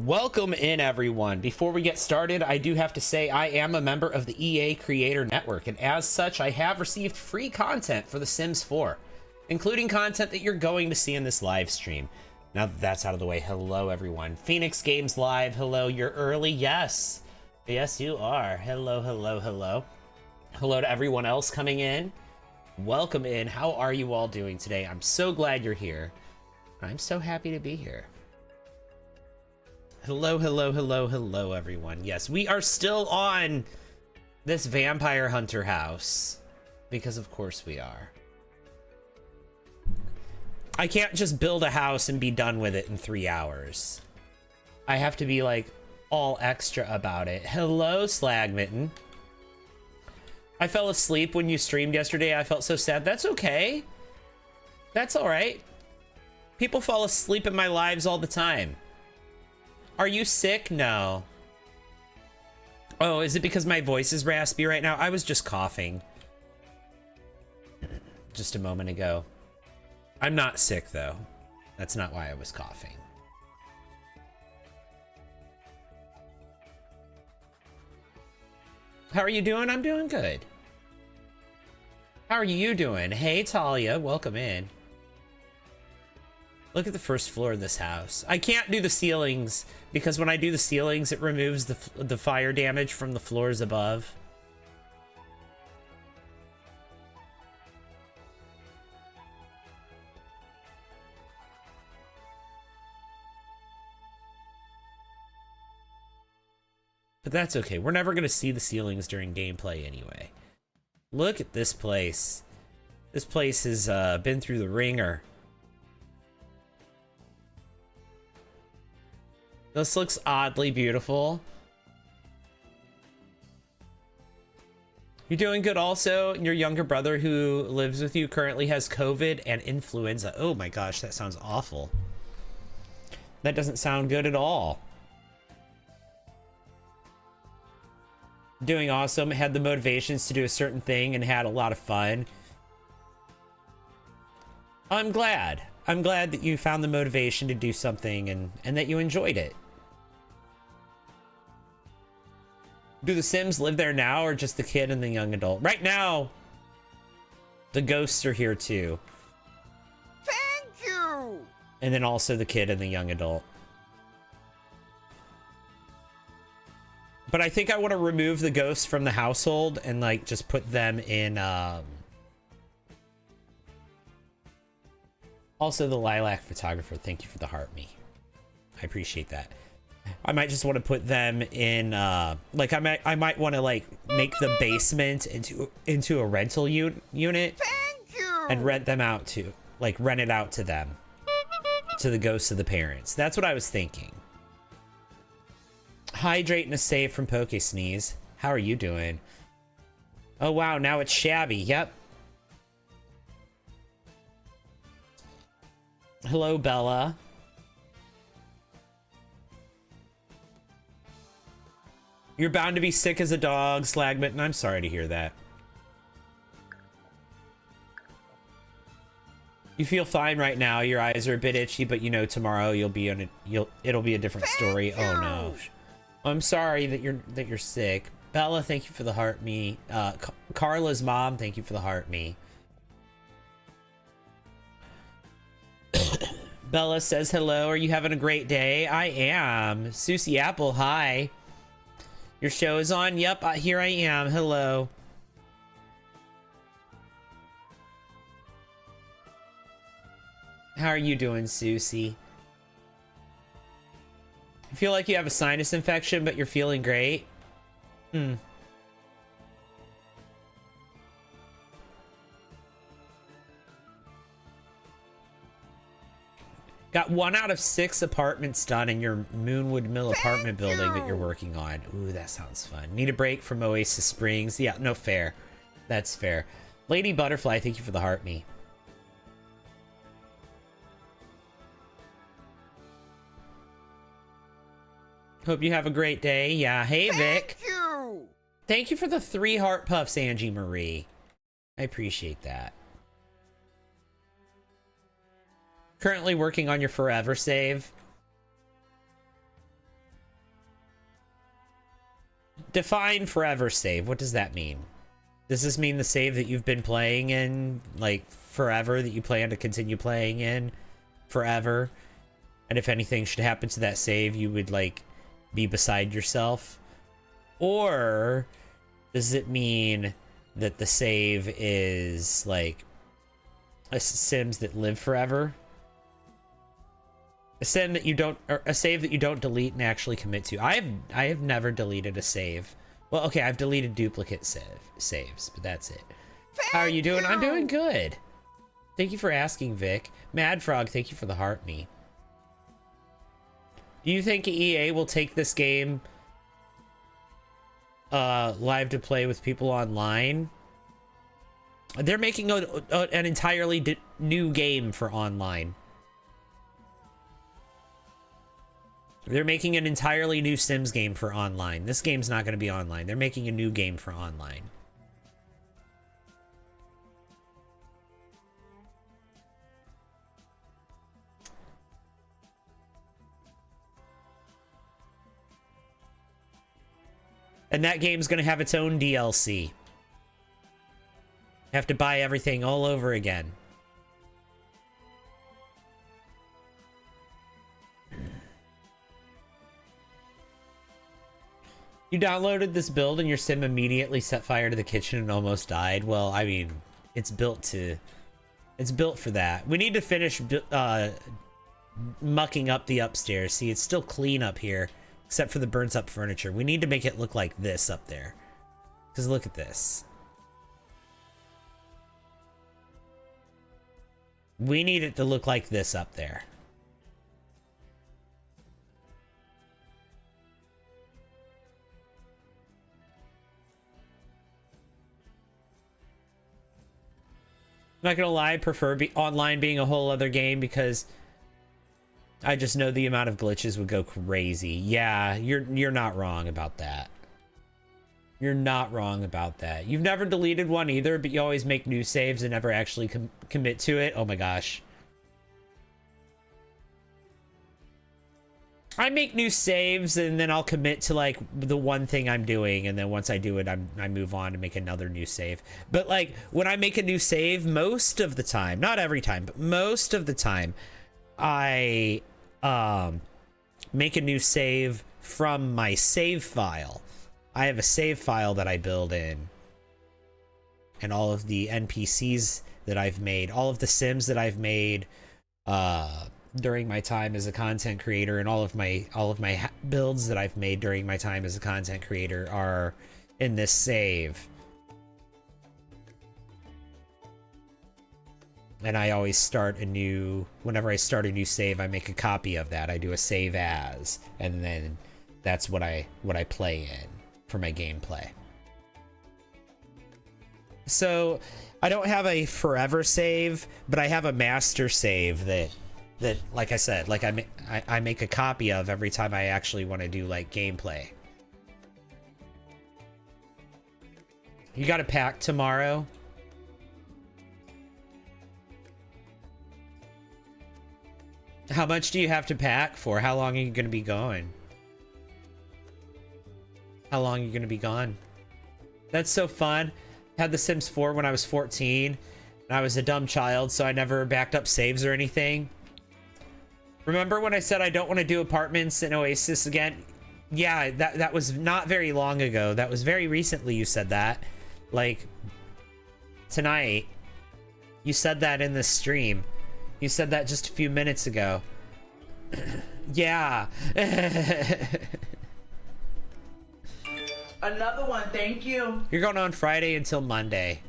Welcome in, everyone. Before we get started, I do have to say I am a member of the EA Creator Network, and as such, I have received free content for The Sims 4, including content that you're going to see in this live stream. Now that that's out of the way, hello, everyone. Phoenix Games Live, hello, you're early, yes. Yes, you are. Hello, hello, hello. Hello to everyone else coming in. Welcome in. How are you all doing today? I'm so glad you're here. I'm so happy to be here. Hello, hello, hello, hello, everyone. Yes, we are still on this vampire hunter house, because of course we are. I can't just build a house and be done with it in 3 hours. I have to be like all extra about it. Hello, Slagmitten. I fell asleep when you streamed yesterday. I felt so sad. That's okay. That's all right. People fall asleep in my lives all the time. Are you sick? No. Oh, is it because my voice is raspy right now? I was just coughing just a moment ago. I'm not sick, though. That's not why I was coughing. How are you doing? I'm doing good. How are you doing? Hey, Talia. Welcome in. Look at the first floor of this house. I can't do the ceilings because when I do the ceilings, it removes the fire damage from the floors above. But that's okay. We're never going to see the ceilings during gameplay anyway. Look at this place. This place has been through the ringer. This looks oddly beautiful. You're doing good also. Your younger brother who lives with you currently has COVID and influenza. Oh my gosh, that sounds awful. That doesn't sound good at all. Doing awesome. Had the motivations to do a certain thing and had a lot of fun. I'm glad. I'm glad that you found the motivation to do something and that you enjoyed it. Do the Sims live there now or just the kid and the young adult? Right now, the ghosts are here too. Thank you! And then also the kid and the young adult. But I think I want to remove the ghosts from the household and like just put them in also the lilac photographer, thank you for the heart me. I appreciate that. I might just want to put them in like I might want to like make the basement into a rental unit. Thank you! And rent them out to rent it out to them. To the ghosts of the parents. That's what I was thinking. Hydrate and a save from Poke Sneeze. How are you doing? Oh wow, now it's shabby. Yep. Hello, Bella. You're bound to be sick as a dog, Slagmitten. I'm sorry to hear that. You feel fine right now. Your eyes are a bit itchy, but you know tomorrow you'll be on it'll be a different story. Oh no. I'm sorry that you're sick. Bella, thank you for the heart me. Carla's mom, thank you for the heart me. Bella says hello. Are you having a great day? I am. Susie Apple, hi. Your show is on? Yep, here I am. Hello. How are you doing, Susie? I feel like you have a sinus infection, but you're feeling great. Got 1 out of 6 apartments done in your Moonwood Mill apartment building that you're working on. Ooh, that sounds fun. Need a break from Oasis Springs. Yeah, no, fair. That's fair. Lady Butterfly, thank you for the heart me. Hope you have a great day. Yeah, hey, Vic. Thank you! Thank you for the 3 heart puffs, Angie Marie. I appreciate that. Currently working on your forever save. define forever save. What does that mean? Does this mean the save that you've been playing in, like, forever, that you plan to continue playing in forever? And if anything should happen to that save, you would, like, be beside yourself? Or does it mean that the save is, like, a Sims that live forever? A sim that you don't, or a save that you don't delete and actually commit to. I have never deleted a save. Well, okay, I've deleted duplicate saves, but that's it. How are you doing? I'm doing good. Thank you for asking, Vic. Mad Frog, thank you for the heart me. Do you think EA will take this game live to play with people online? They're making an entirely new game for online. They're making an entirely new Sims game for online. This game's not going to be online. They're making a new game for online. And that game's going to have its own DLC. Have to buy everything all over again. You downloaded this build and your sim immediately set fire to the kitchen and almost died. Well, I mean, it's built for that. We need to finish mucking up the upstairs. See, it's still clean up here, except for the burnt up furniture. We need to make it look like this up there. Because look at this. We need it to look like this up there. I'm not gonna lie, I prefer online being a whole other game because I just know the amount of glitches would go crazy. Yeah, you're not wrong about that. You're not wrong about that. You've never deleted one either, but you always make new saves and never actually commit to it. Oh my gosh. I make new saves and then I'll commit to like the one thing I'm doing, and then once I do it, I move on to make another new save. But like when I make a new save, most of the time, not every time, but most of the time, I make a new save from my save file. I have a save file that I build in, and all of the NPCs that I've made, all of the Sims that I've made, during my time as a content creator, and all of my builds that I've made during my time as a content creator are in this save. And I always start a new, whenever I start a new save, I make a copy of that. I do a save as, and then that's what I play in for my gameplay. So I don't have a forever save, but I have a master save that like I said, like I make a copy of every time I actually want to do like gameplay. You got a pack tomorrow? How much do you have to pack for? How long are you going to be going? How long are you going to be gone? That's so fun. I had The Sims 4 when I was 14, and I was a dumb child, so I never backed up saves or anything. Remember when I said I don't want to do apartments in Oasis again? Yeah, that was not very long ago. That was very recently you said that. Like, tonight. You said that in the stream. You said that just a few minutes ago. Yeah. Another one, thank you. You're going on Friday until Monday.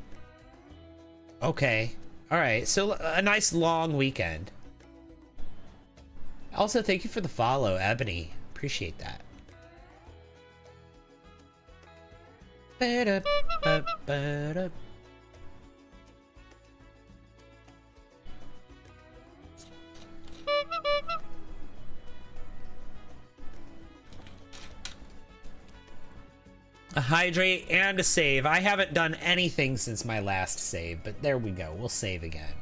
Okay. Alright, so a nice long weekend. Also, thank you for the follow, Ebony. Appreciate that. A hydrate and a save. I haven't done anything since my last save, but there we go. We'll save again.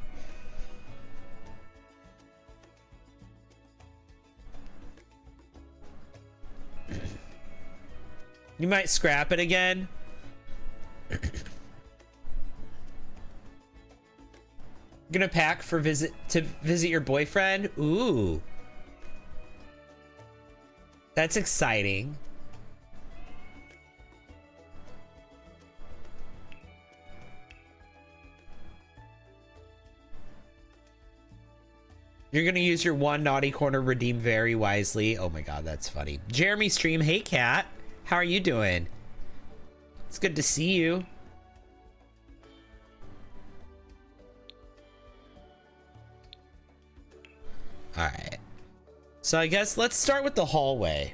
You might scrap it again. Gonna pack for visit your boyfriend? Ooh. That's exciting. You're gonna use your one naughty corner redeem very wisely. Oh my god, that's funny. Jeremy Stream, hey cat. How are you doing? It's good to see you. Alright. So I guess let's start with the hallway.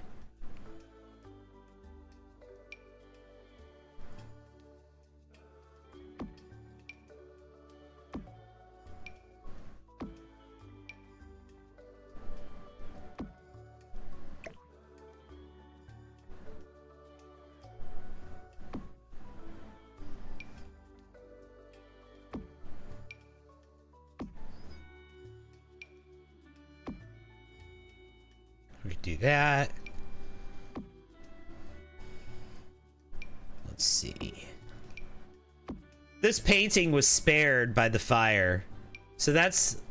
We could do that. Let's see. This painting was spared by the fire, so that's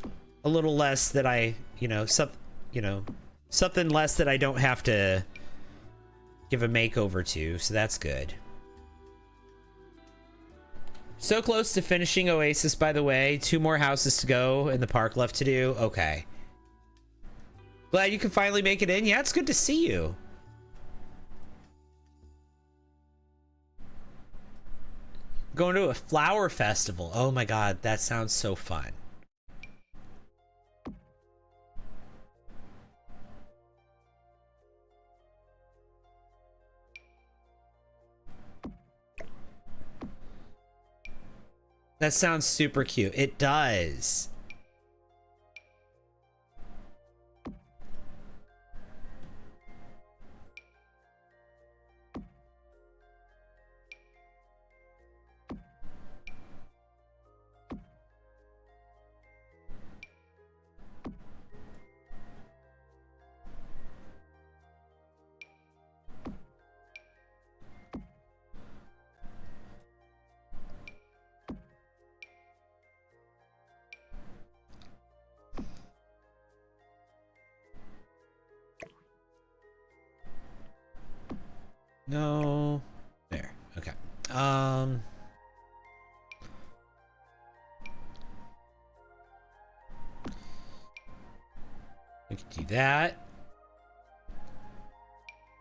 a little less that I, something less that I don't have to give a makeover to, so that's good. So close to finishing Oasis, by the way. 2 more houses to go and the park left to do. Okay. Glad you can finally make it in. Yeah, it's good to see you. Going to a flower festival. Oh my god, that sounds so fun. That sounds super cute. It does. No. There. Okay. We could do that.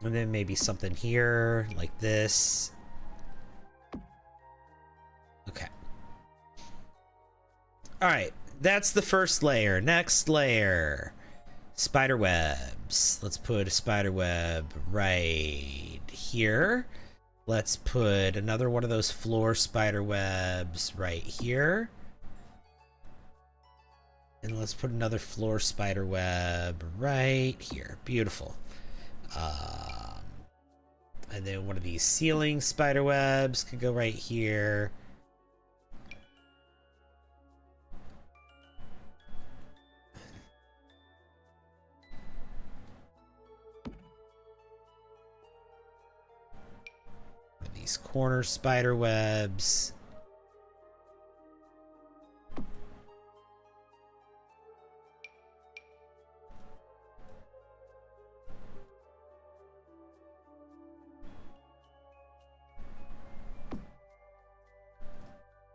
And then maybe something here like this. Okay. All right. That's the first layer. Next layer. Spider webs. Let's put a spider web right here. Let's put another one of those floor spider webs right here. And let's put another floor spider web right here. Beautiful. And then one of these ceiling spider webs could go right here. These corner spider webs.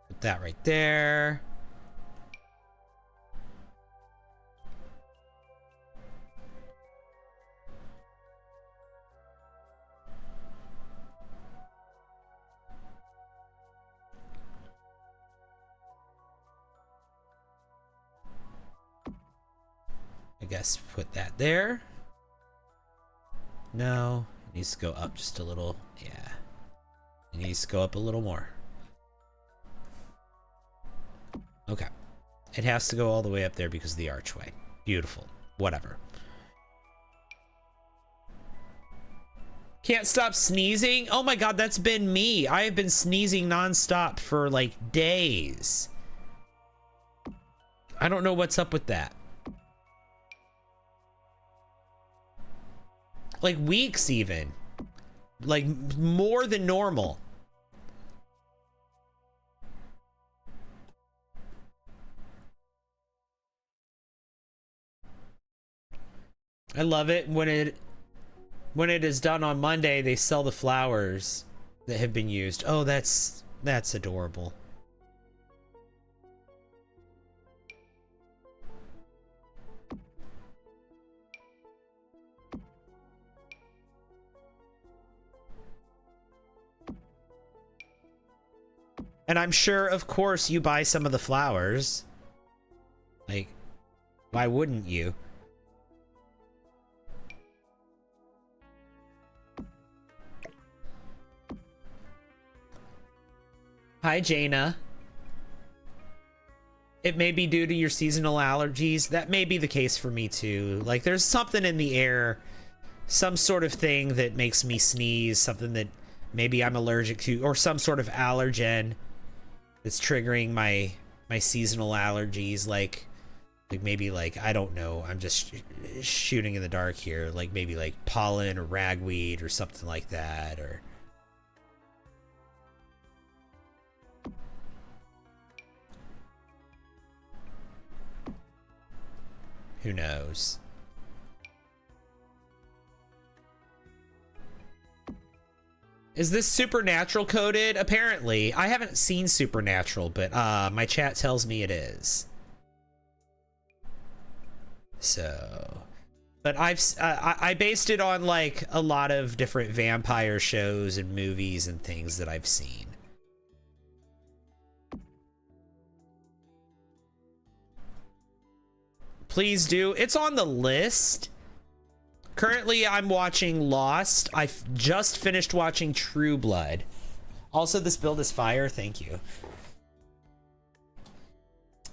Put that right there. I guess put that there. No, it needs to go up just a little. Yeah, it needs to go up a little more. Okay, it has to go all the way up there because of the archway. Beautiful. Whatever. Can't stop sneezing? Oh my god, that's been me. I have been sneezing nonstop for like days. I don't know what's up with that. Like weeks even. like more than normal. I love it when it is done on Monday. They sell the flowers that have been used. Oh, that's adorable. And I'm sure, of course, you buy some of the flowers. Like, why wouldn't you? Hi, Jaina. It may be due to your seasonal allergies. That may be the case for me too. Like, there's something in the air, some sort of thing that makes me sneeze, something that maybe I'm allergic to, or some sort of allergen that's triggering my seasonal allergies. Like maybe, like, I don't know, I'm just shooting in the dark here, like maybe like pollen or ragweed or something like that, or who knows. Is this Supernatural coded? Apparently. I haven't seen Supernatural, but my chat tells me it is. So, but I based it on like a lot of different vampire shows and movies and things that I've seen. Please do. It's on the list. Currently, I'm watching Lost. I just finished watching True Blood. Also, this build is fire. Thank you.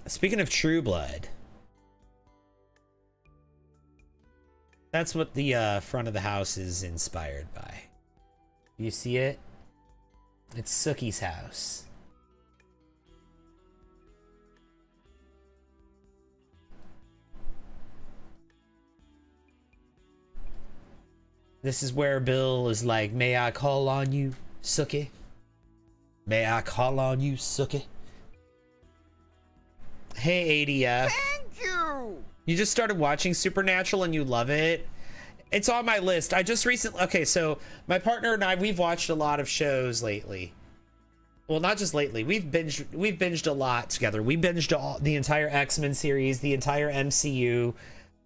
Speaking of True Blood, that's what the front of the house is inspired by. You see it? It's Sookie's house. This is where Bill is like, may I call on you, Sookie? May I call on you, Sookie? Hey, ADF. Thank you! You just started watching Supernatural and you love it? It's on my list. I just recently... Okay, so my partner and I, we've watched a lot of shows lately. Well, not just lately. We've binged a lot together. We binged the entire X-Men series, the entire MCU,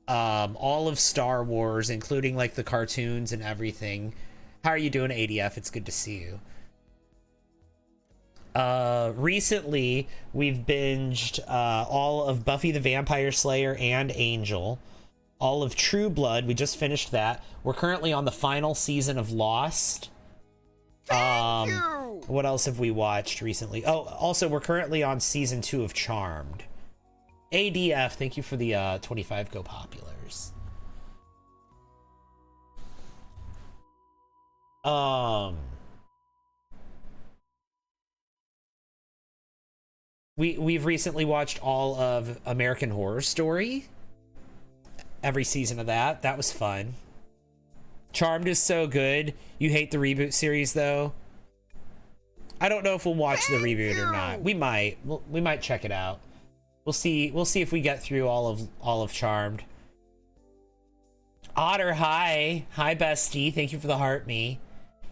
all of Star Wars, including like the cartoons and everything. How are you doing, ADF? It's good to see you. Recently we've binged all of Buffy the Vampire Slayer and Angel, all of True Blood. We just finished that. We're currently on the final season of Lost. Thank you! What else have we watched recently? Oh, also we're currently on season 2 of Charmed. ADF, thank you for the 25 Go Populars. We've recently watched all of American Horror Story. Every season of that. That was fun. Charmed is so good. You hate the reboot series though? I don't know if we'll watch the reboot or not. We might. We might check it out. We'll see if we get through all of Charmed. Otter, hi. Hi, bestie. Thank you for the heart me.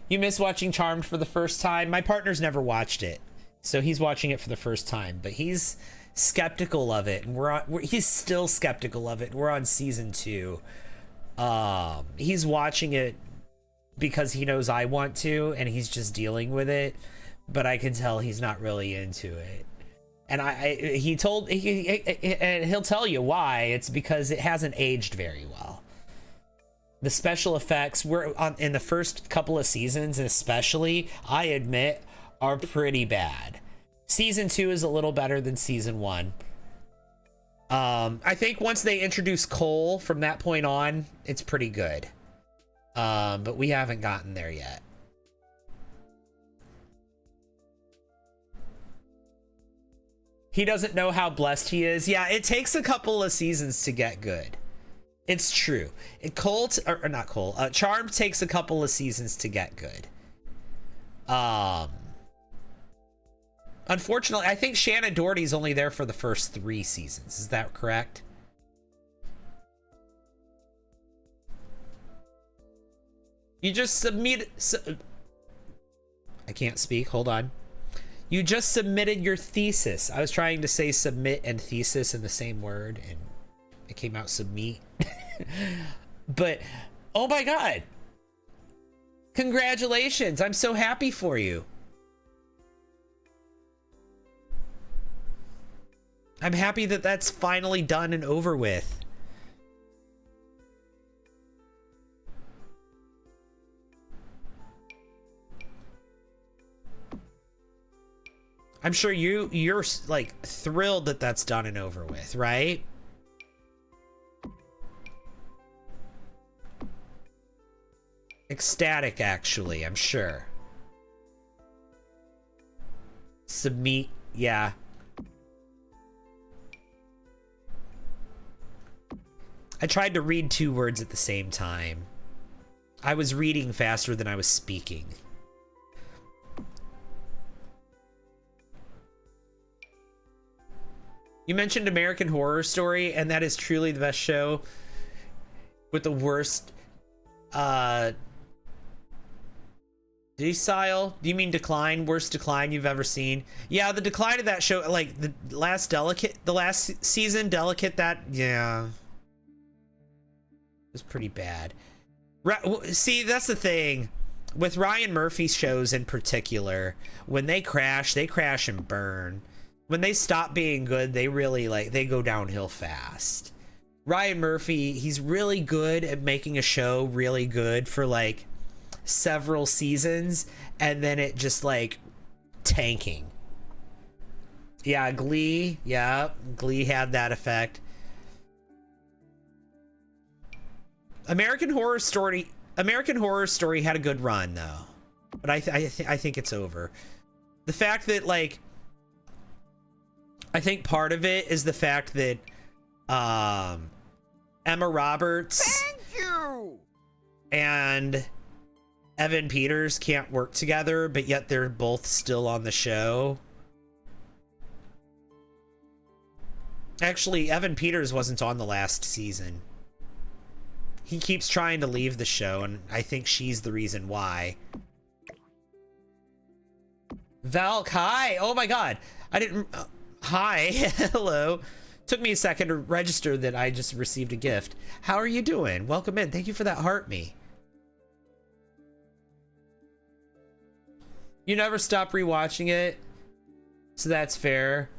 You miss watching Charmed for the first time? My partner's never watched it, so he's watching it for the first time, but he's skeptical of it, and he's still skeptical of it. We're on season 2. He's watching it because he knows I want to, and he's just dealing with it, but I can tell he's not really into it. And and he'll tell you why. It's because it hasn't aged very well. The special effects in the first couple of seasons, especially, I admit, are pretty bad. Season 2 is a little better than season 1. I think once they introduce Cole, from that point on, it's pretty good. But we haven't gotten there yet. He doesn't know how blessed he is. Yeah, it takes a couple of seasons to get good. It's true. Or not Cole. Charm takes a couple of seasons to get good. Unfortunately, I think Shannon Doherty's only there for the first 3 seasons. Is that correct? You just I can't speak. Hold on. You just submitted your thesis. I was trying to say submit and thesis in the same word, and it came out submit. But, oh my God. Congratulations. I'm so happy for you. I'm happy that that's finally done and over with. I'm sure you're like thrilled that that's done and over with, right? Ecstatic, actually, I'm sure. Submit, yeah. I tried to read 2 words at the same time. I was reading faster than I was speaking. You mentioned American Horror Story, and that is truly the best show with the worst decile. Do you mean decline? Worst decline you've ever seen? Yeah, the decline of that show, like the last season, Delicate, that, yeah, it was pretty bad. See, that's the thing with Ryan Murphy's shows in particular. When they crash and burn. When they stop being good, they really they go downhill fast. Ryan Murphy, he's really good at making a show really good for like several seasons, and then it just like tanking. Yeah, Glee. Yeah, Glee had that effect. American Horror Story had a good run though, but I think it's over. The fact that like, I think part of it is the fact that Emma Roberts Thank you. and Evan Peters can't work together, but yet they're both still on the show. Actually, Evan Peters wasn't on the last season. He keeps trying to leave the show, and I think she's the reason why. Valk, hi! Oh my God, I didn't. Hi, hello. Took me a second to register that I just received a gift. How are you doing? Welcome in. Thank you for that heart me. You never stop rewatching it, so that's fair.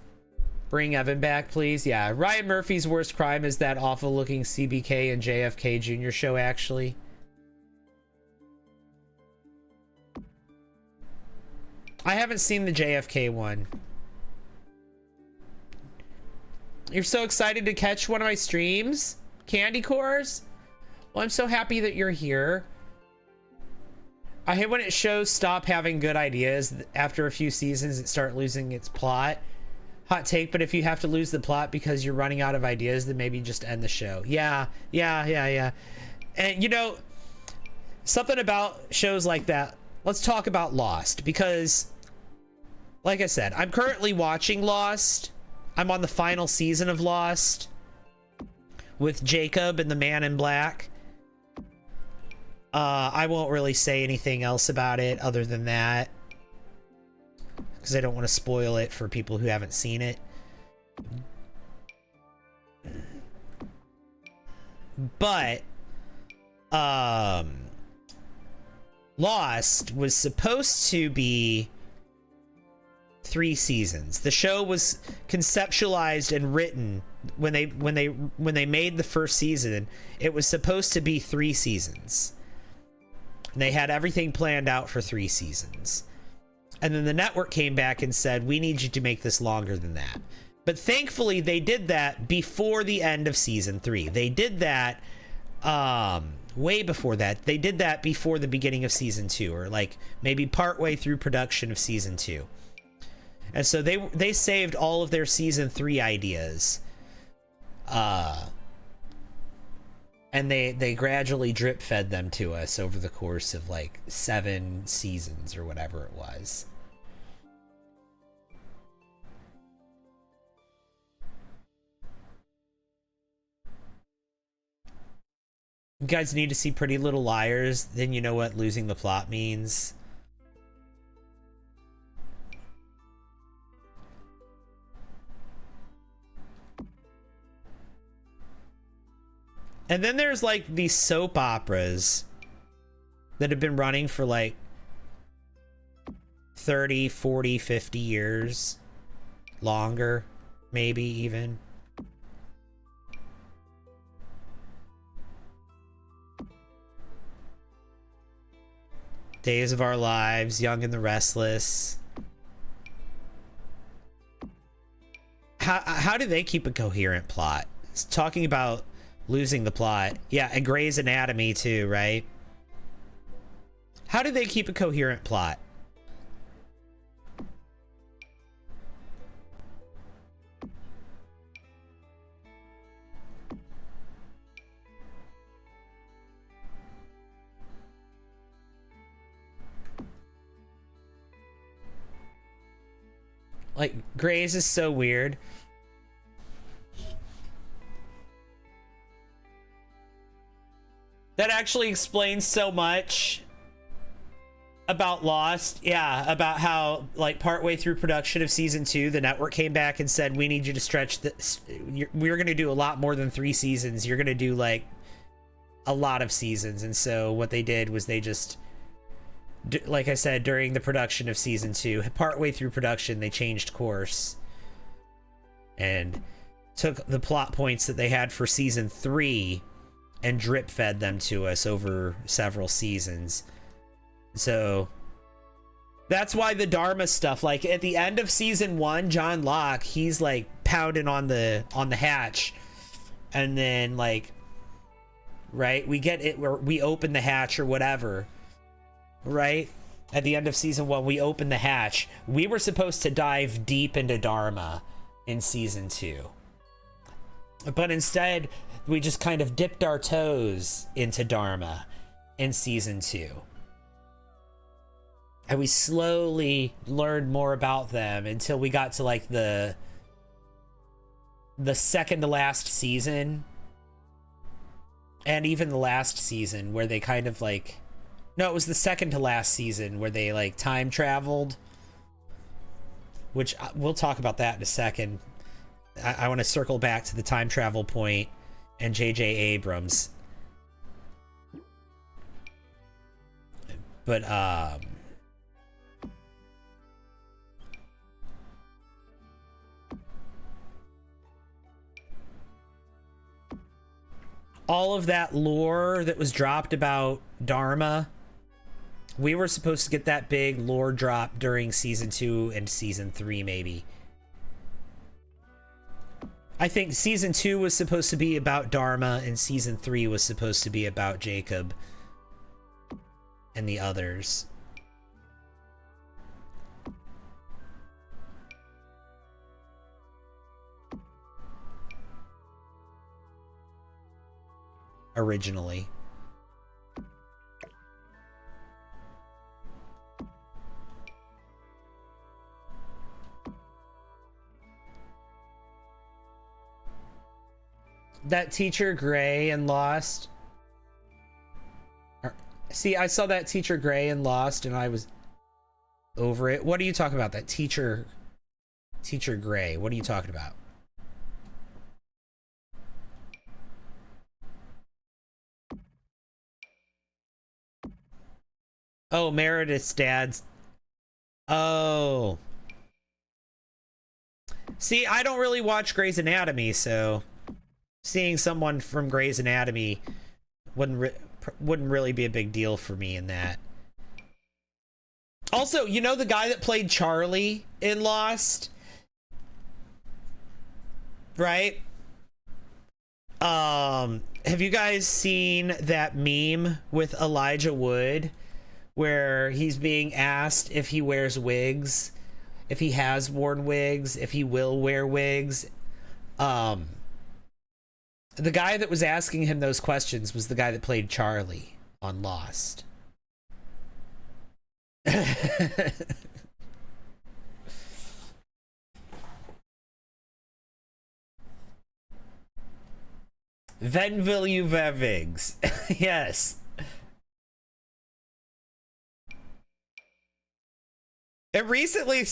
Bring Evan back, please. Yeah, Ryan Murphy's worst crime is that awful looking CBK and JFK Jr. show, actually. I haven't seen the JFK one. You're so excited to catch one of my streams? Candy Cores? Well, I'm so happy that you're here. I hate when it shows stop having good ideas. After a few seasons, it start losing its plot. Hot take, but if you have to lose the plot because you're running out of ideas, then maybe just end the show. Yeah. And you know, something about shows like that, let's talk about Lost, because like I said, I'm currently watching Lost. I'm on the final season of Lost with Jacob and the Man in Black. I won't really say anything else about it other than that, because I don't want to spoil it for people who haven't seen it. But Lost was supposed to be 3 seasons. The show was conceptualized and written when they made the first season. It was supposed to be 3 seasons. And they had everything planned out for 3 seasons. And then the network came back and said, we need you to make this longer than that. But thankfully, they did that before the end of season 3. They did that way before that. They did that before the beginning of season 2, or like maybe partway through production of season 2. And so they saved all of their season 3 ideas And they gradually drip fed them to us over the course of like 7 seasons or whatever it was. You guys need to see Pretty Little Liars, then you know what losing the plot means. And then there's like these soap operas that have been running for like 30, 40, 50 years. Longer, maybe even. Days of Our Lives, Young and the Restless. How do they keep a coherent plot? It's talking about losing the plot. Yeah, and Grey's Anatomy too, right? How do they keep a coherent plot? Like, Grey's is so weird. That actually explains so much about Lost. Yeah, about how, like, partway through production of season 2, the network came back and said, we need you to stretch this. We're going to do a lot more than 3 seasons. You're going to do, like, a lot of seasons. And so what they did was they just, like I said, during the production of season 2, partway through production, they changed course and took the plot points that they had for season 3 and drip fed them to us over several seasons. So that's why the Dharma stuff, like at the end of season 1, John Locke, he's like pounding on the hatch, and then like, right, we get it where we open the hatch or whatever, right? At the end of season 1, we open the hatch. We were supposed to dive deep into Dharma in season 2, but instead we just kind of dipped our toes into Dharma in season 2. And we slowly learned more about them until we got to like the second to last season. And even the last season where they kind of like, no, it was the second to last season where they like time traveled, which we'll talk about that in a second. I want to circle back to the time travel point and J.J. Abrams. But, all of that lore that was dropped about Dharma, we were supposed to get that big lore drop during season 2 and season 3, maybe. I think season 2 was supposed to be about Dharma, and season 3 was supposed to be about Jacob and the others. Originally. That teacher Gray in Lost. See, I saw that teacher Gray in Lost and I was over it. What are you talking about? That teacher Gray. What are you talking about? Oh, Meredith's dad's. Oh. See, I don't really watch Grey's Anatomy, so seeing someone from Grey's Anatomy wouldn't really be a big deal for me in that. Also, you know the guy that played Charlie in Lost? Right? Have you guys seen that meme with Elijah Wood where he's being asked if he wears wigs, if he has worn wigs, if he will wear wigs? The guy that was asking him those questions was the guy that played Charlie on Lost. Venville you Vevigs. Yes. And recently,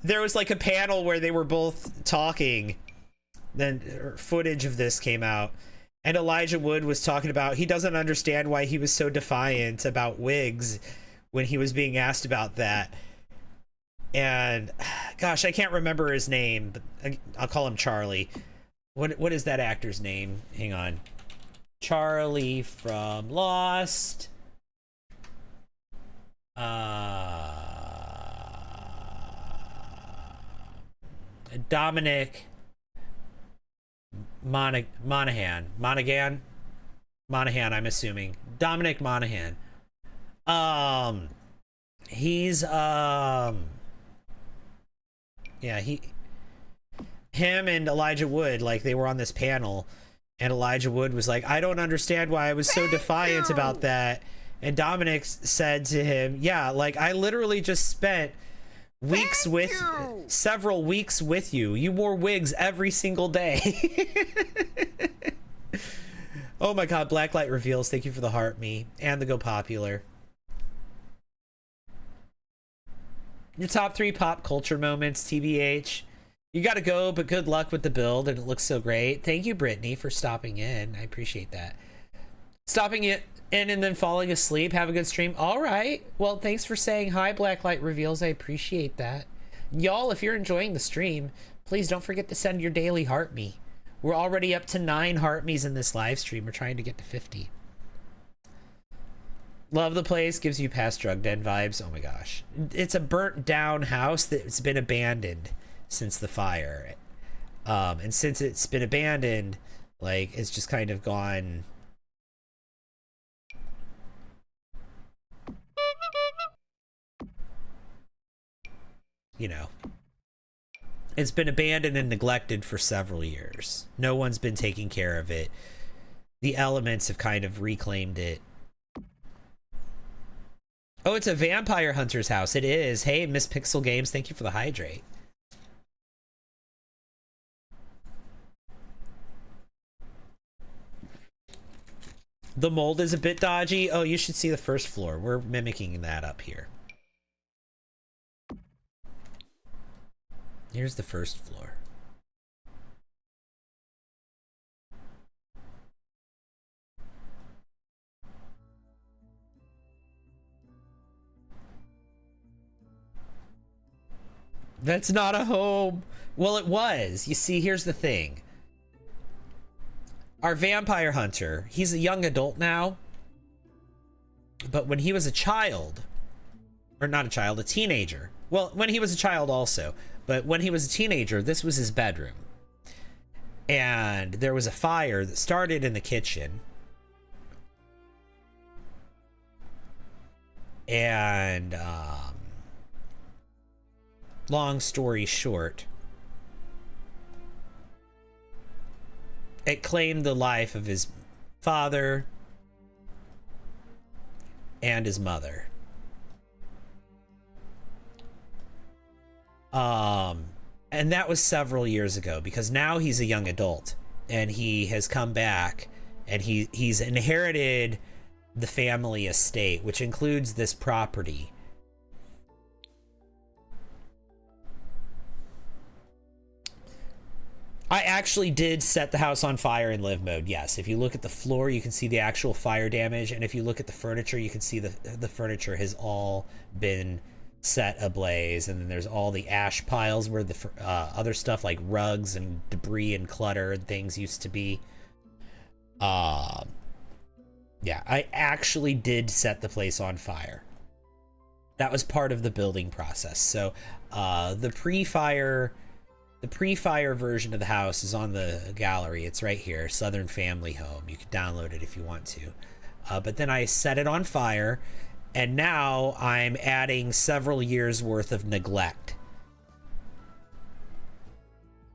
there was like a panel where they were both talking. Then footage of this came out. And Elijah Wood was talking about he doesn't understand why he was so defiant about wigs when he was being asked about that. And gosh, I can't remember his name, but I'll call him Charlie. What is that actor's name? Hang on. Charlie from Lost. Dominic Monaghan, I'm assuming. Dominic Monaghan. He's yeah, him and Elijah Wood, like, they were on this panel, and Elijah Wood was like, I don't understand why I was so defiant about that. And Dominic said to him, yeah, like, I literally just spent several weeks with you. You wore wigs every single day. Oh my god, Blacklight Reveals, thank you for the heart me and the Go Popular. Your top 3 pop culture moments, TBH. You gotta go, but good luck with the build, and it looks so great. Thank you, Brittany, for stopping in. I appreciate that. Stopping in and then falling asleep. Have a good stream. All right. Well, thanks for saying hi, Blacklight Reveals. I appreciate that. Y'all, if you're enjoying the stream, please don't forget to send your daily heart me. We're already up to 9 heart me's in this live stream. We're trying to get to 50. Love the place. Gives you past drug den vibes. Oh my gosh. It's a burnt down house that's been abandoned since the fire. And since it's been abandoned, like, it's just kind of gone... You know, it's been abandoned and neglected for several years. No one's been taking care of it. The elements have kind of reclaimed it. Oh, it's a vampire hunter's house. It is. Hey, Miss Pixel Games, thank you for the hydrate. The mold is a bit dodgy. Oh, you should see the first floor. We're mimicking that up here. Here's the first floor. That's not a home. Well, it was. You see, here's the thing. Our vampire hunter, he's a young adult now. But when he was a child, or not a child, a teenager. Well, when he was a child also. But when he was a teenager, this was his bedroom. And there was a fire that started in the kitchen. And long story short, it claimed the life of his father and his mother. And that was several years ago, because now he's a young adult and he has come back and he's inherited the family estate, which includes this property. I actually did set the house on fire in live mode. Yes, if you look at the floor, you can see the actual fire damage, and if you look at the furniture, you can see the furniture has all been set ablaze, and then there's all the ash piles where the other stuff like rugs and debris and clutter and things used to be. Yeah, I actually did set the place on fire. That was part of the building process. So the pre-fire version of the house is on the gallery. It's right here, Southern Family Home. You can download it if you want to. But then I set it on fire, and now I'm adding several years worth of neglect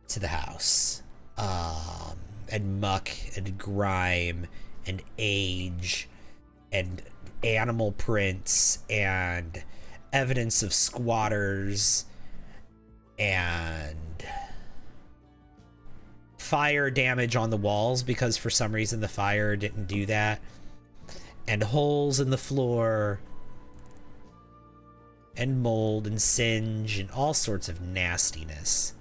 to the house. and muck and grime and age and animal prints and evidence of squatters and fire damage on the walls because for some reason the fire didn't do that, and holes in the floor and mold and singe and all sorts of nastiness.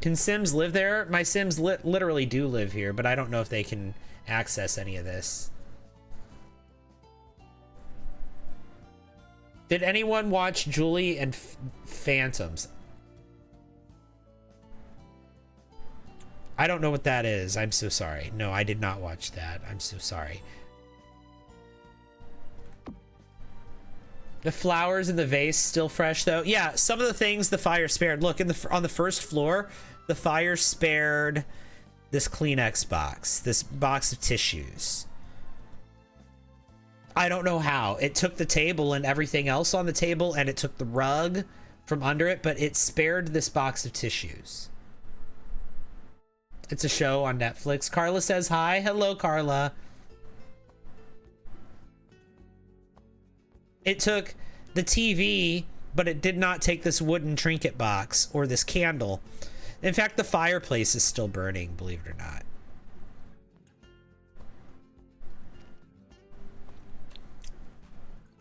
Can Sims live there? My Sims literally do live here, but I don't know if they can access any of this. Did anyone watch Julie and Phantoms? I don't know what that is. I'm so sorry. No, I did not watch that. I'm so sorry. The flowers in the vase still fresh though. Yeah, some of the things the fire spared. Look, on the first floor, the fire spared this Kleenex box, this box of tissues. I don't know how. It took the table and everything else on the table, and it took the rug from under it, but it spared this box of tissues. It's a show on Netflix. Carla says hi. Hello, Carla. It took the TV, but it did not take this wooden trinket box or this candle. In fact, the fireplace is still burning, believe it or not.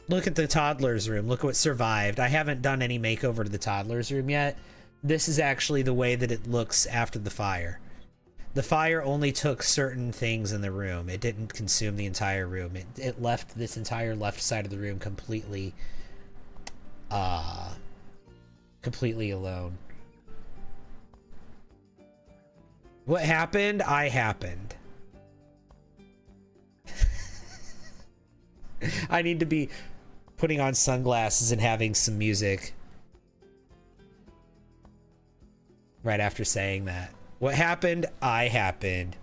Look at the toddler's room. Look what survived. I haven't done any makeover to the toddler's room yet. This is actually the way that it looks after the fire. The fire only took certain things in the room. It didn't consume the entire room. It left this entire left side of the room completely alone. What happened? I happened. I need to be putting on sunglasses and having some music right after saying that. What happened? I happened.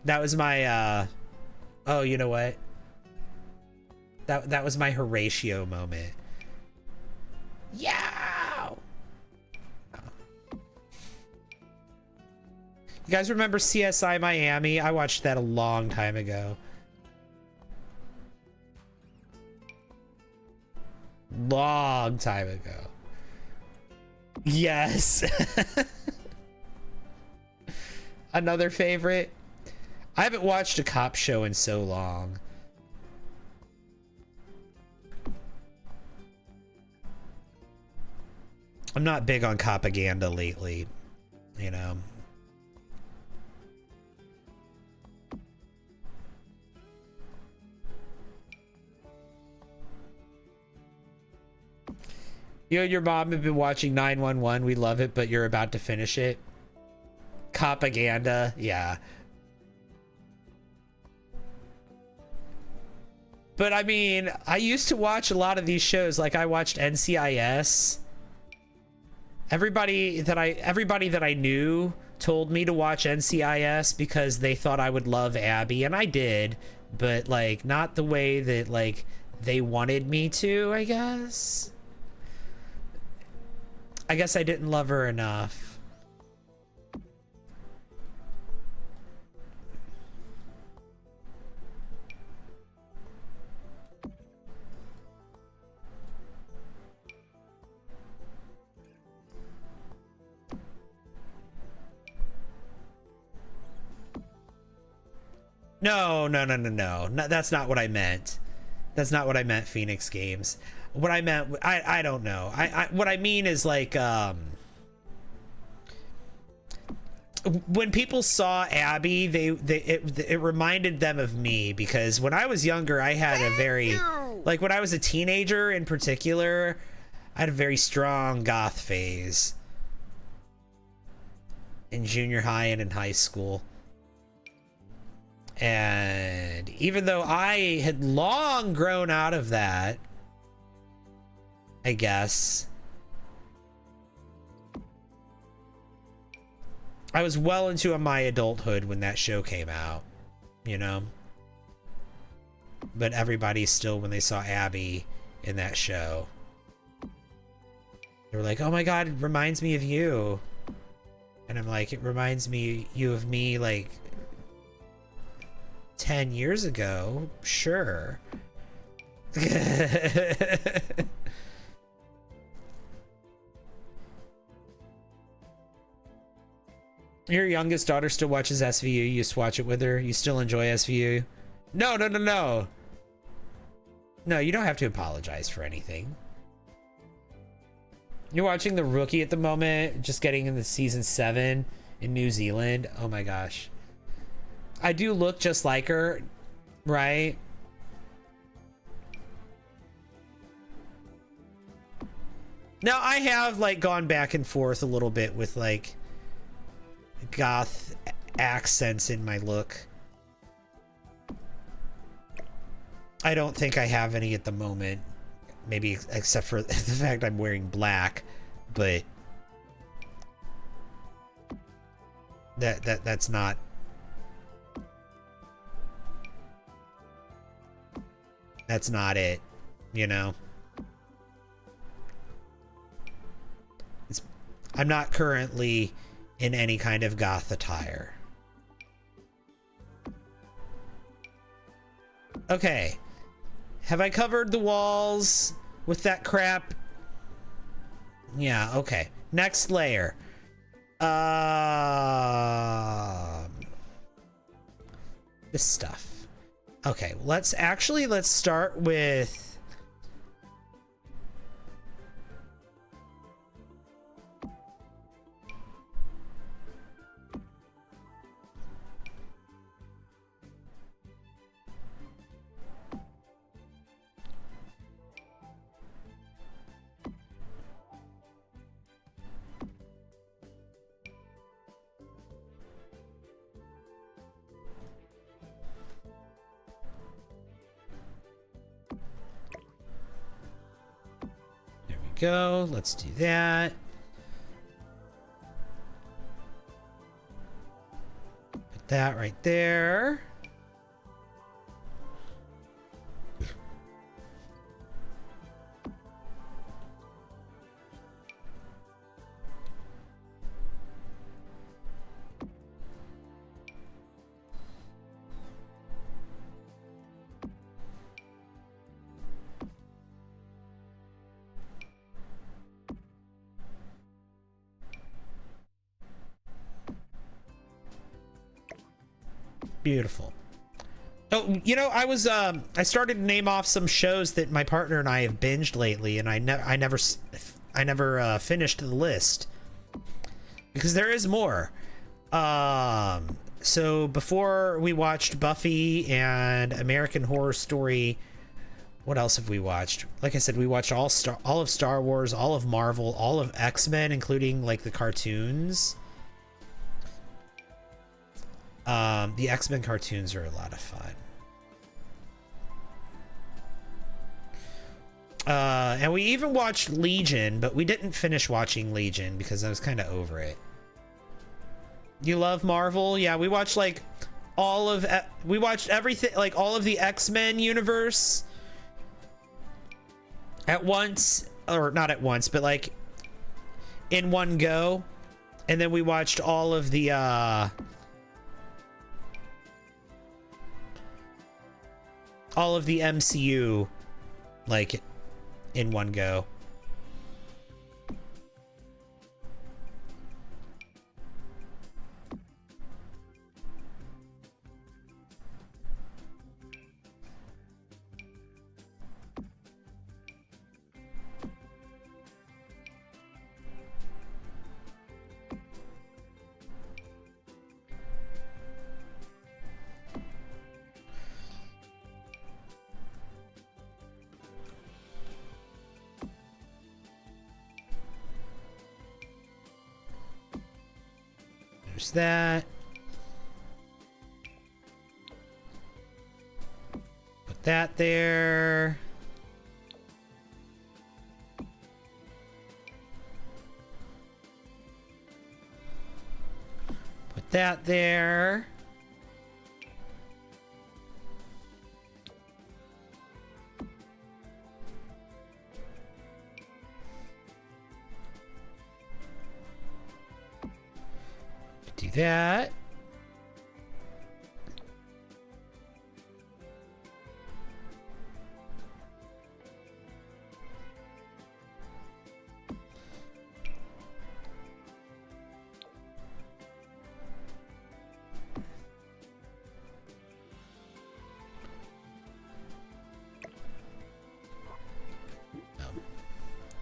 That was my oh, you know what? That was my Horatio moment. Yeah. You guys remember CSI Miami? I watched that a long time ago. Long time ago. Yes. Another favorite. I haven't watched a cop show in so long. I'm not big on propaganda lately, you know. You and your mom have been watching 911. We love it, but you're about to finish it. Propaganda, yeah. But I mean, I used to watch a lot of these shows. Like I watched NCIS. Everybody that I knew told me to watch NCIS because they thought I would love Abby, and I did, but like not the way that like they wanted me to, I guess. I guess I didn't love her enough. No, that's not what I meant. That's not what I meant, Phoenix Games. What I meant, I don't know. What I mean is like, when people saw Abby, it reminded them of me, because when I was younger, I had a very, like when I was a teenager in particular, I had a very strong goth phase in junior high and in high school. And even though I had long grown out of that, I guess, I was well into my adulthood when that show came out, you know? But everybody still, when they saw Abby in that show, they were like, oh my god, it reminds me of you. And I'm like, it reminds you of me like 10 years ago? Sure. Your youngest daughter still watches SVU. You used to watch it with her. You still enjoy SVU? No, no, no, no. No, you don't have to apologize for anything. You're watching The Rookie at the moment, just getting into season 7 in New Zealand. Oh my gosh. I do look just like her, right? Now, I have like gone back and forth a little bit with like goth accents in my look. I don't think I have any at the moment, maybe except for the fact I'm wearing black, but that's not it, you know. I'm not currently in any kind of goth attire. Okay. Have I covered the walls with that crap? Yeah, okay. Next layer. This stuff. Okay, let's start with go. Let's do that. Put that right there. Beautiful. Oh, you know, I started to name off some shows that my partner and I have binged lately, and I never finished the list because there is more. So before we watched Buffy and American Horror Story, what else have we watched? Like I said, we watched all of Star Wars, all of Marvel, all of X-Men, including like the cartoons. The X-Men cartoons are a lot of fun. And we even watched Legion, but we didn't finish watching Legion because I was kind of over it. You love Marvel? Yeah, we watched like we watched everything, like all of the X-Men universe at once, or not at once, but like in one go. And then we watched all of the MCU like in one go. There's that. Put that there. Put that there. Do that.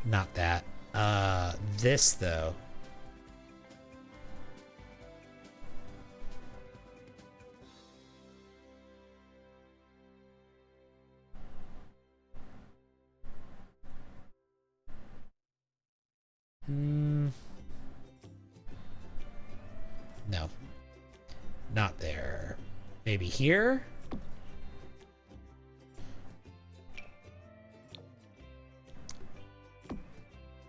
Not that. This though. No. Not there. Maybe here?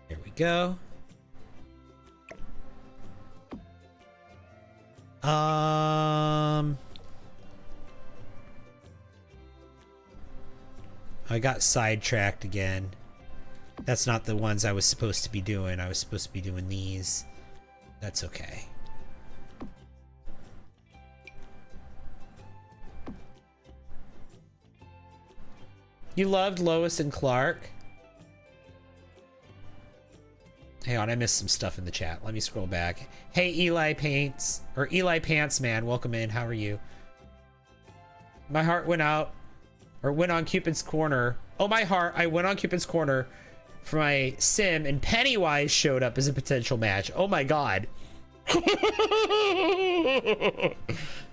There we go. I got sidetracked again. That's not the ones I was supposed to be doing. I was supposed to be doing these. That's okay. You loved Lois and Clark? Hang on, I missed some stuff in the chat. Let me scroll back. Hey, Eli Paints, or Eli Pants Man, welcome in. How are you? My heart went out, or went on Cupid's Corner. Oh, my heart, I went on Cupid's Corner for my sim, and Pennywise showed up as a potential match. Oh my god.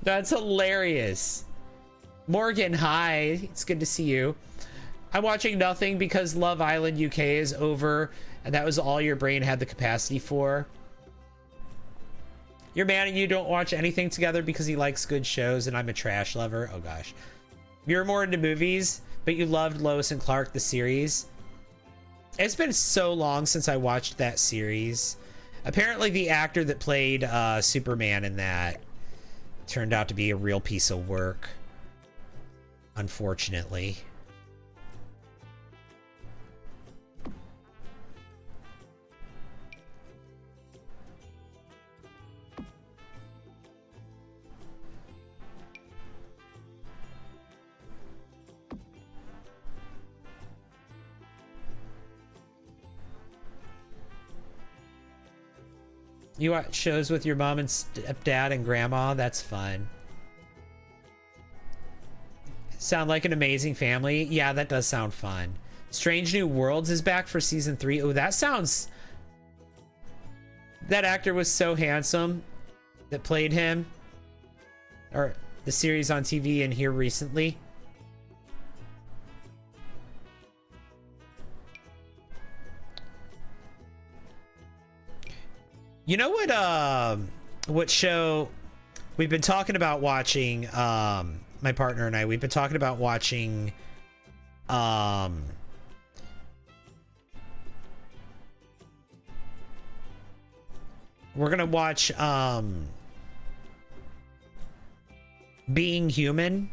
That's hilarious. Morgan, hi. It's good to see you. I'm watching nothing because Love Island UK is over, and that was all your brain had the capacity for. Your man and you don't watch anything together because he likes good shows, and I'm a trash lover. Oh gosh. You're more into movies, but you loved Lois and Clark, the series. It's been so long since I watched that series. Apparently the actor that played Superman in that turned out to be a real piece of work, unfortunately. You watch shows with your mom and stepdad and grandma? That's fun. Sound like an amazing family? Yeah, that does sound fun. Strange New Worlds is back for season 3. Oh, that sounds... That actor was so handsome that played him. Or the series on TV and here recently. You know what show we've been talking about watching, my partner and I, we've been talking about watching, we're gonna watch, Being Human,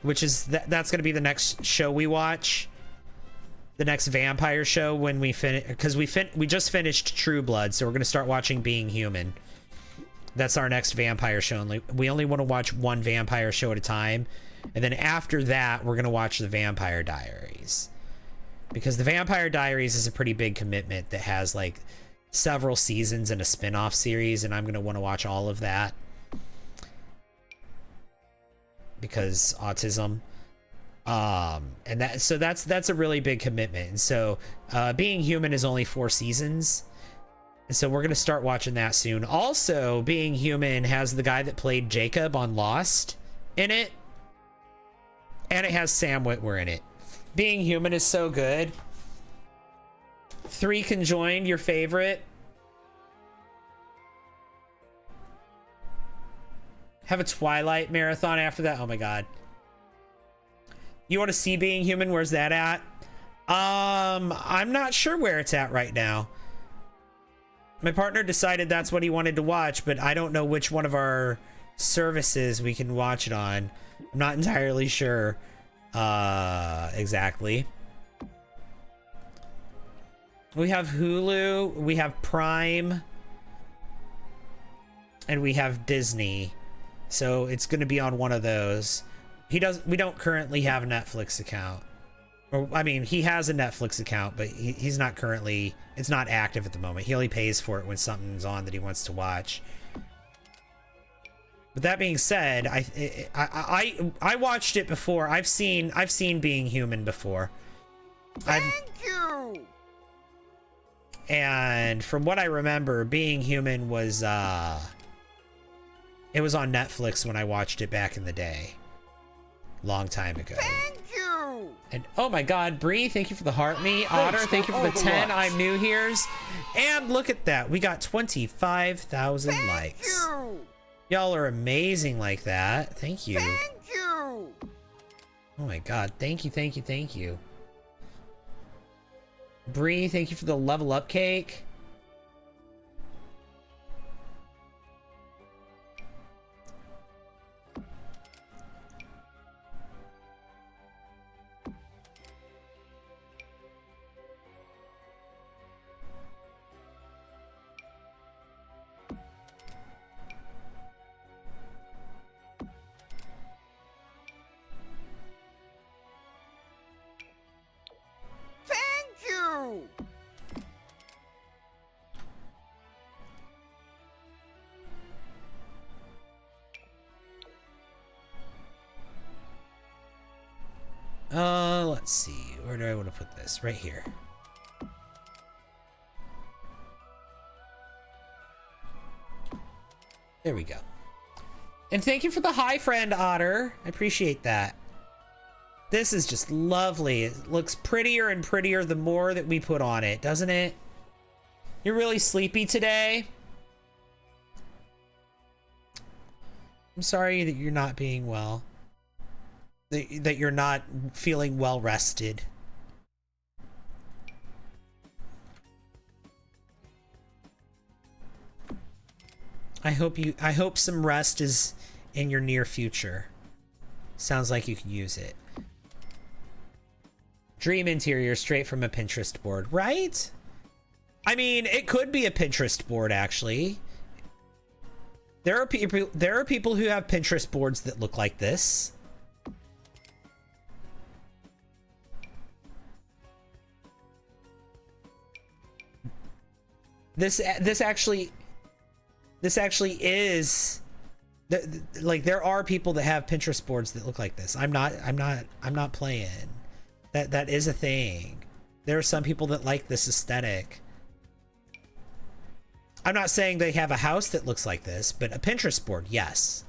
which is, that's gonna be the next show we watch. The next vampire show when we finish, because we just finished True Blood, so we're gonna start watching Being Human. That's our next vampire show. We only want to watch one vampire show at a time, and then after that, we're gonna watch the Vampire Diaries, because the Vampire Diaries is a pretty big commitment that has like several seasons and a spin-off series, and I'm gonna want to watch all of that because autism. And that's a really big commitment. And so Being Human is only 4 seasons, and so we're gonna start watching that soon. Also, Being Human has the guy that played Jacob on Lost in it, and it has Sam Witwer in it. Being Human is so good. 3 Conjoined, your favorite. Have a Twilight marathon after that. Oh my god. You want to see Being Human? Where's that at? I'm not sure where it's at right now. My partner decided that's what he wanted to watch, but I don't know which one of our services we can watch it on. I'm not entirely sure exactly. We have Hulu, we have Prime, and we have Disney. So it's going to be on one of those. We don't currently have a Netflix account. Or, I mean, he has a Netflix account, but he's not currently, it's not active at the moment. He only pays for it when something's on that he wants to watch. But that being said, I watched it before. I've seen Being Human before. Thank you. And from what I remember, Being Human was it was on Netflix when I watched it back in the day. Long time ago. Thank you. And oh my god, Bree, thank you for the heart me. Otter, thank you for the 10 I'm new here's. And look at that. We got 25,000 likes. You. Y'all are amazing like that. Thank you. Thank you. Oh my god, thank you, thank you, thank you. Bree, thank you for the level up cake. Thank you. Let's see. Where do I want to put this? Right here. There we go. And thank you for the hi, friend Otter. I appreciate that. This is just lovely. It looks prettier and prettier the more that we put on it, doesn't it? You're really sleepy today? I'm sorry that you're not being well. That you're not feeling well rested. I hope some rest is in your near future. Sounds like you can use it. Dream interior straight from a Pinterest board, right? I mean, it could be a Pinterest board actually. There are people who have Pinterest boards that look like this. This actually is like there are people that have Pinterest boards that look like this. I'm not playing. That is a thing. There are some people that like this aesthetic. I'm not saying they have a house that looks like this, but a Pinterest board, yes.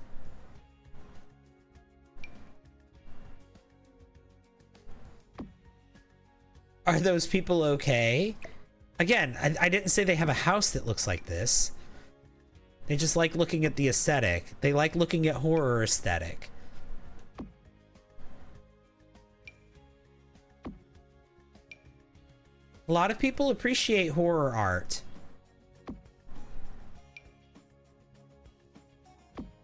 Are those people okay? Again, I didn't say they have a house that looks like this. They just like looking at the aesthetic. They like looking at horror aesthetic. A lot of people appreciate horror art.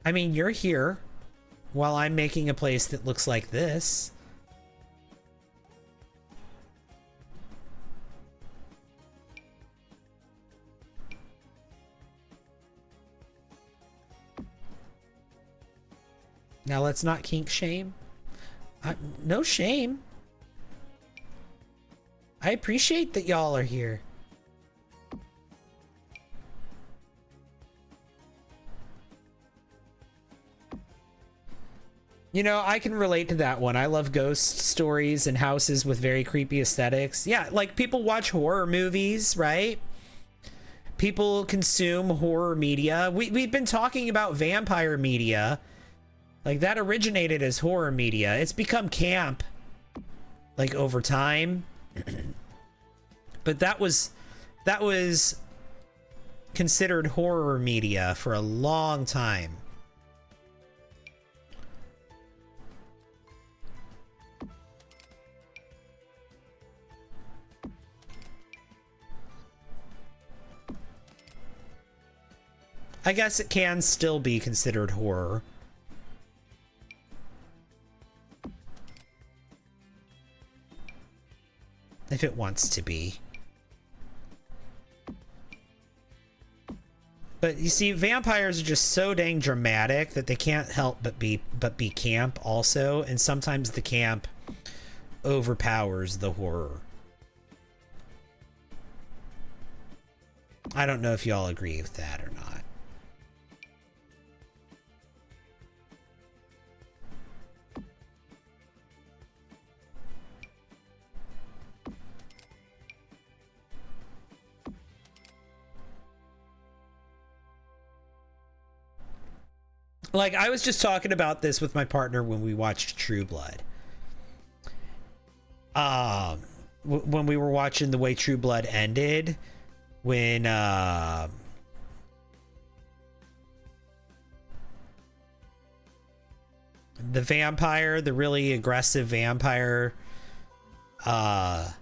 I mean, you're here while I'm making a place that looks like this. Now let's not kink shame. No shame. I appreciate that y'all are here. You know, I can relate to that one. I love ghost stories and houses with very creepy aesthetics. Yeah, like people watch horror movies, right? People consume horror media. We've been talking about vampire media. Like that originated as horror media. It's become camp like over time. But that was considered horror media for a long time. I guess it can still be considered horror. If it wants to be. But you see, vampires are just so dang dramatic that they can't help but be camp also, and sometimes the camp overpowers the horror. I don't know if y'all agree with that or not. Like, I was just talking about this with my partner when we watched True Blood. When we were watching the way True Blood ended, when the vampire, the really aggressive vampire that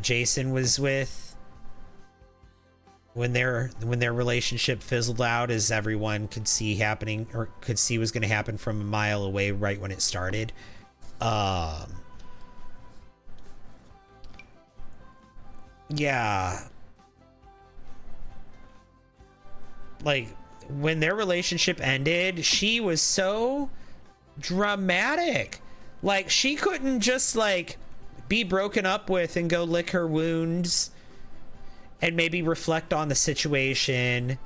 Jason was with, when their relationship fizzled out, as everyone could see happening, or could see was going to happen from a mile away right when it started. Yeah. Like, when their relationship ended, she was so dramatic. Like, she couldn't just, like, be broken up with and go lick her wounds and maybe reflect on the situation,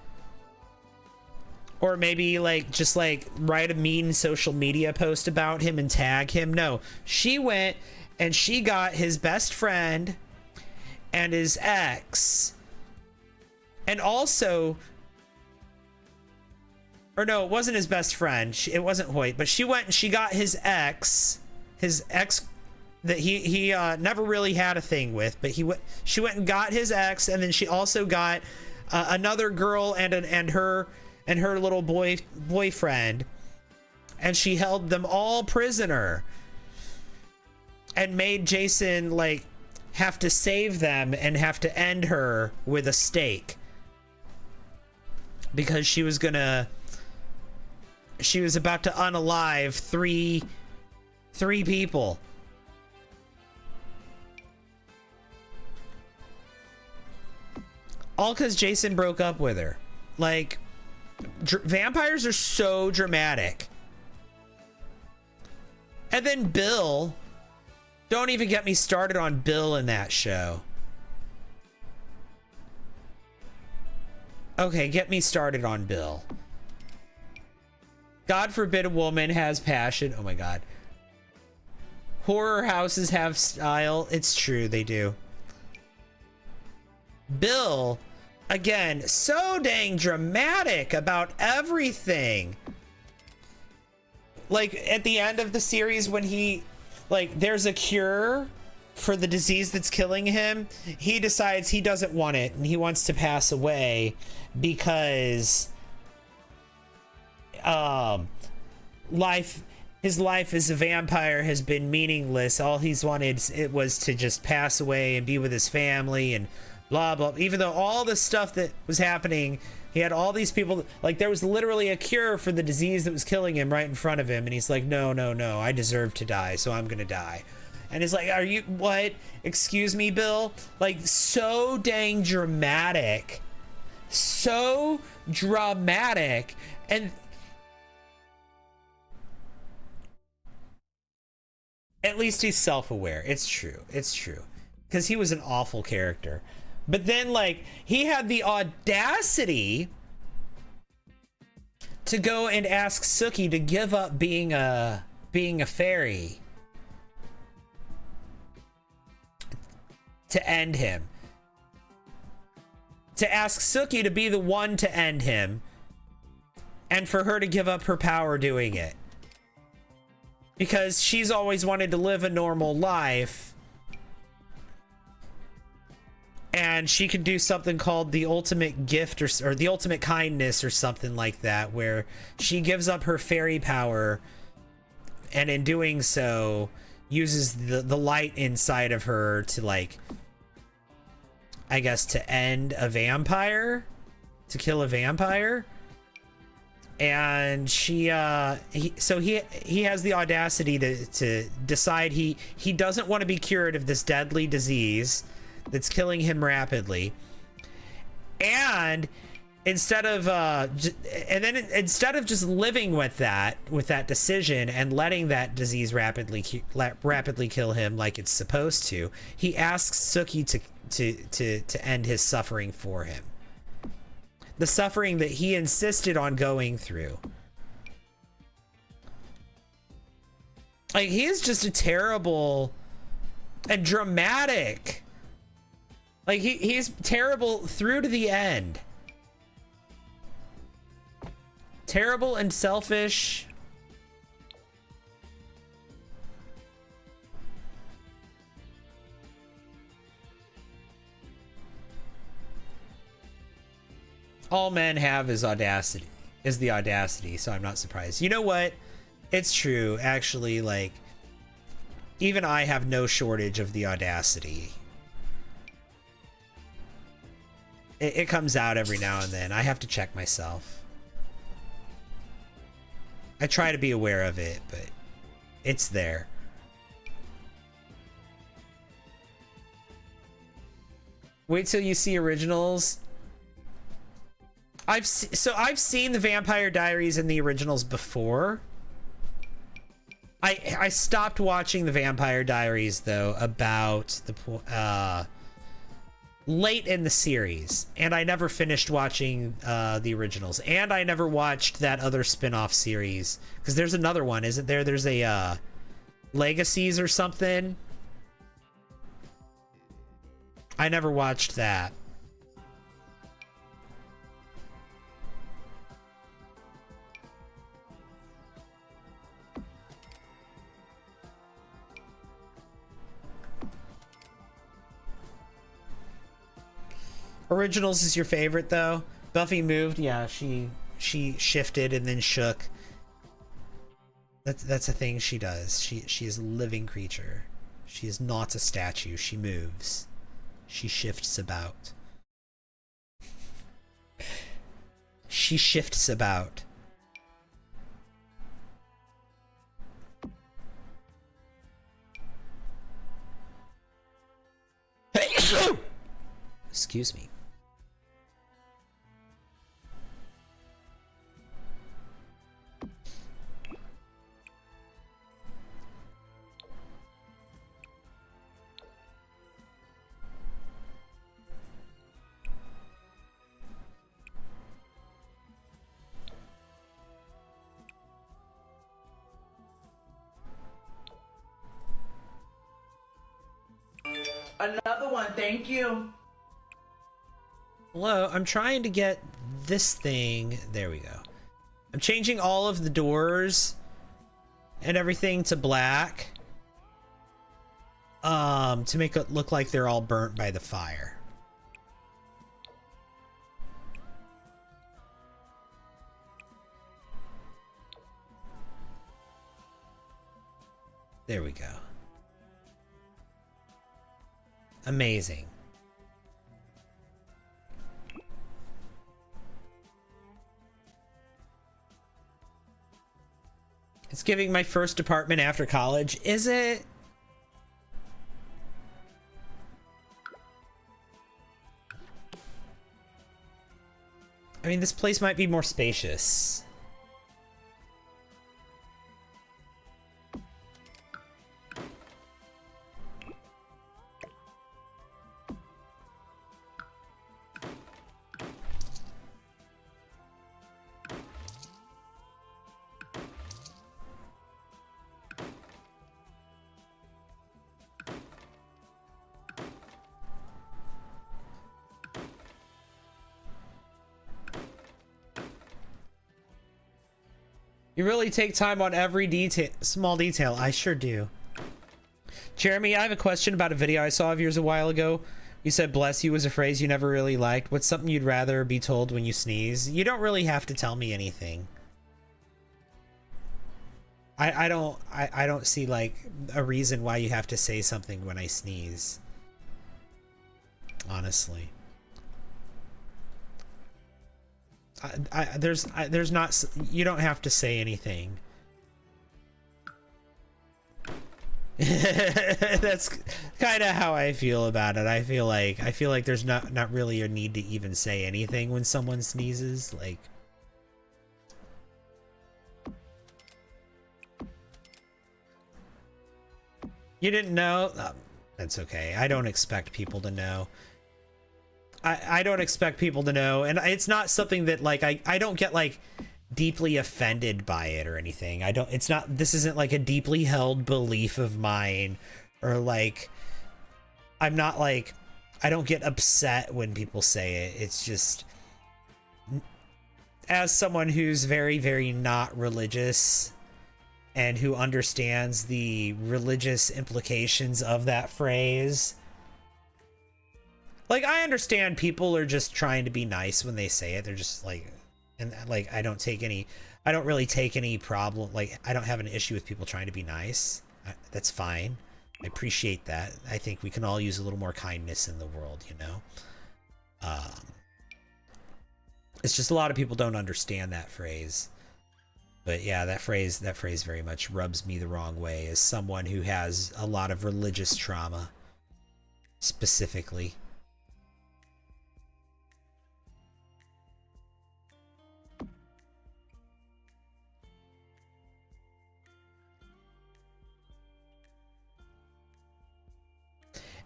or maybe like just like write a mean social media post about him and tag him. No, she went and she got his best friend and his ex, and also, or no, it wasn't his best friend, it wasn't Hoyt, but she went and she got his ex that he never really had a thing with, but she went and got his ex, and then she also got another girl and her little boyfriend, and she held them all prisoner and made Jason like have to save them and have to end her with a stake, because she was about to unalive three people. All because Jason broke up with her. Like, vampires are so dramatic. And then Bill. Don't even get me started on Bill in that show. Okay, get me started on Bill. God forbid a woman has passion. Oh my God. Horror houses have style. It's true, they do. Bill, again, so dang dramatic about everything. Like, at the end of the series, when he, like, there's a cure for the disease that's killing him, he decides he doesn't want it and he wants to pass away because his life as a vampire has been meaningless. All he's wanted was to just pass away and be with his family and blah blah. Even though all the stuff that was happening, he had all these people, like, there was literally a cure for the disease that was killing him right in front of him, and he's like, no, I deserve to die, so I'm gonna die. And it's like, are you, what? Excuse me, Bill? Like, so dang dramatic. So dramatic. And at least he's self-aware. It's true. It's true. Because he was an awful character. But then, like, he had the audacity to go and ask Sookie to give up being a fairy to end him. To ask Sookie to be the one to end him, and for her to give up her power doing it. Because she's always wanted to live a normal life, and she can do something called the ultimate gift, or the ultimate kindness, or something like that, where she gives up her fairy power, and in doing so uses the light inside of her to, like, I guess, to end a vampire, to kill a vampire. and he has the audacity to decide he doesn't want to be cured of this deadly disease that's killing him rapidly, and instead of just living with that decision and letting that disease rapidly kill him like it's supposed to, he asks Suki to end his suffering for him. The suffering that he insisted on going through. Like, he is just a terrible and dramatic. Like, he's terrible through to the end. Terrible and selfish. All men have is the audacity, so I'm not surprised. You know what? It's true, actually. Like, even I have no shortage of the audacity. It comes out every now and then. I have to check myself. I try to be aware of it, but it's there. Wait till you see originals. I've seen the Vampire Diaries and the originals before. I stopped watching the Vampire Diaries though about the late in the series, and I never finished watching the originals, and I never watched that other spin-off series, because there's another one, isn't there? There's a Legacies or something. I never watched that. Originals is your favorite though? Buffy moved, yeah, she shifted and then shook. That's a thing she does. She is a living creature. She is not a statue. She moves. She shifts about. She shifts about. Excuse me. Another one, thank you. Hello, I'm trying to get this thing. There we go. I'm changing all of the doors and everything to black. To make it look like they're all burnt by the fire. There we go. Amazing. It's giving my first apartment after college. Is it? I mean, this place might be more spacious. You really take time on every small detail. I sure do. Jeremy, I have a question about a video I saw of yours a while ago. You said bless you was a phrase you never really liked. What's something you'd rather be told when you sneeze? You don't really have to tell me anything. I don't see like a reason why you have to say something when I sneeze. Honestly. there's not, you don't have to say anything. That's kind of how I feel about it. I feel like there's not really a need to even say anything when someone sneezes. Like, you didn't know? That's okay. I don't expect people to know. I don't expect people to know, and it's not something that like I don't get like deeply offended by it or anything. This isn't like a deeply held belief of mine, or like I'm not like, I don't get upset when people say it. It's just, as someone who's very, very not religious and who understands the religious implications of that phrase, like, I understand people are just trying to be nice when they say it. They're just like, and like, I don't really take any problem. Like, I don't have an issue with people trying to be nice. That's fine. I appreciate that. I think we can all use a little more kindness in the world, you know? It's just a lot of people don't understand that phrase. But yeah, that phrase very much rubs me the wrong way as someone who has a lot of religious trauma, specifically.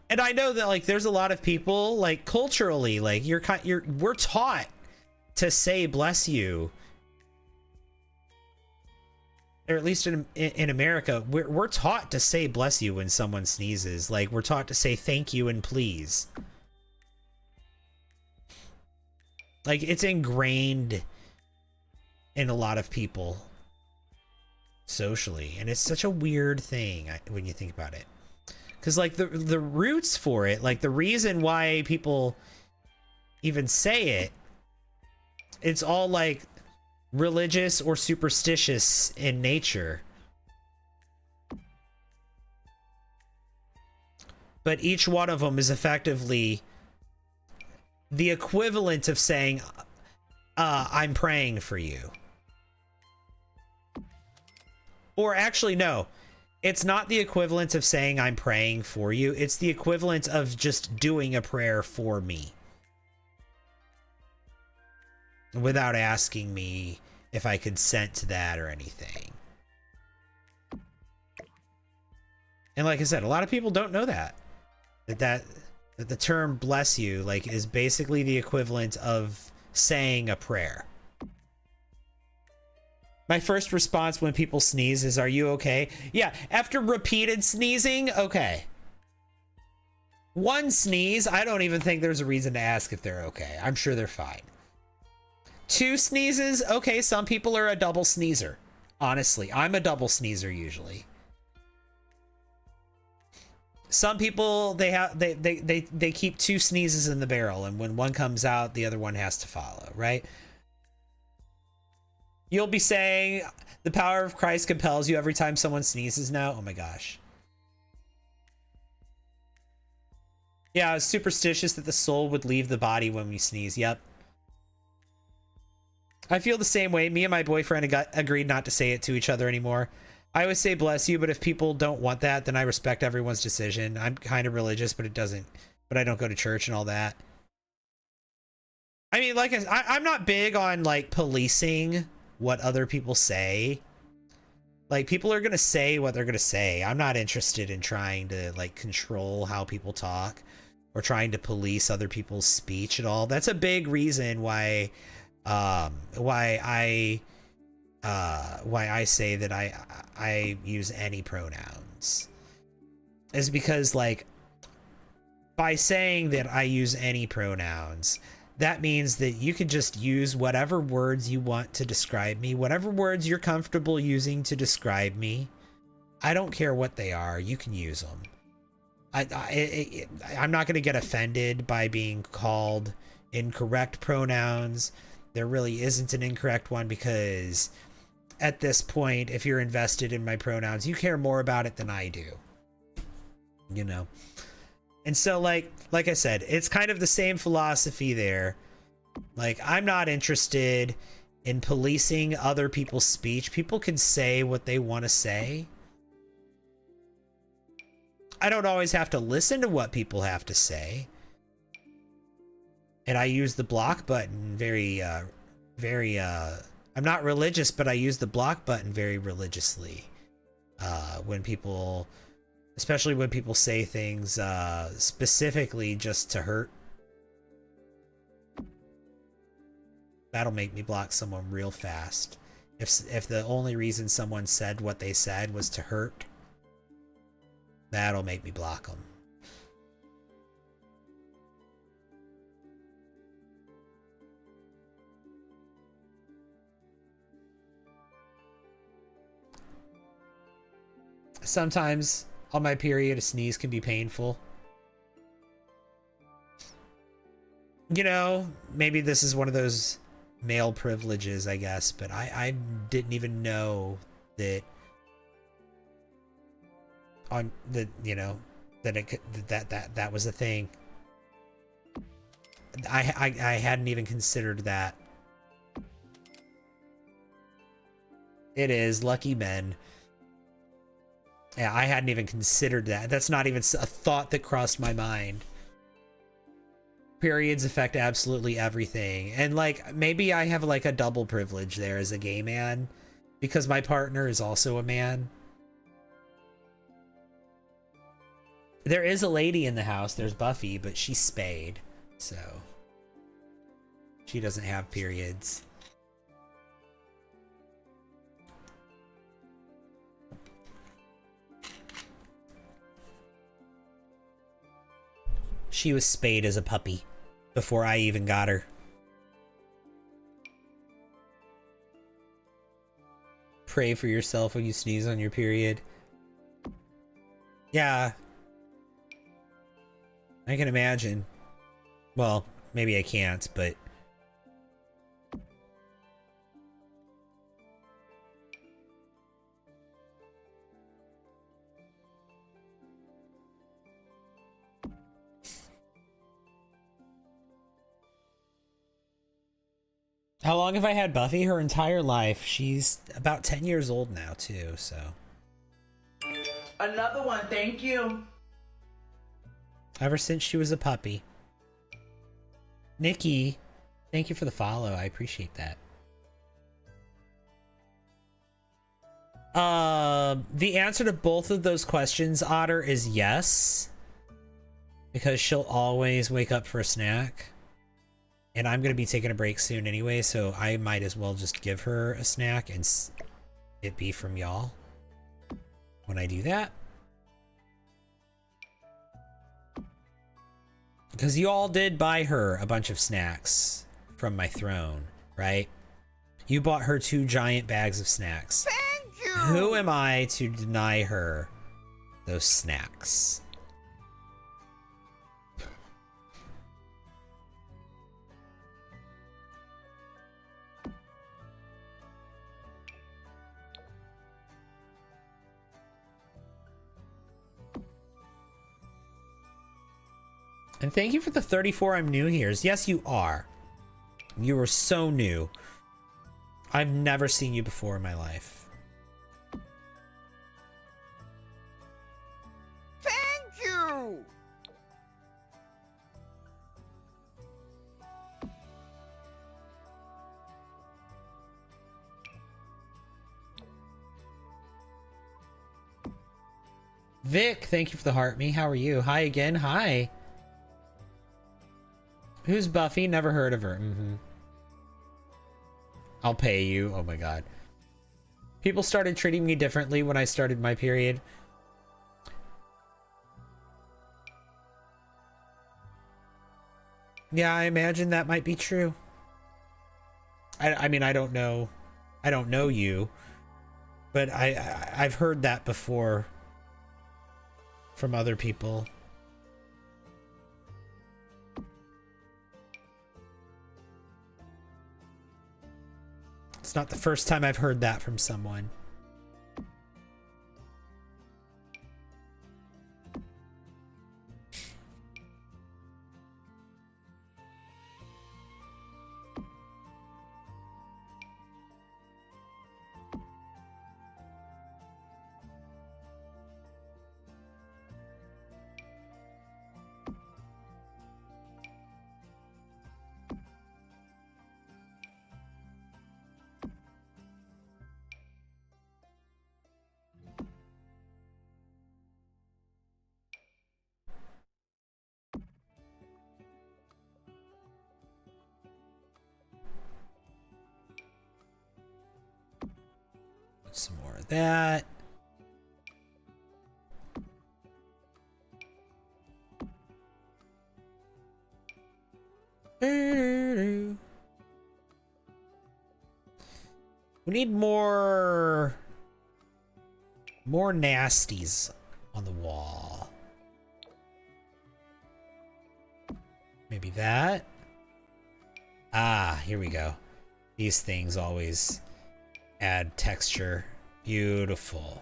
And I know that like there's a lot of people like culturally, like we're taught to say bless you, or at least in America, we're taught to say bless you when someone sneezes. Like, we're taught to say thank you and please. Like, it's ingrained in a lot of people socially, and it's such a weird thing when you think about it. Because like the roots for it, like the reason why people even say it, it's all like religious or superstitious in nature. But each one of them is effectively the equivalent of saying, I'm praying for you. Or actually, no. It's not the equivalent of saying I'm praying for you. It's the equivalent of just doing a prayer for me, without asking me if I consent to that or anything. And like I said, a lot of people don't know that the term bless you like is basically the equivalent of saying a prayer. My first response when people sneeze is, are you okay? Yeah, after repeated sneezing, okay. One sneeze, I don't even think there's a reason to ask if they're okay. I'm sure they're fine. Two sneezes, okay, some people are a double sneezer. Honestly, I'm a double sneezer usually. Some people, they keep two sneezes in the barrel, and when one comes out, the other one has to follow, right? You'll be saying, the power of Christ compels you every time someone sneezes now? Oh my gosh. Yeah, it's superstitious that the soul would leave the body when we sneeze. Yep. I feel the same way. Me and my boyfriend agreed not to say it to each other anymore. I always say bless you, but if people don't want that, then I respect everyone's decision. I'm kind of religious, but I don't go to church and all that. I mean, like, I'm not big on like policing what other people say. Like, people are gonna say what they're gonna say. I'm not interested in trying to like control how people talk or trying to police other people's speech at all. That's a big reason why I say that I use any pronouns, is because like by saying that I use any pronouns, that means that you can just use whatever words you want to describe me, whatever words you're comfortable using to describe me. I don't care what they are. You can use them. I'm not going to get offended by being called incorrect pronouns. There really isn't an incorrect one, because at this point, if you're invested in my pronouns, you care more about it than I do. You know? And so like I said, it's kind of the same philosophy there. Like, I'm not interested in policing other people's speech. People can say what they want to say. I don't always have to listen to what people have to say. And I use the block button I'm not religious, but I use the block button very religiously. When people, especially when people say things specifically just to hurt. That'll make me block someone real fast. If the only reason someone said what they said was to hurt, that'll make me block them. Sometimes on my period, a sneeze can be painful. You know, maybe this is one of those male privileges, I guess, but I didn't even know that on the, you know, that it could, that was a thing. I hadn't even considered that. It is lucky men. Yeah, I hadn't even considered that. That's not even a thought that crossed my mind. Periods affect absolutely everything. And like, maybe I have like a double privilege there as a gay man because my partner is also a man. There is a lady in the house. There's Buffy, but she's spayed. So she doesn't have periods. She was spayed as a puppy before I even got her. Pray for yourself when you sneeze on your period. Yeah. I can imagine. Well, maybe I can't, but... How long have I had Buffy? Her entire life. She's about 10 years old now, too, so... Another one, thank you. Ever since she was a puppy. Nikki, thank you for the follow. I appreciate that. The answer to both of those questions, Otter, is yes. Because she'll always wake up for a snack. And I'm going to be taking a break soon anyway, so I might as well just give her a snack and it be from y'all when I do that. Because you all did buy her a bunch of snacks from my throne, right? You bought her 2 giant bags of snacks. Thank you! Who am I to deny her those snacks? And thank you for the 34 I'm new here's. Yes, you are. You are so new. I've never seen you before in my life. Thank you! Vic, thank you for the heart me. How are you? Hi again. Hi. Who's Buffy? Never heard of her. I'll pay you. Oh my god. People started treating me differently when I started my period. Yeah, I imagine that might be true. I mean, I don't know. I don't know you. But I've heard that before from other people. It's not the first time I've heard that from someone. that. We need more nasties on the wall. Maybe that. Ah, here we go. These things always add texture. Beautiful.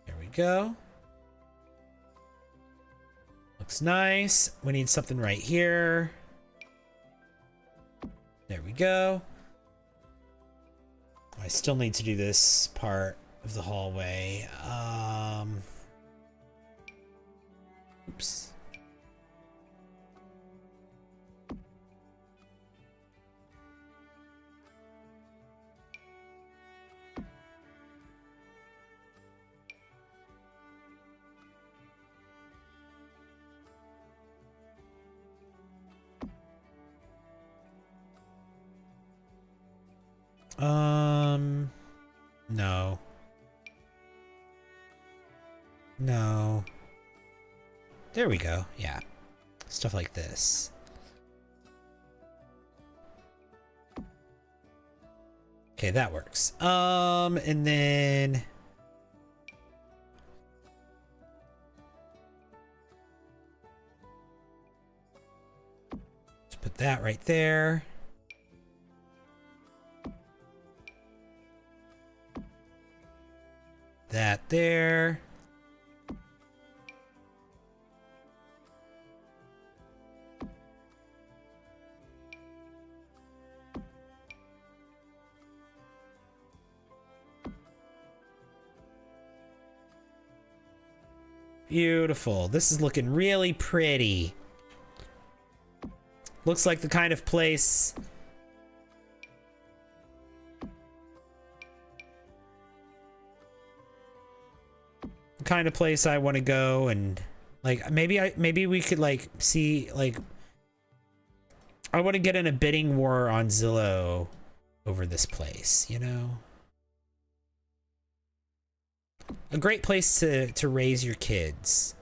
There we go. Looks nice. We need something right here. There we go. I still need to do this part of the hallway. Oops. No. No. There we go. Yeah. Stuff like this. Okay, that works. And then let's put that right there. That there. Beautiful. This is looking really pretty. Looks like the kind of place I want to go, and like maybe we could like see, like I want to get in a bidding war on Zillow over this place, you know? A great place to raise your kids.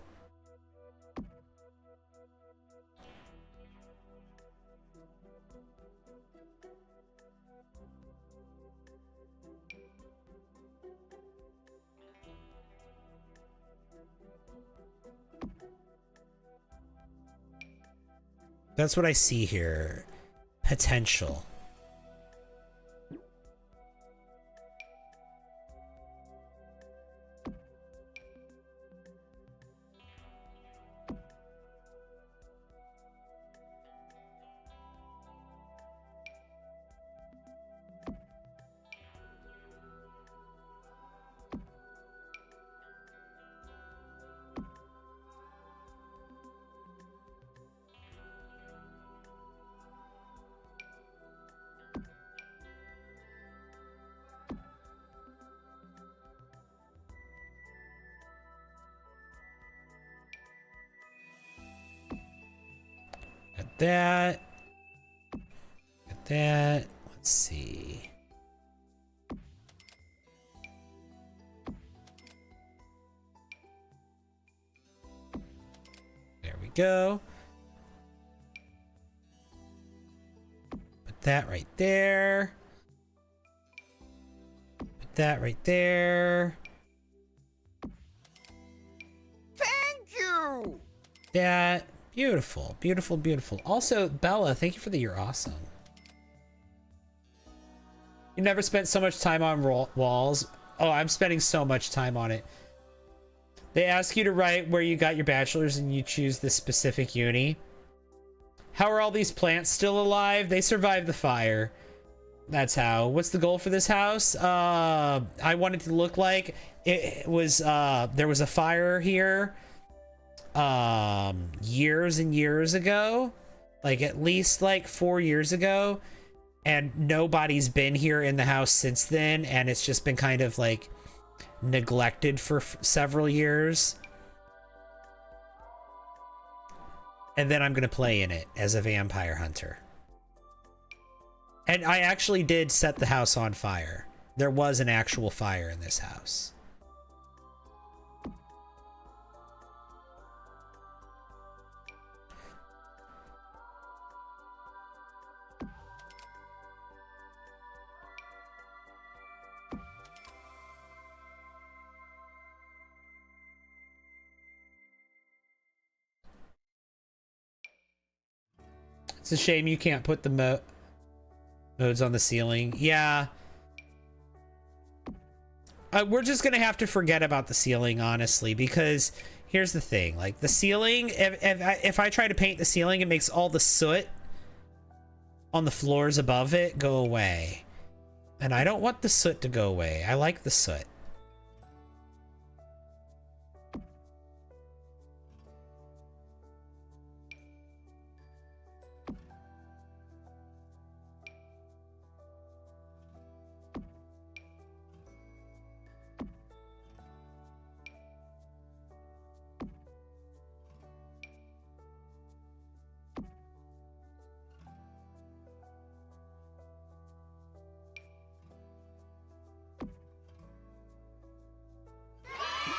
That's what I see here. Potential. That. Got that. Let's see. There we go. Put that right there. Put that right there. Thank you! That. Beautiful, beautiful, beautiful. Also, Bella, thank you for the "you're awesome." You never spent so much time on walls. Oh, I'm spending so much time on it. They ask you to write where you got your bachelor's and you choose this specific uni. How are all these plants still alive? They survived the fire. That's how. What's the goal for this house? I want it to look like it was, there was a fire here years and years ago, like at least like 4 years ago, and nobody's been here in the house since then, and it's just been kind of like neglected for several years. And then I'm gonna play in it as a vampire hunter. And I actually did set the house on fire. There was an actual fire in this house. It's a shame you can't put the modes on the ceiling. Yeah. We're just gonna have to forget about the ceiling, honestly, because here's the thing. Like, the ceiling, if I try to paint the ceiling, it makes all the soot on the floors above it go away. And I don't want the soot to go away. I like the soot.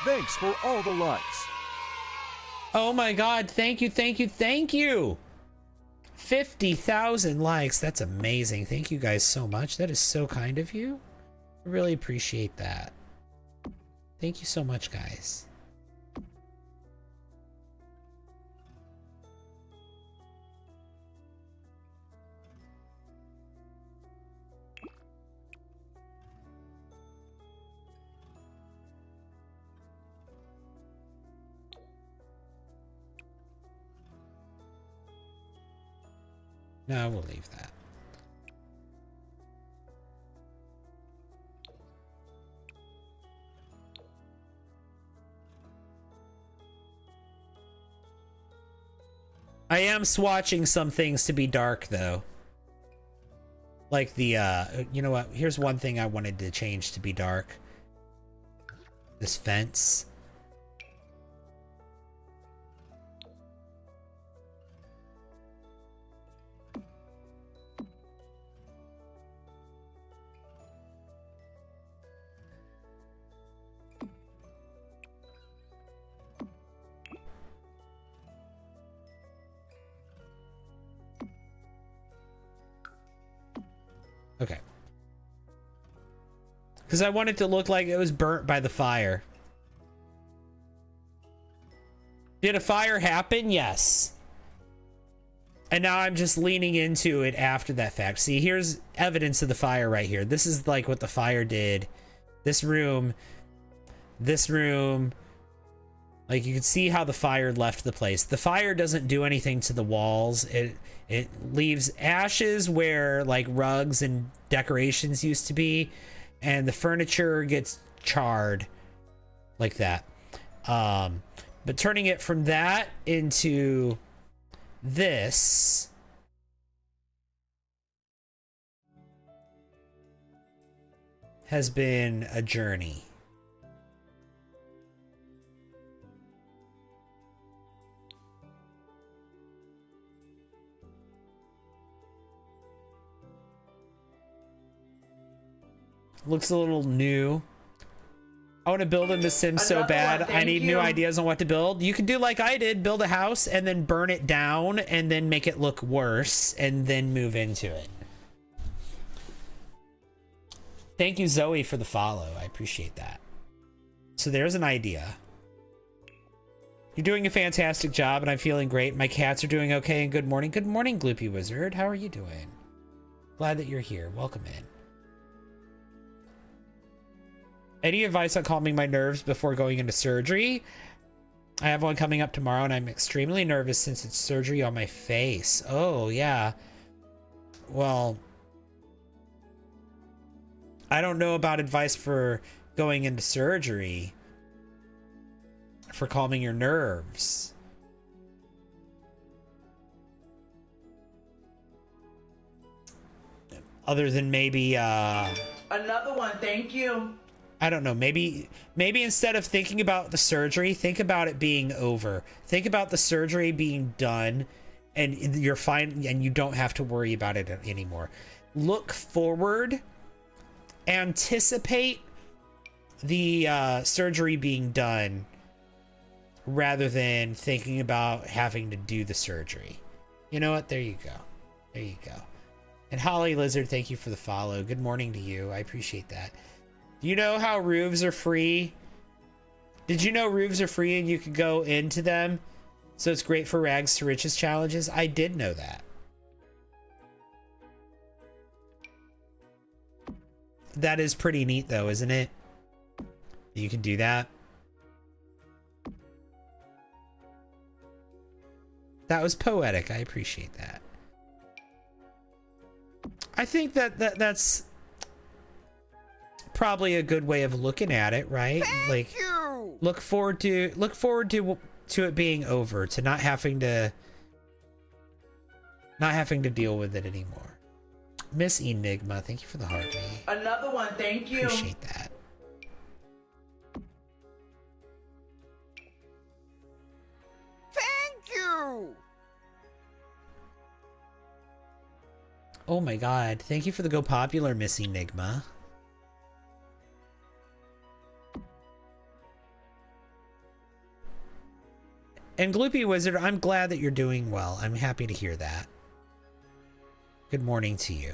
Thanks for all the likes. Oh my god, thank you, thank you, thank you! 50,000 likes, that's amazing. Thank you guys so much. That is so kind of you. I really appreciate that. Thank you so much, guys. No, we'll leave that. I am swatching some things to be dark, though. Like the, you know what? Here's one thing I wanted to change to be dark. This fence. Okay. Because I want it to look like it was burnt by the fire. Did a fire happen? Yes. And now I'm just leaning into it after that fact. See, here's evidence of the fire right here. This is like what the fire did. This room. Like, you can see how the fire left the place. The fire doesn't do anything to the walls. It leaves ashes where, like, rugs and decorations used to be, and the furniture gets charred like that. But turning it from that into this has been a journey. Looks a little new. I want to build in The Sims so bad. I need new ideas on what to build. You can do like I did, build a house and then burn it down and then make it look worse and then move into it. Thank you, Zoe, for the follow. I appreciate that. So there's an idea. You're doing a fantastic job and I'm feeling great. My cats are doing okay, and good morning. Good morning, Gloopy Wizard. How are you doing? Glad that you're here. Welcome in. Any advice on calming my nerves before going into surgery? I have one coming up tomorrow and I'm extremely nervous since it's surgery on my face. Oh, yeah. Well, I don't know about advice for going into surgery for calming your nerves. Other than maybe, Another one, thank you. I don't know, maybe instead of thinking about the surgery, think about it being over. Think about the surgery being done and you're fine and you don't have to worry about it anymore. Look forward, anticipate the surgery being done rather than thinking about having to do the surgery. You know what? There you go. There you go. And Holly Lizard, thank you for the follow. Good morning to you. I appreciate that. Do you know how roofs are free? Did you know roofs are free and you can go into them? So it's great for rags to riches challenges? I did know that. That is pretty neat though, isn't it? You can do that. That was poetic. I appreciate that. I think that's probably a good way of looking at it, right? Thank you. Look forward to it being over, to not having to deal with it anymore. Miss Enigma, thank you for the heart, me. Another one, thank you. Appreciate that. Thank you. Oh my god, thank you for the go popular, Miss Enigma. And Gloopy Wizard, I'm glad that you're doing well. I'm happy to hear that. Good morning to you.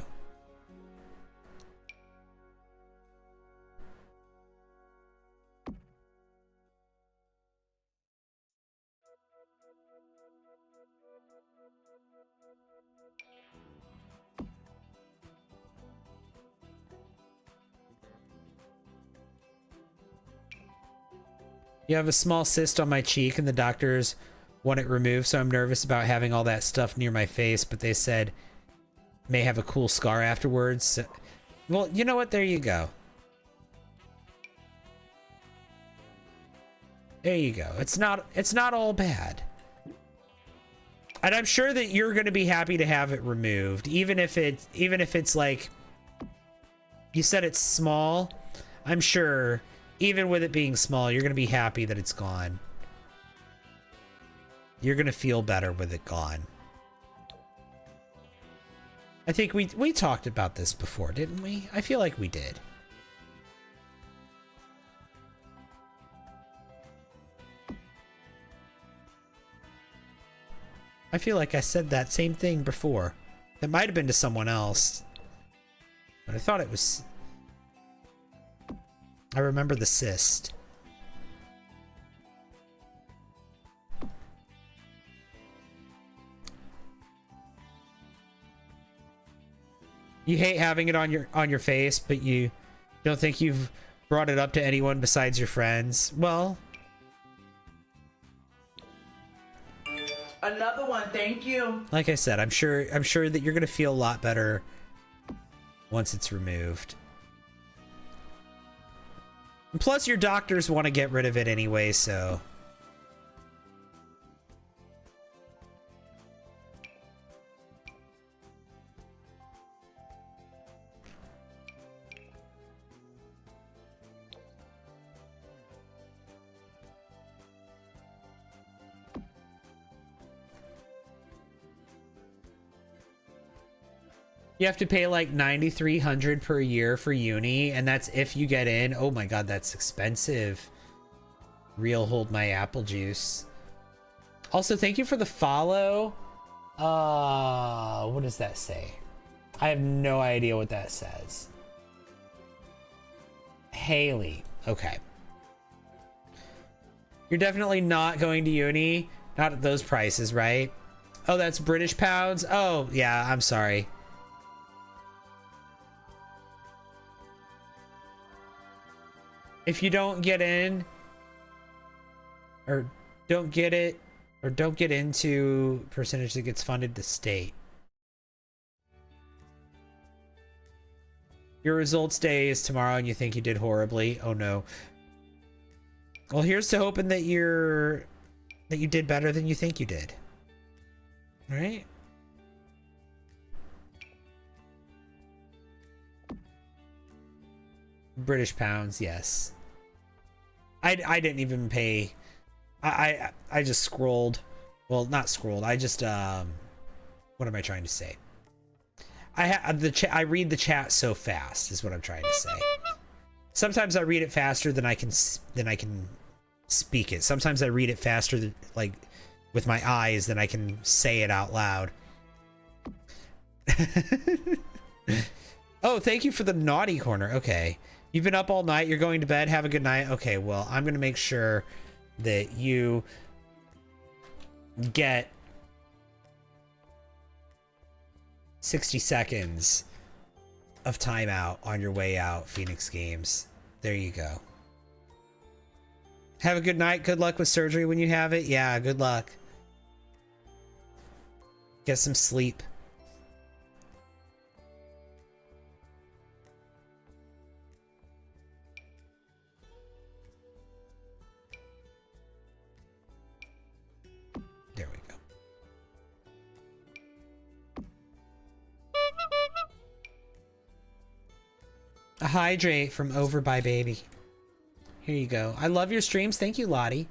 You have a small cyst on my cheek and the doctors want it removed, so I'm nervous about having all that stuff near my face, but they said may have a cool scar afterwards. So, well, you know what? There you go. There you go. It's not all bad. And I'm sure that you're going to be happy to have it removed, even if it's like you said it's small. I'm sure even with it being small, you're going to be happy that it's gone. You're going to feel better with it gone. I think we talked about this before, didn't we? I feel like we did. I feel like I said that same thing before. That might have been to someone else. But I thought it was... I remember the cyst. You hate having it on your face, but you don't think you've brought it up to anyone besides your friends. Well, Another one, thank you. like I said, I'm sure that you're gonna feel a lot better once it's removed. And plus, your doctors want to get rid of it anyway, so. You have to pay like $9,300 per year for uni, and that's if you get in. Oh my god, that's expensive. Real hold my apple juice. Also, thank you for the follow. What does that say? I have no idea what that says. Haley. Okay. You're definitely not going to uni. Not at those prices, right? Oh, that's British pounds? Oh, yeah, I'm sorry. If you don't get in, or don't get it, or don't get into percentage that gets funded to state. Your results day is tomorrow and you think you did horribly. Oh no. Well, here's to hoping that you did better than you think you did. All right? British pounds, yes. I didn't even pay. I just scrolled. Well, not scrolled. I just what am I trying to say? I read the chat so fast is what I'm trying to say. Sometimes I read it faster than I can speak it. Sometimes I read it faster than, like, with my eyes than I can say it out loud. Oh, thank you for the naughty corner. Okay. You've been up all night. You're going to bed. Have a good night. Okay, well, I'm going to make sure that you get 60 seconds of timeout on your way out, Phoenix Games. There you go. Have a good night. Good luck with surgery when you have it. Yeah, good luck. Get some sleep. There we go. A hydrate from Over by Baby. Here you go. I love your streams. Thank you, Lottie.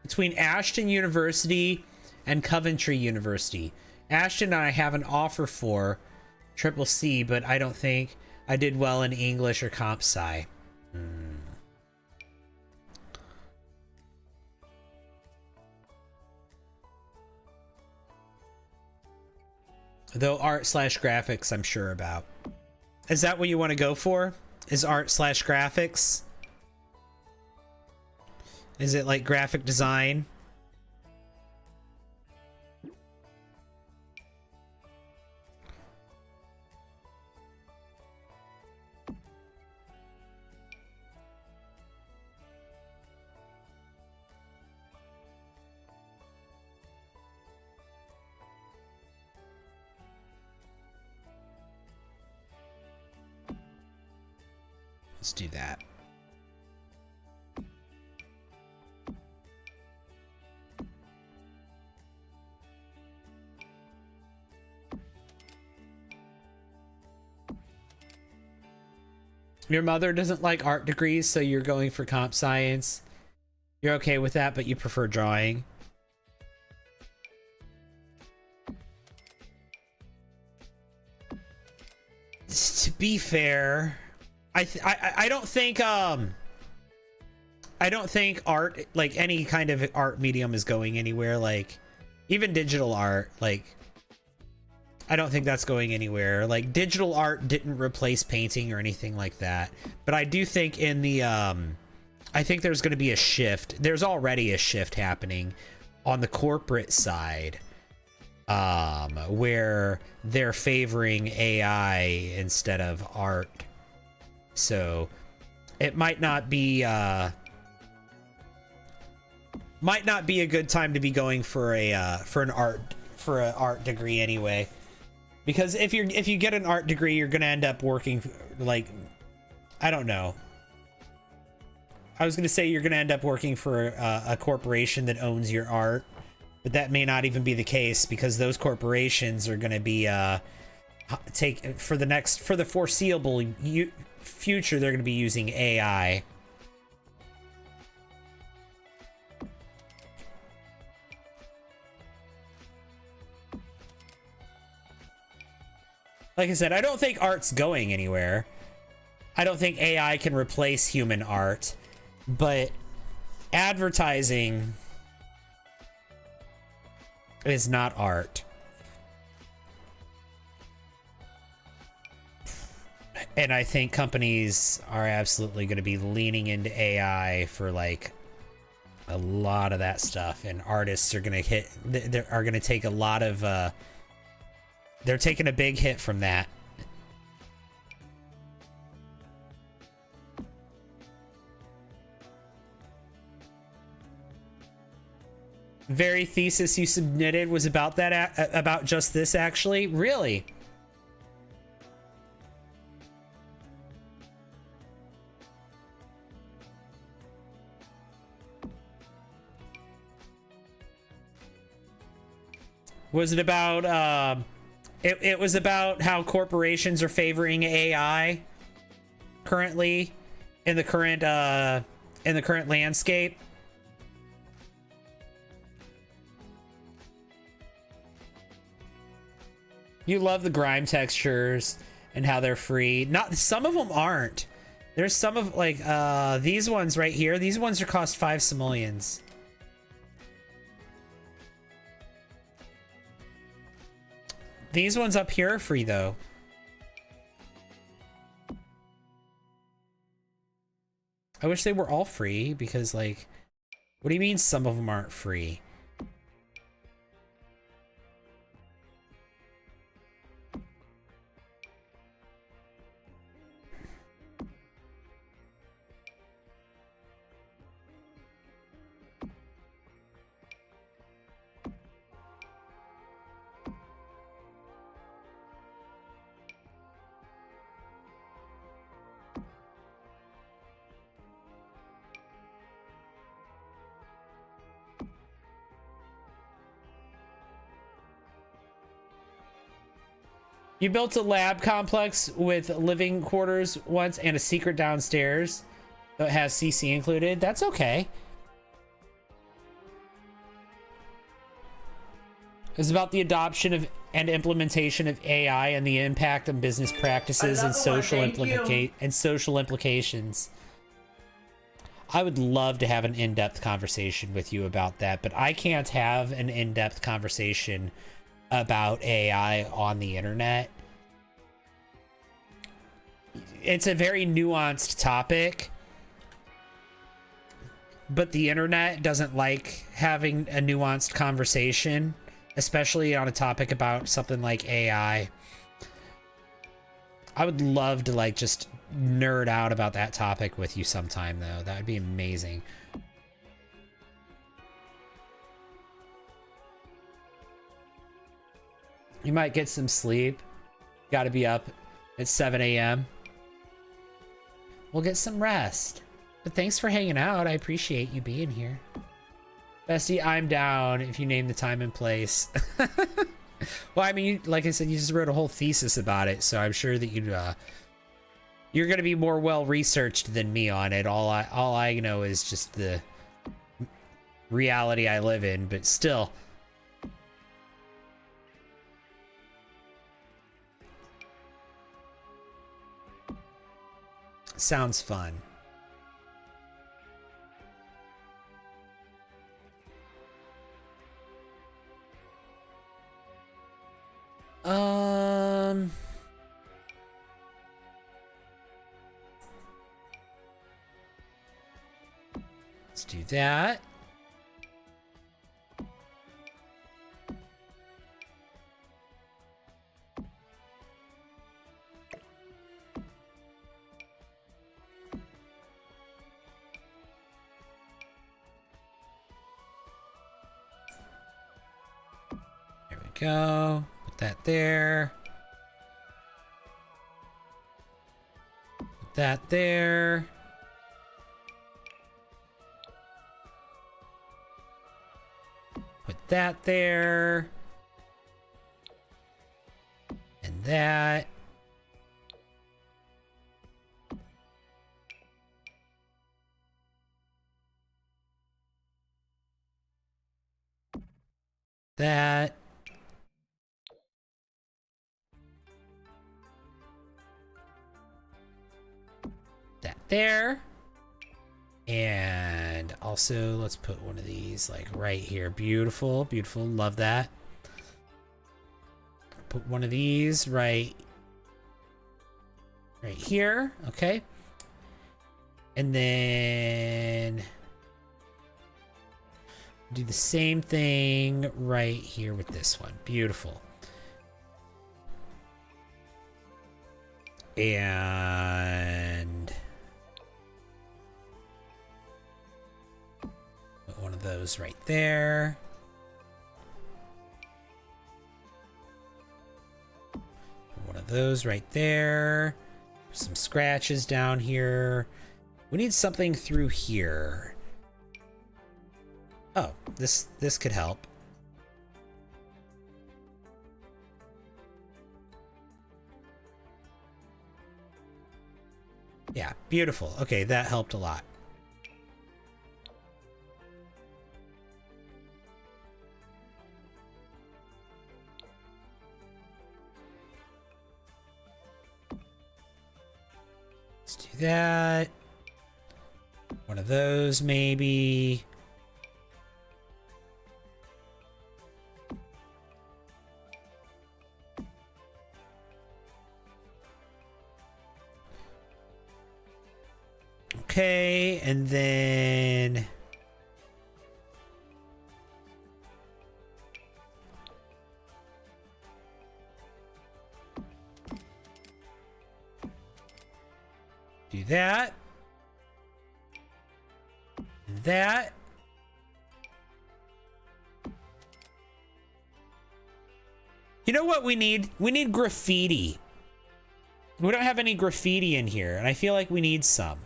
Between Ashton University and Coventry University. Ashton I have an offer for Triple C, but I don't think I did well in English or Comp Sci. Though art/graphics, I'm sure about. Is that what you want to go for? Is art/graphics? Is it like graphic design? Let's do that. Your mother doesn't like art degrees, so you're going for comp science. You're okay with that, but you prefer drawing. To be fair, I don't think art, like any kind of art medium, is going anywhere. Like even digital art, like I don't think that's going anywhere. Like digital art didn't replace painting or anything like that. But I do think in the I think there's going to be a shift. There's already a shift happening on the corporate side, where they're favoring AI instead of art. So it might not be a good time to be going for an art degree anyway. Because if you get an art degree, you're gonna end up working, like, I don't know. I was gonna say you're gonna end up working for a corporation that owns your art, but that may not even be the case, because those corporations are gonna be for the foreseeable future, they're gonna be using AI. Like I said, I don't think art's going anywhere. I don't think AI can replace human art, but advertising is not art. And I think companies are absolutely going to be leaning into AI for like a lot of that stuff, and artists are going to take a lot of they're taking a big hit from that. Very thesis you submitted was about that, about just this, actually? Really? Was it about it was about how corporations are favoring AI currently in the current landscape? You love the grime textures and how they're free. Not some of them aren't. There's some of like these ones right here. These ones are cost 5 simoleons. These ones up here are free though. I wish they were all free because like, what do you mean some of them aren't free? You built a lab complex with living quarters once and a secret downstairs that has CC included. That's okay. It's about the adoption of and implementation of AI and the impact on business practices and social implications. I would love to have an in-depth conversation with you about that, but I can't have an in-depth conversation about AI on the internet. It's a very nuanced topic, but the internet doesn't like having a nuanced conversation, especially on a topic about something like AI. I would love to like just nerd out about that topic with you sometime though. That would be amazing. You might get some sleep. Got to be up at 7 a.m. We'll get some rest. But thanks for hanging out. I appreciate you being here. Bestie, I'm down if you name the time and place. Well, I mean, like I said, you just wrote a whole thesis about it, so I'm sure that you're going to be more well-researched than me on it. All I know is just the reality I live in, but still. Sounds fun. Let's do that. There we go. Put that there. Put that there. Put that there. And that. That. That there. And also let's put one of these like right here. Beautiful, beautiful. Love that. Put one of these right here. Okay. And then do the same thing right here with this one. Beautiful. And put one of those right there. Put one of those right there. Some scratches down here. We need something through here. Oh, this could help. Yeah, beautiful. Okay, that helped a lot. Let's do that. One of those, maybe. Okay, and then... do that. That. You know what we need? We need graffiti. We don't have any graffiti in here, and I feel like we need some.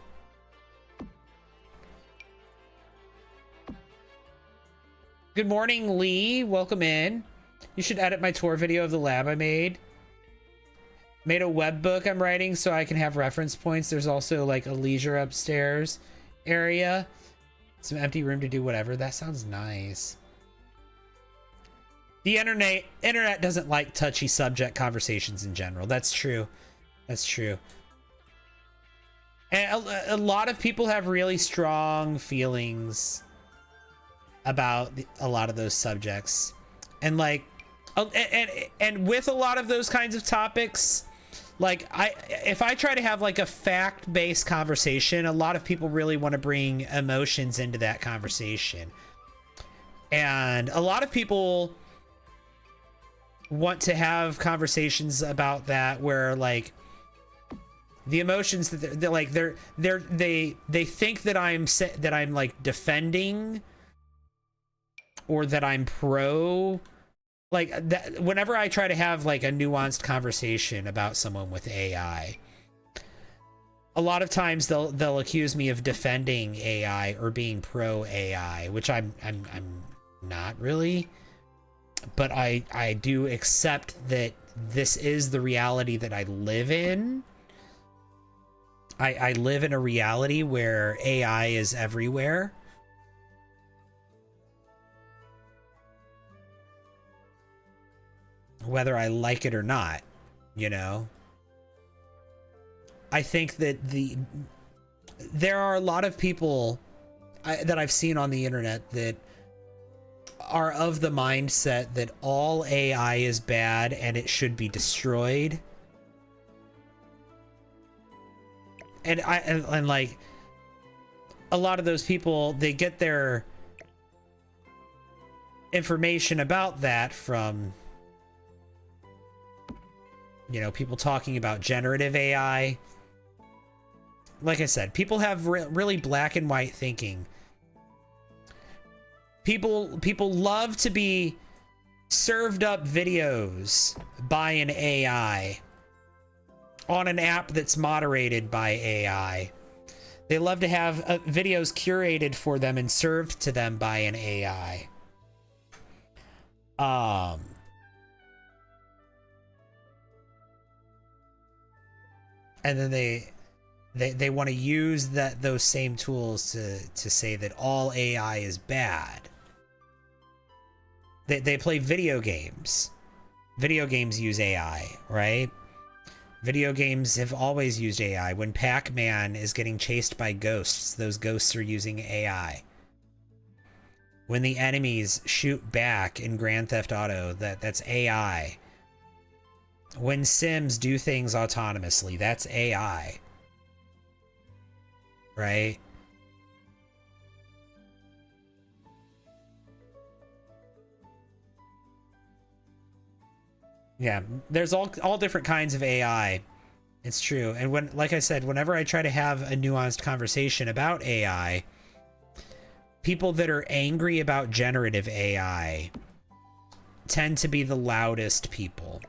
Good morning, Lee. Welcome in. You should edit my tour video of the lab I made. Made a web book I'm writing so I can have reference points. There's also like a leisure upstairs area. Some empty room to do whatever. That sounds nice. The internet doesn't like touchy subject conversations in general. That's true. That's true. And a lot of people have really strong feelings about a lot of those subjects. And like, and with a lot of those kinds of topics, like if I try to have like a fact-based conversation, a lot of people really want to bring emotions into that conversation. And a lot of people want to have conversations about that where like the emotions that they're like they think that I'm like defending or that I'm pro, like that. Whenever I try to have like a nuanced conversation about someone with AI, a lot of times they'll accuse me of defending AI or being pro AI, which I'm not really. But I do accept that this is the reality that I live in. I live in a reality where AI is everywhere. Whether I like it or not, you know. I think that there are a lot of people that I've seen on the internet that are of the mindset that all AI is bad and it should be destroyed. And like a lot of those people, they get their information about that from, you know, people talking about generative AI. Like I said, people have really black and white thinking. People love to be served up videos by an AI on an app that's moderated by AI. They love to have videos curated for them and served to them by an AI. And then they want to use those same tools to say that all AI is bad. They play video games. Video games use AI, right? Video games have always used AI. When Pac-Man is getting chased by ghosts, those ghosts are using AI. When the enemies shoot back in Grand Theft Auto, that's AI. When Sims do things autonomously, that's AI. Right? Yeah, there's all different kinds of AI. It's true. And when, like I said, whenever I try to have a nuanced conversation about AI, people that are angry about generative AI tend to be the loudest people.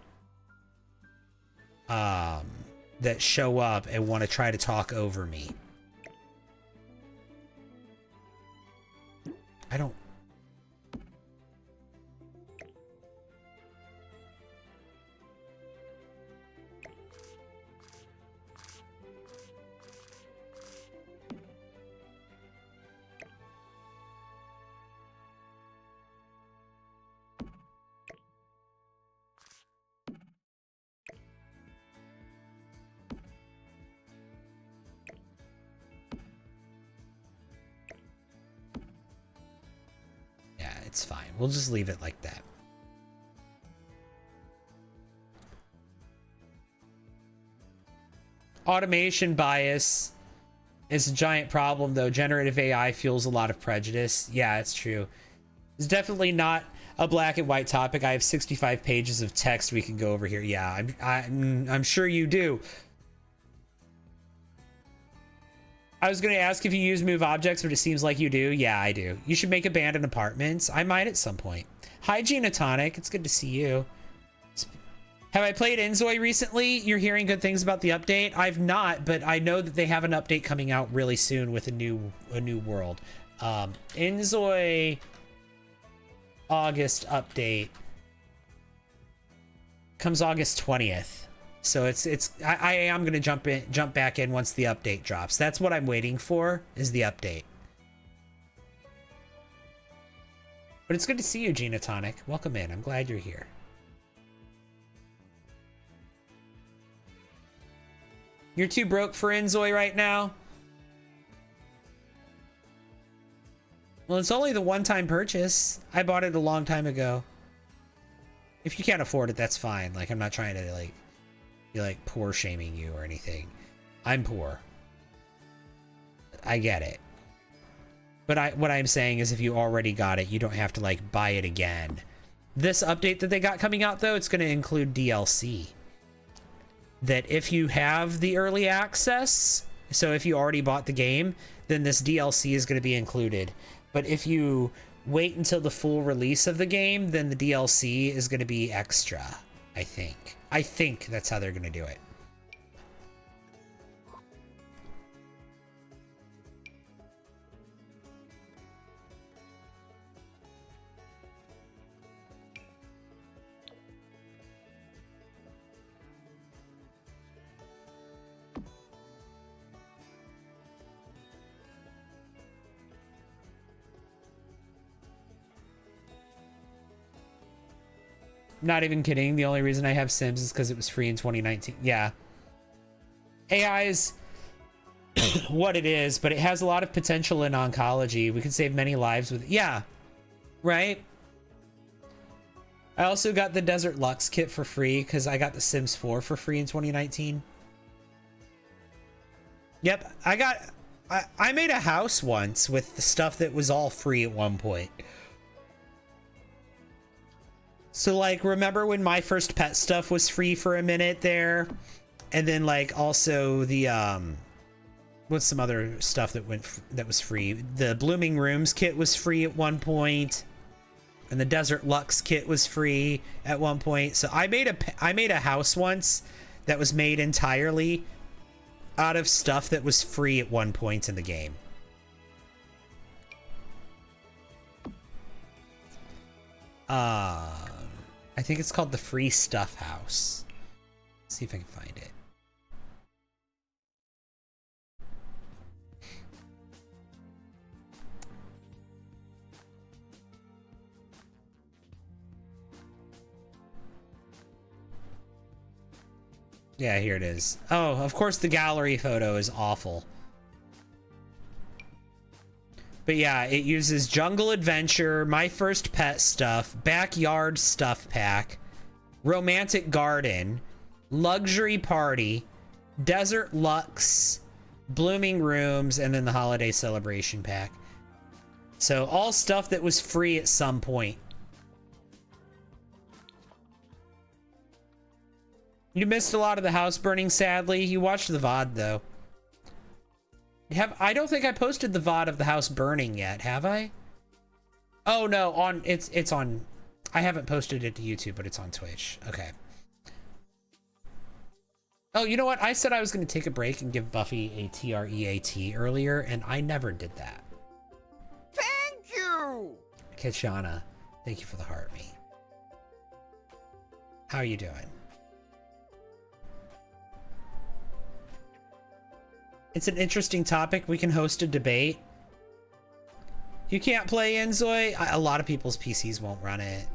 That show up and want to try to talk over me. I don't... It's fine. We'll just leave it like that. Automation bias is a giant problem, though. Generative AI fuels a lot of prejudice. Yeah, it's true. It's definitely not a black and white topic. I have 65 pages of text we can go over here. Yeah, I'm sure you do. I was going to ask if you use move objects, but it seems like you do. Yeah, I do. You should make abandoned apartments. I might at some point. Hi, Genotonic. It's good to see you. Have I played Inzoi recently? You're hearing good things about the update? I've not, but I know that they have an update coming out really soon with a new world. Inzoi August update comes August 20th. So I am gonna jump back in once the update drops. That's what I'm waiting for, is the update. But it's good to see you, Genotonic. Welcome in. I'm glad you're here. You're too broke for Inzoi right now? Well, it's only the one-time purchase. I bought it a long time ago. If you can't afford it, that's fine. Like, I'm not trying to, like, be, like, poor shaming you or anything. I'm poor. I get it. But what I'm saying is if you already got it, you don't have to, like, buy it again. This update that they got coming out, though, it's going to include DLC. That if you have the early access, so if you already bought the game, then this DLC is going to be included. But if you wait until the full release of the game, then the DLC is going to be extra, I think. I think that's how they're going to do it. Not even kidding. The only reason I have Sims is because it was free in 2019. Yeah. AI is what it is, but it has a lot of potential in oncology. We could save many lives with it. Yeah. Right? I also got the Desert Lux kit for free because I got the Sims 4 for free in 2019. Yep. I made a house once with the stuff that was all free at one point. So, like, remember when my first pet stuff was free for a minute there? And then, like, also the, what's some other stuff that was free? The Blooming Rooms kit was free at one point. And the Desert Lux kit was free at one point. So I made a house once that was made entirely out of stuff that was free at one point in the game. I think it's called the Free Stuff House. Let's see if I can find it. Yeah, here it is. Oh, of course the gallery photo is awful. But yeah, it uses Jungle Adventure, My First Pet stuff, Backyard Stuff Pack, Romantic Garden, Luxury Party, Desert Lux, Blooming Rooms, and then the Holiday Celebration Pack. So all stuff that was free at some point. You missed a lot of the house burning, sadly. You watched the VOD, though. I don't think I posted the VOD of the house burning yet, have I? Oh no, it's on. I haven't posted it to YouTube, but it's on Twitch. Okay. Oh, you know what? I said I was going to take a break and give Buffy a TREAT earlier, and I never did that. Thank you! Kitchana, thank you for the heart, me. How are you doing? It's an interesting topic. We can host a debate. You can't play Inzoi. A lot of people's PCs won't run it.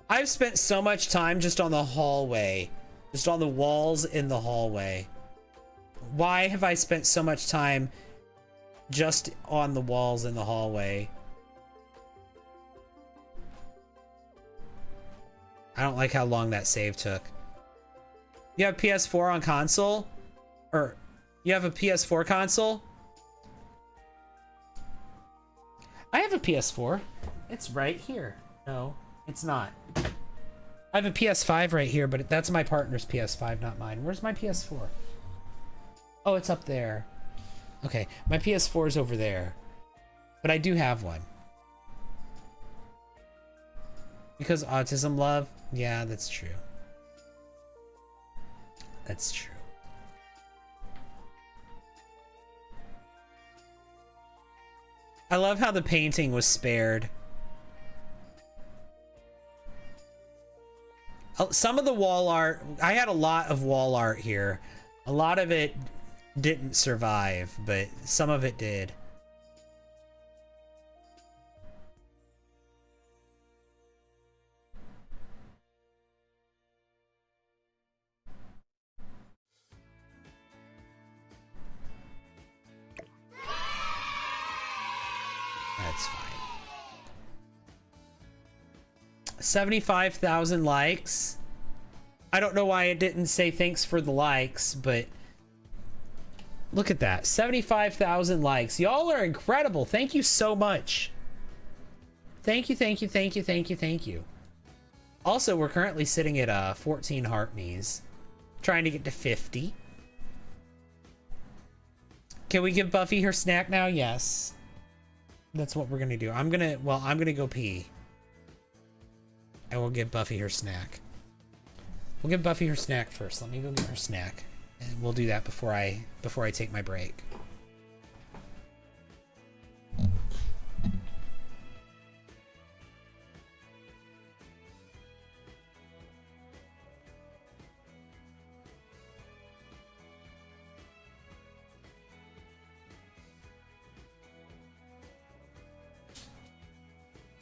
I've spent so much time just on the hallway. Just on the walls in the hallway. Why have I spent so much time just on the walls in the hallway? I don't like how long that save took. You have PS4 on console? Or you have a PS4 console? I have a PS4. It's right here. No, it's not. I have a PS5 right here, but that's my partner's PS5, not mine. Where's my PS4? Oh, it's up there. Okay, my PS4 is over there. But I do have one. Because autism love? Yeah, that's true. That's true. I love how the painting was spared. Some of the wall art, I had a lot of wall art here. A lot of it didn't survive, but some of it did. That's fine. 75,000 likes. I don't know why it didn't say thanks for the likes, but look at that. 75,000 likes. Y'all are incredible. Thank you so much. Thank you, thank you, thank you, thank you, thank you. Also, we're currently sitting at 14 heart me's. Trying to get to 50. Can we give Buffy her snack now? Yes. That's what we're gonna do. I'm gonna go pee. And we'll give Buffy her snack. We'll give Buffy her snack first. Let me go get her snack. And we'll do that before I take my break.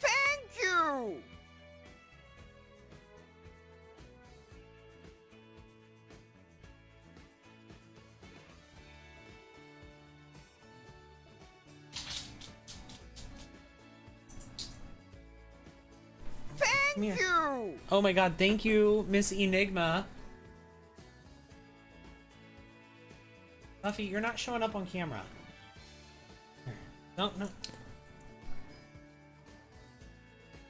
Thank you! Thank you! Oh my god, thank you, Miss Enigma. Buffy, you're not showing up on camera. Here. No, no.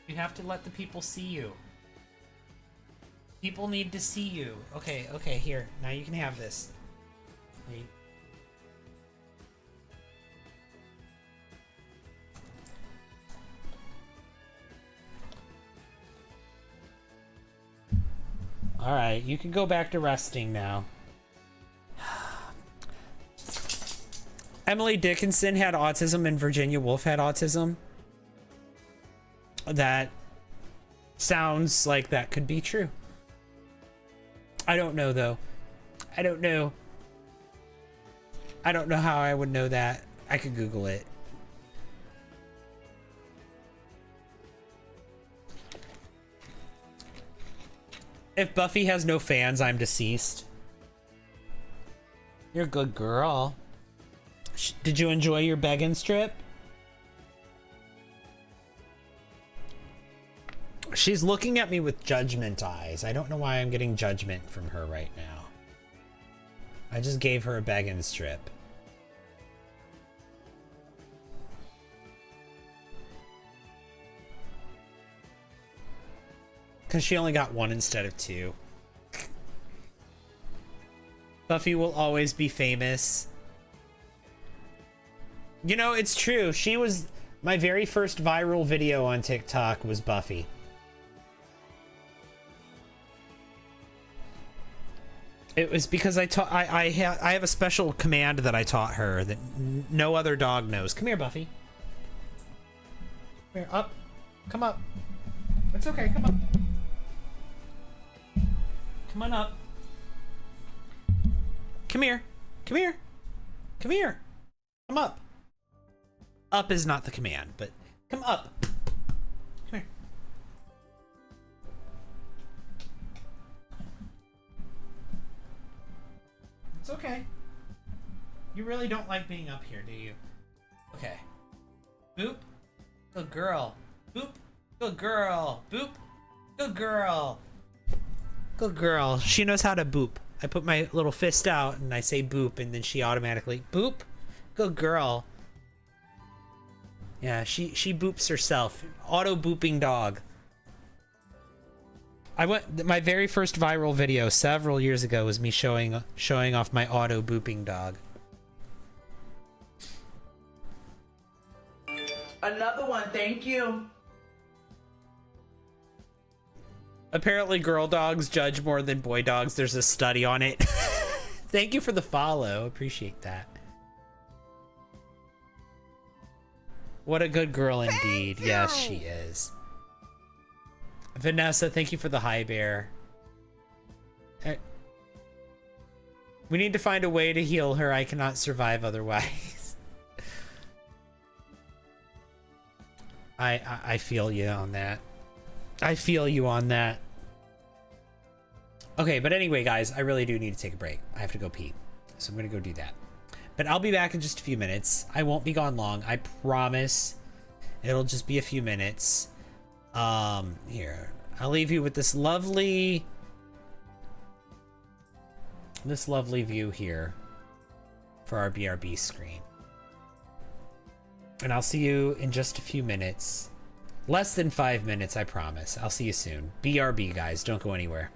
You have to let the people see you. People need to see you. Okay, okay, here. Now you can have this. Wait. Alright, you can go back to resting now. Emily Dickinson had autism and Virginia Woolf had autism. That sounds like that could be true. I don't know, though. I don't know. I don't know how I would know that. I could Google it. If Buffy has no fans, I'm deceased. You're a good girl. Did you enjoy your begging strip? She's looking at me with judgment eyes. I don't know why I'm getting judgment from her right now. I just gave her a begging strip. Because she only got one instead of two. Buffy will always be famous. You know, it's true. She was... My very first viral video on TikTok was Buffy. It was because I have a special command that I taught her that no other dog knows. Come here, Buffy. Come here, up. Come up. It's okay, come up. Come on up. Come here. Come here. Come here. Come up. Up is not the command, but come up. Come here. It's okay. You really don't like being up here, do you? Okay. Boop. Good girl. Boop. Good girl. Boop. Good girl. Good girl. She knows how to boop. I put my little fist out and I say boop, and then she automatically boop. Good girl. Yeah, she boops herself. Auto booping dog. My very first viral video several years ago was me showing off my auto booping dog. Another one, thank you. Apparently girl dogs judge more than boy dogs. There's a study on it. Thank you for the follow. Appreciate that. What a good girl indeed. Yes, she is. Vanessa, thank you for the hi bear. We need to find a way to heal her. I cannot survive otherwise. I feel you on that. I feel you on that. Okay, but anyway, guys, I really do need to take a break. I have to go pee. So I'm going to go do that. But I'll be back in just a few minutes. I won't be gone long. I promise. It'll just be a few minutes. Here. I'll leave you with this lovely view here for our BRB screen. And I'll see you in just a few minutes. Less than 5 minutes, I promise. I'll see you soon. BRB, guys. Don't go anywhere.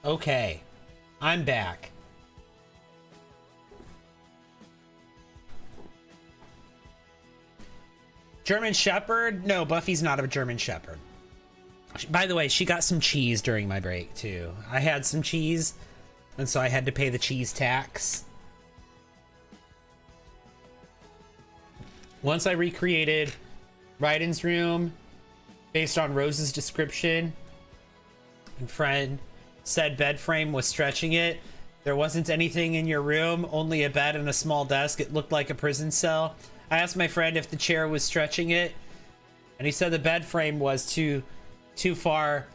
Okay, I'm back. German Shepherd? No, Buffy's not a German Shepherd. By the way, she got some cheese during my break, too. I had some cheese, and so I had to pay the cheese tax. Once I recreated Ryden's room based on Rose's description, and friend said bed frame was stretching it. There wasn't anything in your room, only a bed and a small desk. It looked like a prison cell. I asked my friend if the chair was stretching it, and he said the bed frame was too far,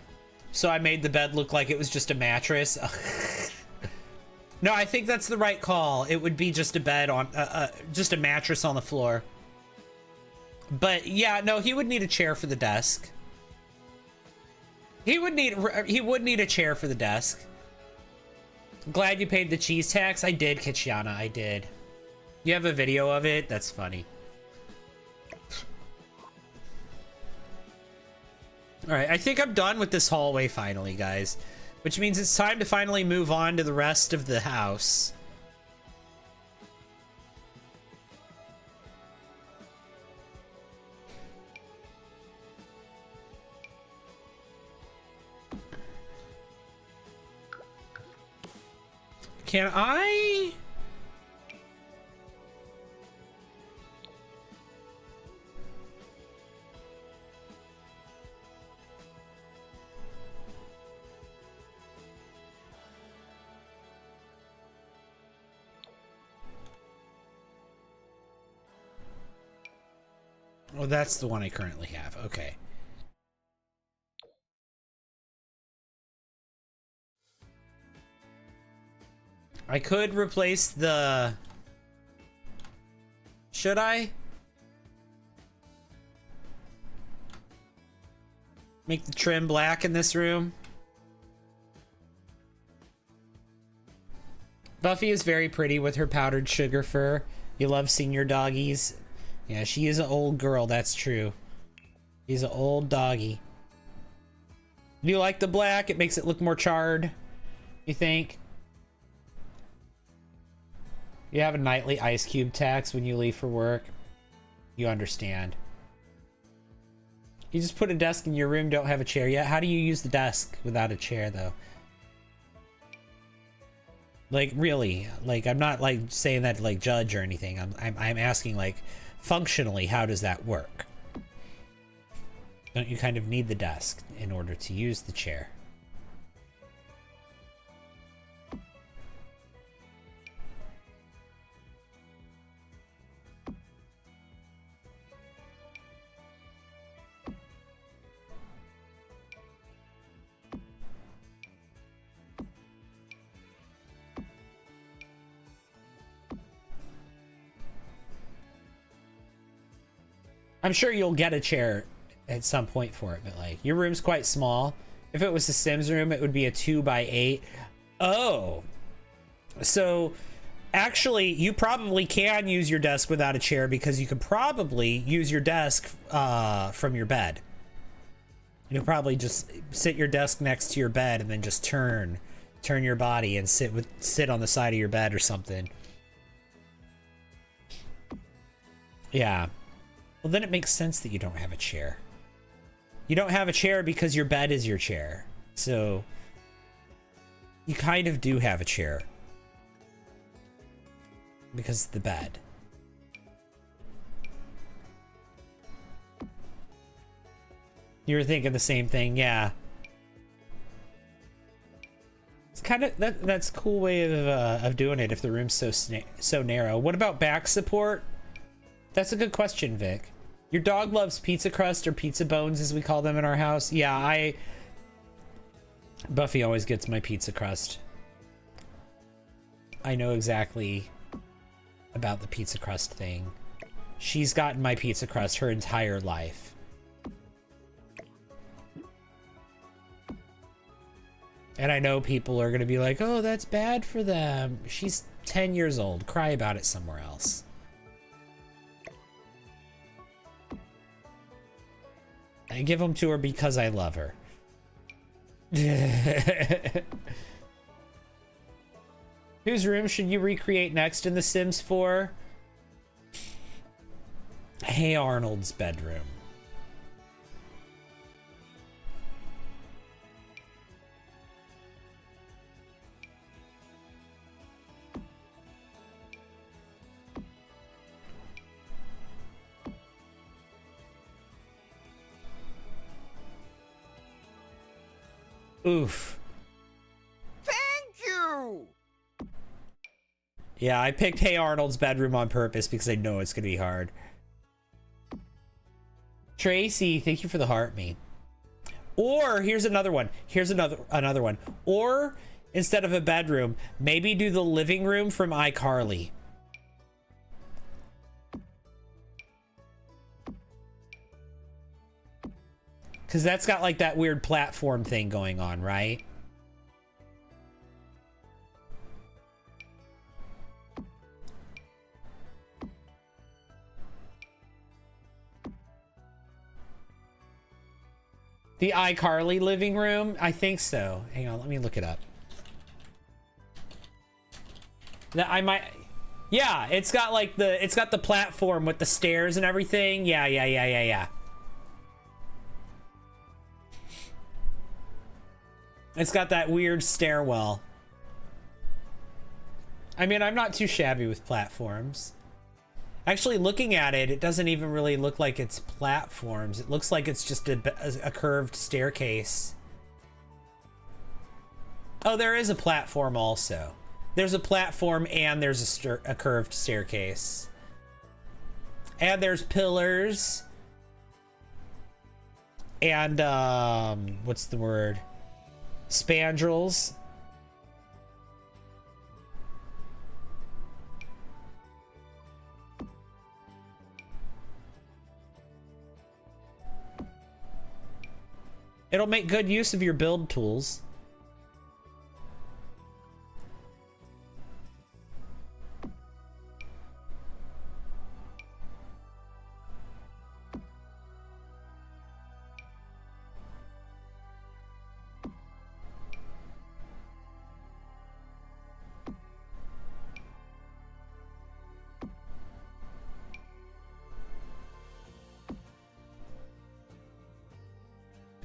so I made the bed look like it was just a mattress. No, I think that's the right call. It would be just a bed on, just a mattress on the floor. But yeah, no, he would need a chair for the desk. He would need a chair for the desk. Glad you paid the cheese tax. I did, Kitchiana, I did. You have a video of it? That's funny. All right, I think I'm done with this hallway finally, guys. Which means it's time to finally move on to the rest of the house. Can I? Oh, that's the one I currently have. Okay. I could replace the... Should I? Make the trim black in this room? Buffy is very pretty with her powdered sugar fur. You love seeing your doggies. Yeah, she is an old girl, that's true. She's an old doggy. Do you like the black? It makes it look more charred, you think? You have a nightly ice cube tax when you leave for work. You understand. You just put a desk in your room, don't have a chair yet. How do you use the desk without a chair, though? Like, really? Like, I'm not, like, saying that to, like, judge or anything. I'm asking, like, functionally, how does that work? Don't you kind of need the desk in order to use the chair? I'm sure you'll get a chair at some point for it, but like, your room's quite small. If it was a Sims room, it would be a 2x8. Oh, so actually you probably can use your desk without a chair because you could probably use your desk from your bed. You'll probably just sit your desk next to your bed and then just turn your body and sit on the side of your bed or something. Yeah. Well, then it makes sense that you don't have a chair. You don't have a chair because your bed is your chair. So you kind of do have a chair. Because of the bed. You were thinking the same thing, yeah. It's kind of that's a cool way of doing it if the room's so narrow. What about back support? That's a good question, Vic. Your dog loves pizza crust or pizza bones, as we call them in our house. Yeah, Buffy always gets my pizza crust. I know exactly about the pizza crust thing. She's gotten my pizza crust her entire life. And I know people are going to be like, oh, that's bad for them. She's 10 years old. Cry about it somewhere else. I give them to her because I love her. Whose room should you recreate next in The Sims 4? Hey Arnold's bedroom. Oof. Thank you! Yeah, I picked Hey Arnold's bedroom on purpose because I know it's gonna be hard. Tracy, thank you for the heart me. Or here's another one. Here's another one. Or instead of a bedroom, maybe do the living room from iCarly. Because that's got like that weird platform thing going on, right? The iCarly living room? I think so. Hang on, let me look it up. That I might... Yeah, it's got like the platform with the stairs and everything. Yeah. It's got that weird stairwell. I mean, I'm not too shabby with platforms. Actually, looking at it, it doesn't even really look like it's platforms. It looks like it's just a curved staircase. Oh, there is a platform also. There's a platform and there's a curved staircase. And there's pillars. And, what's the word? Spandrels. It'll make good use of your build tools.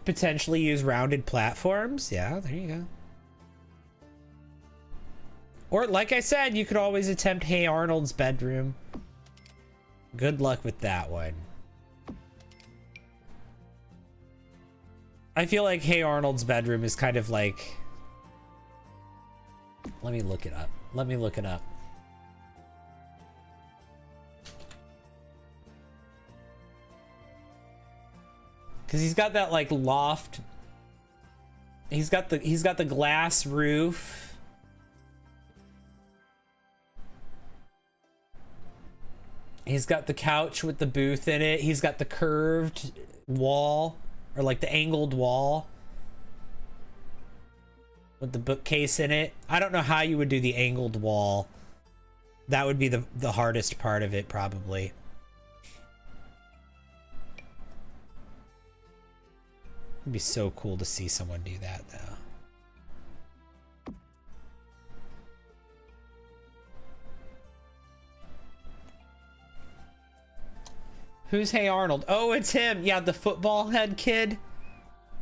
Potentially use rounded platforms. Yeah, there you go. Or like I said, you could always attempt Hey Arnold's bedroom. Good luck with that one. I feel like Hey Arnold's bedroom is kind of like... Let me look it up. Let me look it up. Cause he's got that like loft. He's got the glass roof. He's got the couch with the booth in it. He's got the curved wall, or like the angled wall with the bookcase in it. I don't know how you would do the angled wall. That would be the hardest part of it, probably. It'd be so cool to see someone do that, though. Who's Hey Arnold? Oh, it's him. Yeah, the football head kid.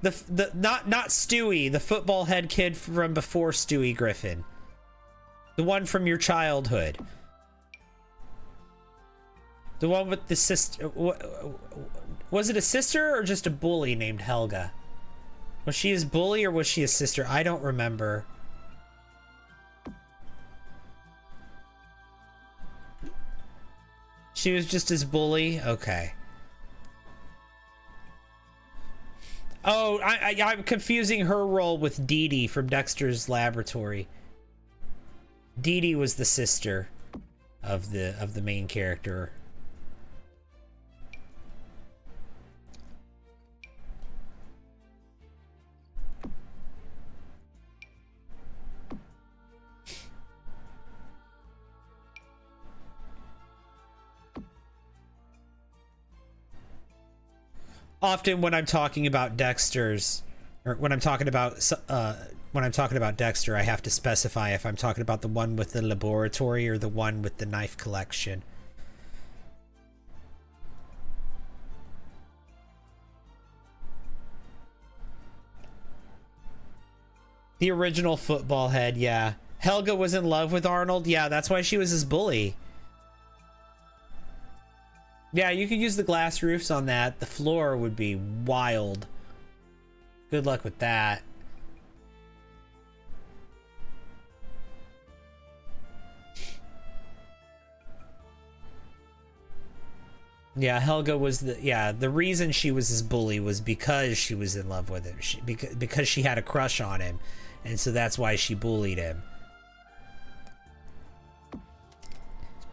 The not Stewie, the football head kid from before Stewie Griffin. The one from your childhood. The one with the sister. Was it a sister or just a bully named Helga? Was she his bully or was she his sister? I don't remember. She was just his bully? Okay. Oh, I'm confusing her role with Dee Dee from Dexter's Laboratory. Dee Dee was the sister of the main character. Often when I'm talking about Dexter's, Or when I'm talking about Dexter, I have to specify if I'm talking about the one with the laboratory or the one with the knife collection. The original football head, yeah. Helga was in love with Arnold. Yeah, that's why she was his bully. Yeah, you could use the glass roofs on that. The floor would be wild. Good luck with that. Yeah, Helga was the reason she was his bully was because she was in love with him. Because she had a crush on him. And so that's why she bullied him.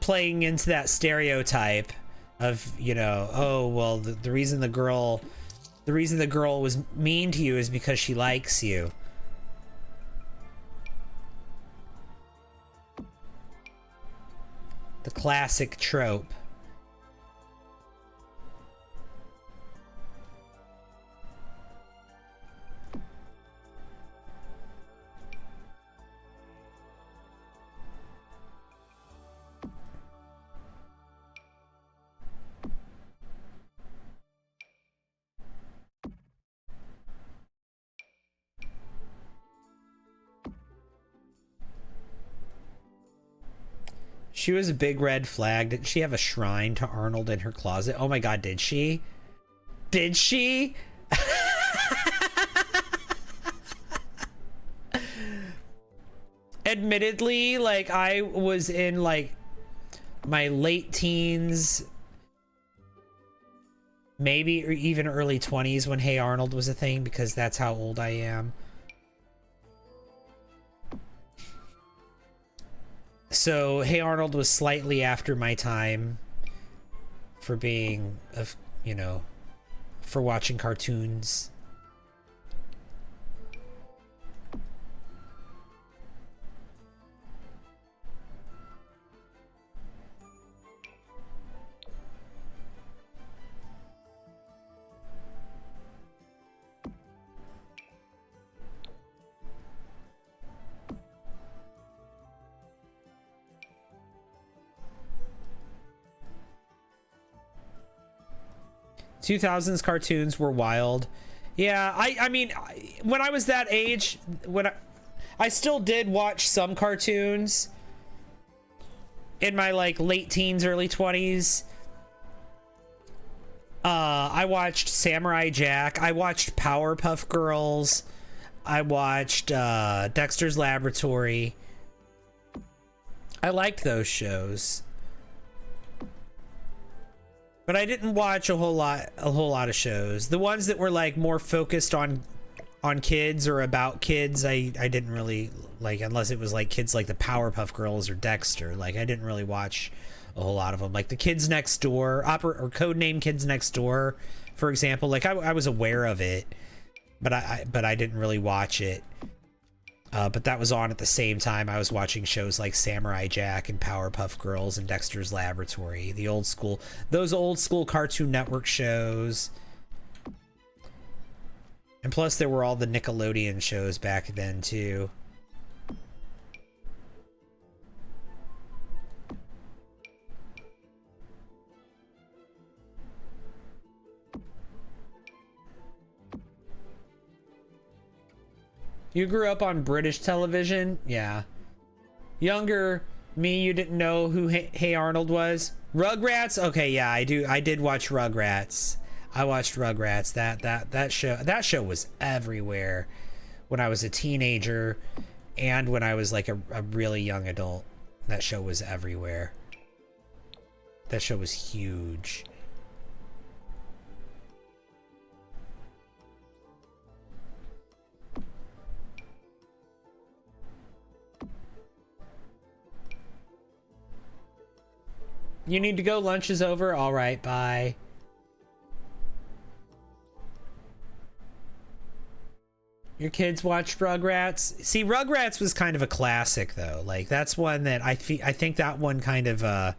Playing into that stereotype of, you know, oh, well, the reason the girl was mean to you is because she likes you. The classic trope. She was a big red flag. Didn't she have a shrine to Arnold in her closet? Oh my god, did she? Did she? Admittedly, like, I was in, like, my late teens, maybe or even early 20s when Hey Arnold was a thing, because that's how old I am. So Hey Arnold was slightly after my time for being, you know, for watching cartoons. '2000s cartoons were wild. Yeah, I mean, when I was that age, I still did watch some cartoons in my, like, late teens, early 20s. I watched Samurai Jack. I watched Powerpuff Girls. I watched Dexter's Laboratory. I liked those shows. But I didn't watch a whole lot of shows. The ones that were, like, more focused on kids or about kids, I didn't really like, unless it was like kids like the Powerpuff Girls or Dexter. Like, I didn't really watch a whole lot of them. Like the Kids Next Door, or Codename Kids Next Door, for example. Like, I was aware of it, but I didn't really watch it. But that was on at the same time I was watching shows like Samurai Jack and Powerpuff Girls and Dexter's Laboratory, those old school Cartoon Network shows. And plus there were all the Nickelodeon shows back then too. You grew up on British television? Yeah. Younger me, you didn't know who Hey Arnold was? Rugrats? Okay, yeah, I did watch Rugrats. I watched Rugrats. That show was everywhere when I was a teenager and when I was like a really young adult. That show was everywhere. That show was huge. You need to go. Lunch is over. All right, bye. Your kids watched Rugrats? See, Rugrats was kind of a classic, though. Like, that's one that I think that one kind of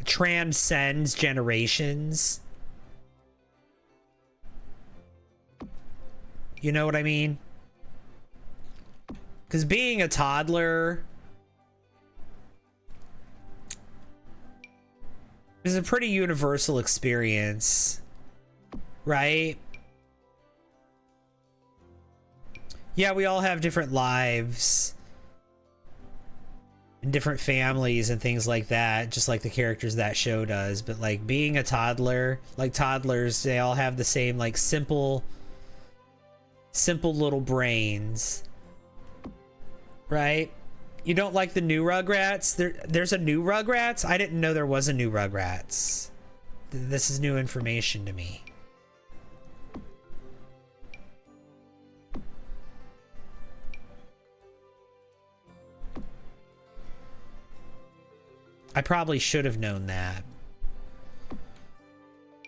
transcends generations. You know what I mean? Because being a toddler is a pretty universal experience, right? Yeah, we all have different lives and different families and things like that, just like the characters that show does. But like being a toddler, like toddlers, they all have the same like simple little brains, right? You don't like the new Rugrats? There's a new Rugrats? I didn't know there was a new Rugrats. This is new information to me. I probably should have known that.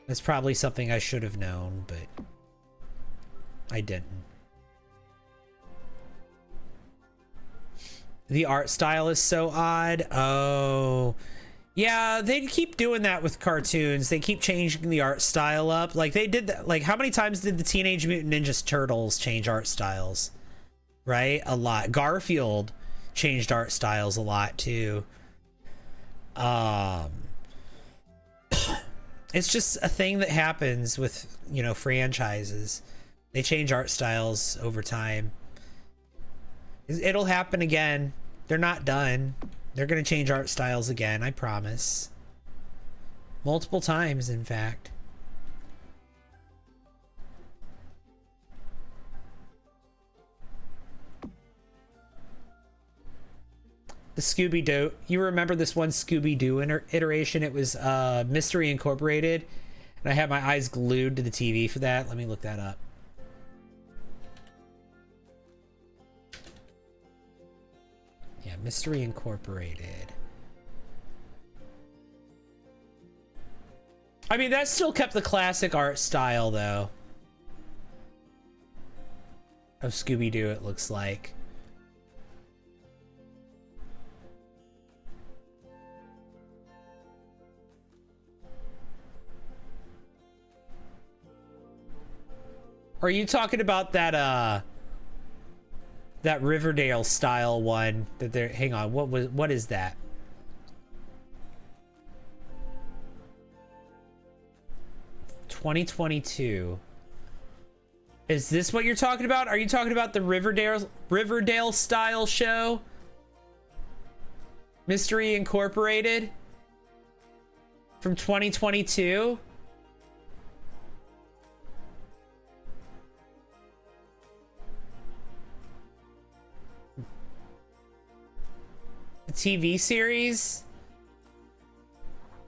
That's probably something I should have known, but I didn't. The art style is so odd. Oh, yeah, they keep doing that with cartoons. They keep changing the art style up. Like they did that. Like how many times did the Teenage Mutant Ninja Turtles change art styles? Right? A lot. Garfield changed art styles a lot too. It's just a thing that happens with, you know, franchises. They change art styles over time. It'll happen again. They're not done. They're gonna change art styles again, I promise. Multiple times, in fact. The Scooby-Doo. You remember this one Scooby-Doo iteration? It was Mystery Incorporated. And I had my eyes glued to the TV for that. Let me look that up. Yeah, Mystery Incorporated. I mean, that still kept the classic art style, though. Of Scooby-Doo, it looks like. Are you talking about that that Riverdale style one that they're, hang on, what is that? (2022) Is this what you're talking about? Are you talking about the Riverdale style show? Mystery Incorporated from 2022? The TV series?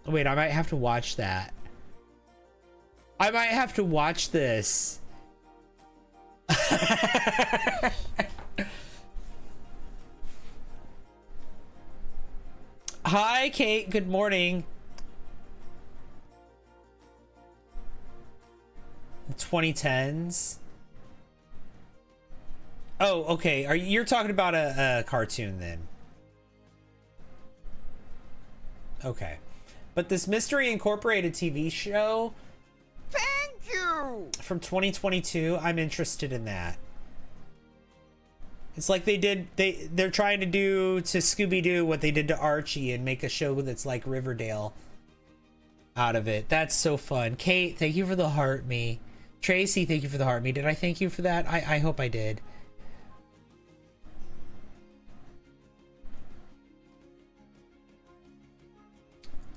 Wait, I might have to watch that. I might have to watch this. Hi, Kate. Good morning. 2010s. Oh, okay. You're talking about a cartoon then? Okay. But this Mystery Incorporated TV show, Thank you! from 2022, I'm interested in that. It's like they're trying to do to Scooby-Doo what they did to Archie and make a show that's like Riverdale out of it. That's so fun. Kate, thank you for the heart me. Tracy, thank you for the heart me. Did I thank you for that? I hope I did.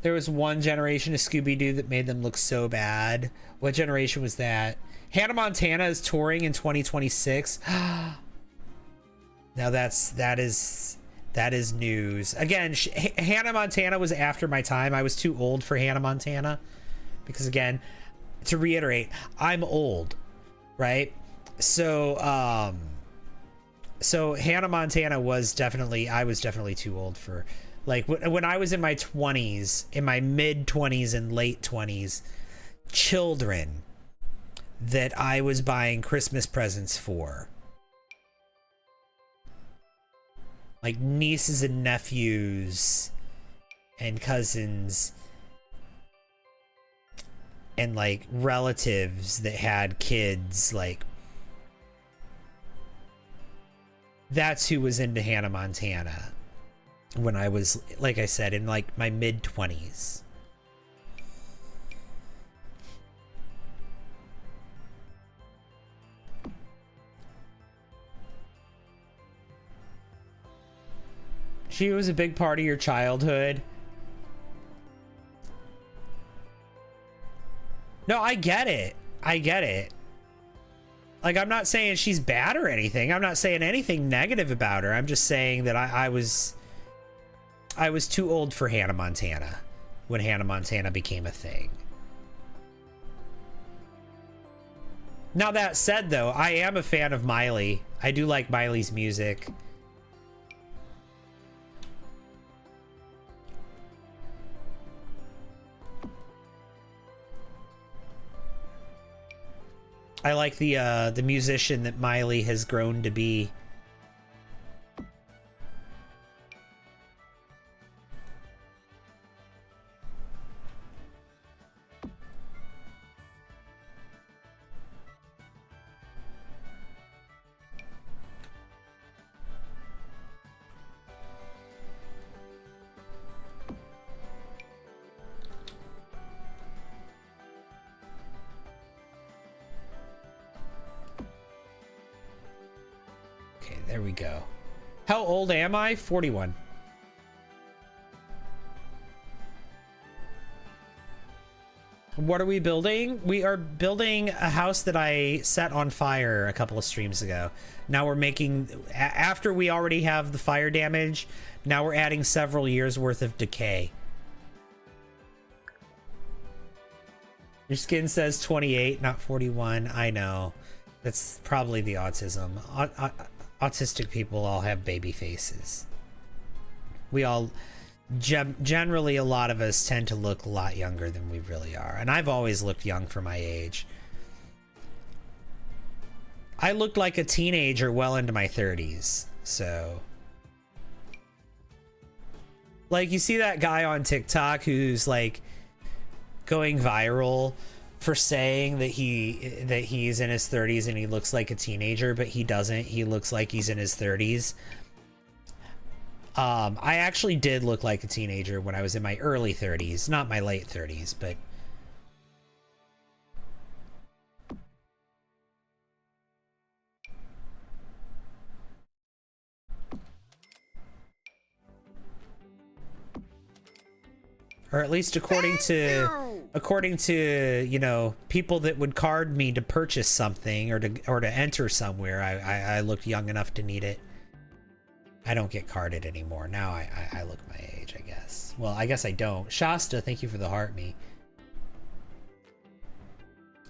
There was one generation of Scooby-Doo that made them look so bad. What generation was that? Hannah Montana is touring in 2026. Now that is news. Again, Hannah Montana was after my time. I was too old for Hannah Montana. Because again, to reiterate, I'm old, right? So so Hannah Montana was definitely, I was definitely too old for. Like when I was in my 20s, in my mid 20s and late 20s, children that I was buying Christmas presents for, like nieces and nephews and cousins and like relatives that had kids like That's who was into Hannah Montana when I was, like I said, in like my mid-20s. She was a big part of your childhood. No, I get it. I get it. Like, I'm not saying she's bad or anything. I'm not saying anything negative about her. I'm just saying that I was too old for Hannah Montana when Hannah Montana became a thing. Now, that said, though, I am a fan of Miley. I do like Miley's music. I like the musician that Miley has grown to be. There we go. How old am I? 41. What are we building? We are building a house that I set on fire a couple of streams ago. Now we're making, after we already have the fire damage, now we're adding several years worth of decay. Your skin says 28, not 41. I know. That's probably the autism. Autistic people all have baby faces. We all, generally a lot of us tend to look a lot younger than we really are. And I've always looked young for my age. I looked like a teenager well into my 30s, so. Like, you see that guy on TikTok who's like going viral for saying that he's in his 30s and he looks like a teenager, but he doesn't. He looks like he's in his 30s. I actually did look like a teenager when I was in my early 30s, not my late 30s, but or at least according to, you know, people that would card me to purchase something or to enter somewhere, I looked young enough to need it. I don't get carded anymore. Now I look my age, I guess. Well, I guess I don't. Shasta, thank you for the heart me.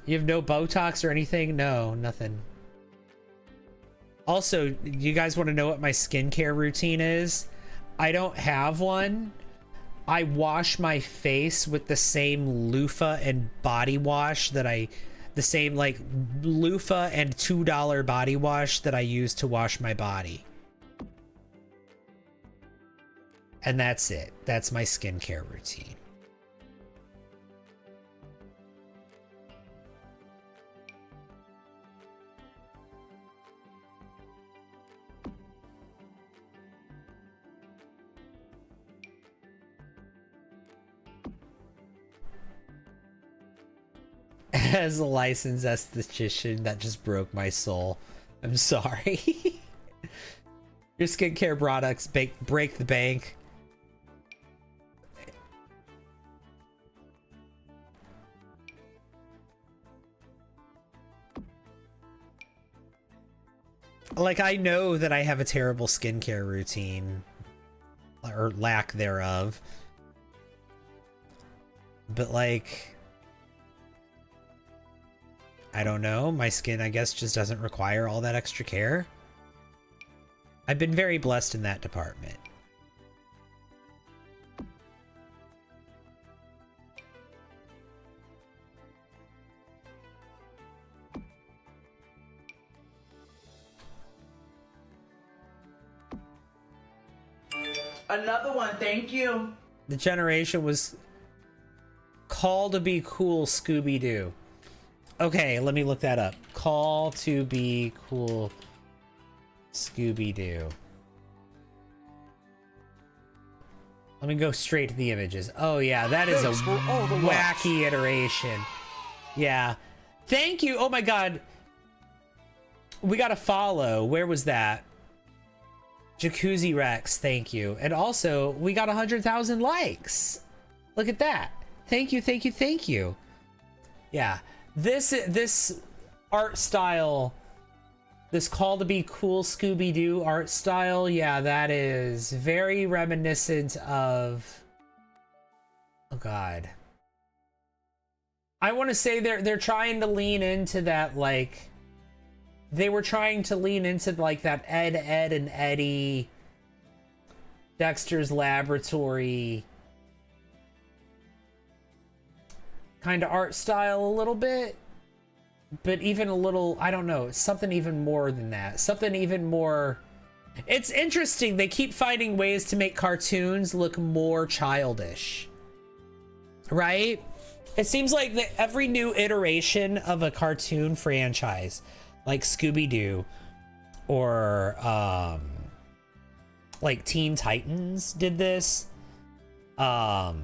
You have no Botox or anything? No, nothing. Also, you guys want to know what my skincare routine is? I don't have one. I wash my face with the same loofah and body wash that the same like loofah and $2 body wash that I use to wash my body. And that's it. That's my skincare routine. As a licensed esthetician, that just broke my soul. I'm sorry. Your skincare products break the bank. Like, I know that I have a terrible skincare routine, or lack thereof. But like, I don't know, my skin, I guess, just doesn't require all that extra care. I've been very blessed in that department. Another one, thank you. The generation was Call to Be Cool Scooby-Doo. Okay, let me look that up. Call to Be Cool Scooby-Doo. Let me go straight to the images. Oh yeah, that is a wacky iteration. Yeah. Thank you. Oh my god. We got a follow. Where was that? Jacuzzi Rex, thank you. And also, we got 100,000 likes. Look at that. Thank you, thank you, thank you. Yeah. This art style, this Call to Be Cool Scooby-Doo art style, yeah, that is very reminiscent of... Oh god. I want to say they're trying to lean into that, like... They were trying to lean into, like, that Ed, and Eddie, Dexter's Laboratory kind of art style a little bit. But even a little, I don't know, something even more than that. Something even more... It's interesting. They keep finding ways to make cartoons look more childish. Right? It seems like that every new iteration of a cartoon franchise, like Scooby-Doo or like Teen Titans did this. Like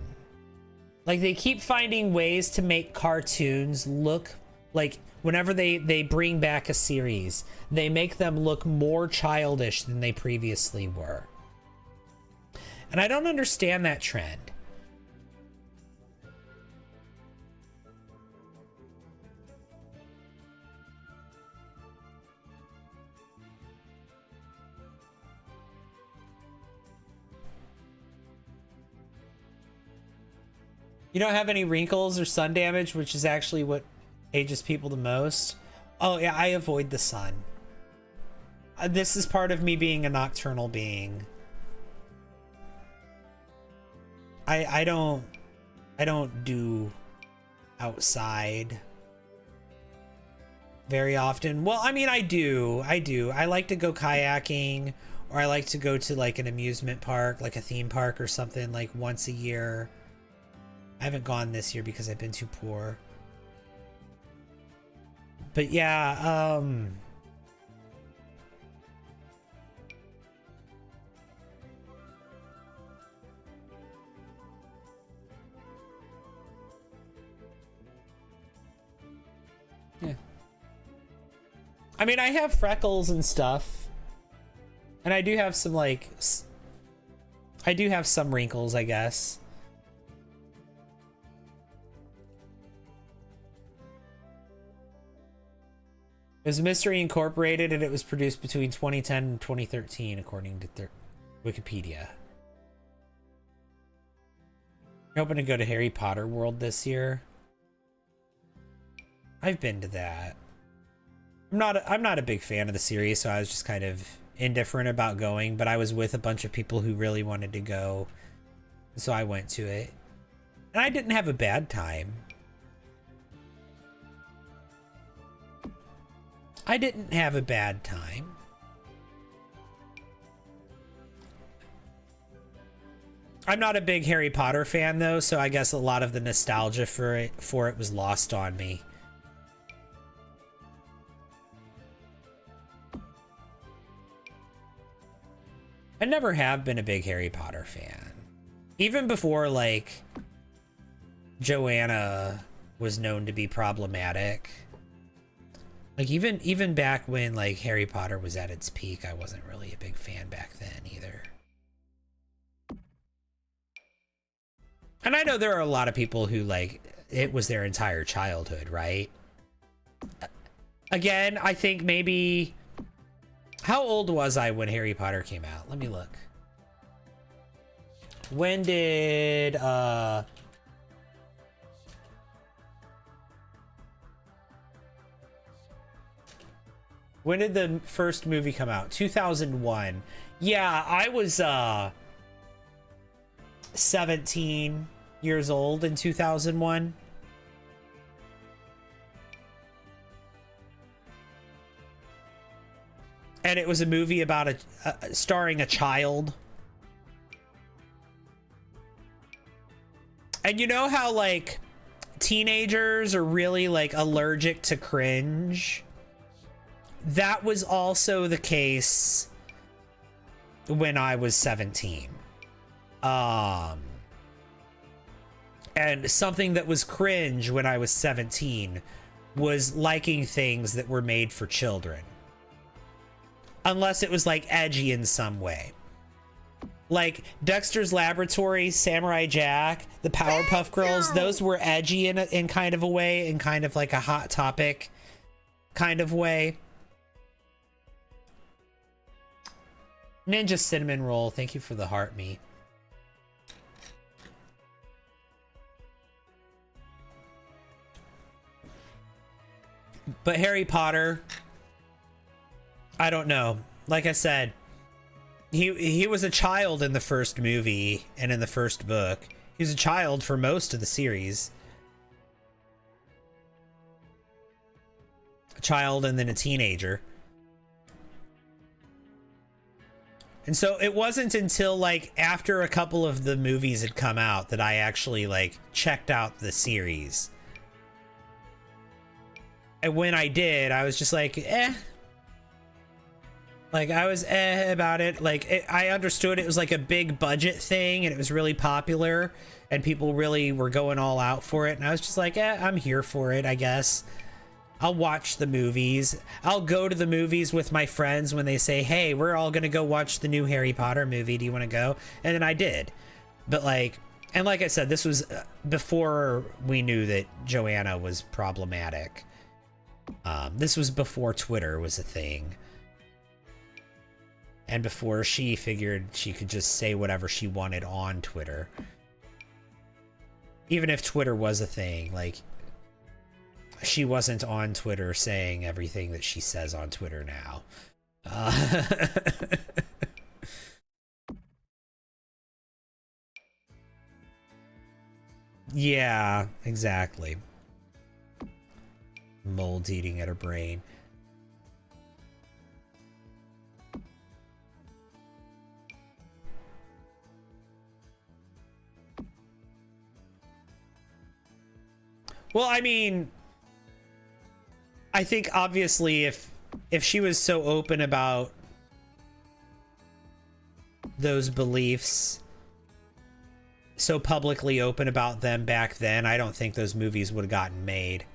they keep finding ways to make cartoons look like, whenever they bring back a series, they make them look more childish than they previously were. And I don't understand that trend. You don't have any wrinkles or sun damage, which is actually what ages people the most. Oh yeah, I avoid the sun. This is part of me being a nocturnal being. I don't do outside very often. Well, I mean, I do. I like to go kayaking, or I like to go to like an amusement park, like a theme park or something, like once a year. I haven't gone this year because I've been too poor. But yeah, yeah. I mean, I have freckles and stuff. And I do have some, like... I do have some wrinkles, I guess. It was Mystery Incorporated, and it was produced between 2010 and 2013, according to Wikipedia. You're hoping to go to Harry Potter World this year? I've been to that. I'm not a big fan of the series, so I was just kind of indifferent about going, but I was with a bunch of people who really wanted to go, so I went to it. And I didn't have a bad time. I didn't have a bad time. I'm not a big Harry Potter fan though, so I guess a lot of the nostalgia for it was lost on me. I never have been a big Harry Potter fan. Even before, like, Joanna was known to be problematic. Like, even back when, like, Harry Potter was at its peak, I wasn't really a big fan back then either. And I know there are a lot of people who, like, it was their entire childhood, right? Again, I think maybe... How old was I when Harry Potter came out? Let me look. When did, when did the first movie come out? 2001. Yeah, I was 17 years old in 2001. And it was a movie about starring a child. And you know how, like, teenagers are really, like, allergic to cringe? that was also the case when I was 17. And something that was cringe when I was 17 was liking things that were made for children. Unless it was like edgy in some way. Like Dexter's Laboratory, Samurai Jack, the Powerpuff Girls, those were edgy in kind of a way, in kind of like a Hot Topic kind of way. Ninja Cinnamon Roll, thank you for the heart me. But Harry Potter, I don't know. Like I said, he was a child in the first movie and in the first book. He was a child for most of the series. A child and then a teenager. And so it wasn't until like after a couple of the movies had come out that I actually like checked out the series. And when I did, I was just like, eh. Like, I was about it. Like, I understood it was like a big budget thing, and it was really popular, and people really were going all out for it. And I was just like, I'm here for it, I guess. I'll watch the movies. I'll go to the movies with my friends when they say, hey, we're all going to go watch the new Harry Potter movie. Do you want to go? And then I did. But, like, and like I said, this was before we knew that Joanna was problematic. This was before Twitter was a thing. And before she figured she could just say whatever she wanted on Twitter. Even if Twitter was a thing, like, she wasn't on Twitter saying everything that she says on Twitter now. Yeah, exactly. Mold eating at her brain. Well, I mean, I think obviously if she was so open about those beliefs, so publicly open about them back then, I don't think those movies would have gotten made.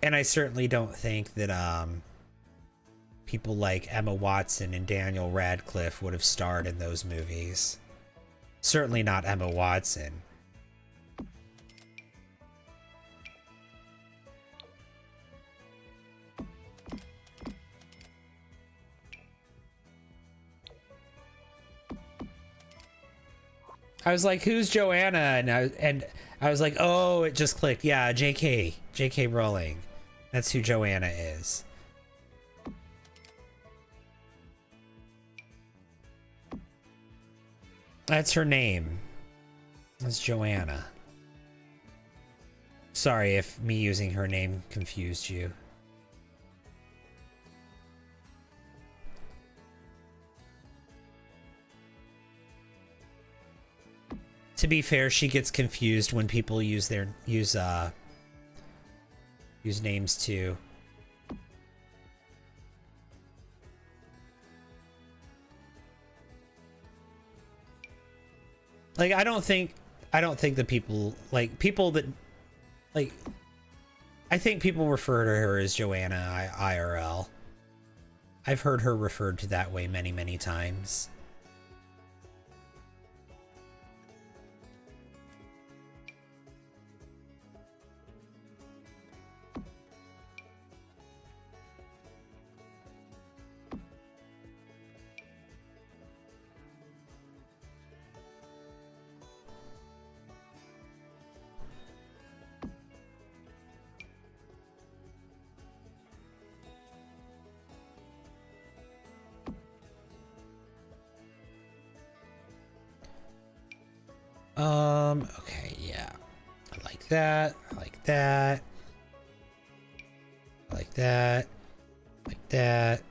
And I certainly don't think that people like Emma Watson and Daniel Radcliffe would have starred in those movies. Certainly not Emma Watson. I was like, who's Joanna? And I was like, oh, it just clicked. Yeah, J.K. Rowling. That's who Joanna is. That's her name. That's Joanna. Sorry if me using her name confused you. To be fair, she gets confused when people use names too. Like, I don't think the people that like, I think people refer to her as Joanna IRL. I've heard her referred to that way many, many times. Okay, yeah. I like that. I like that. I like that. Like that.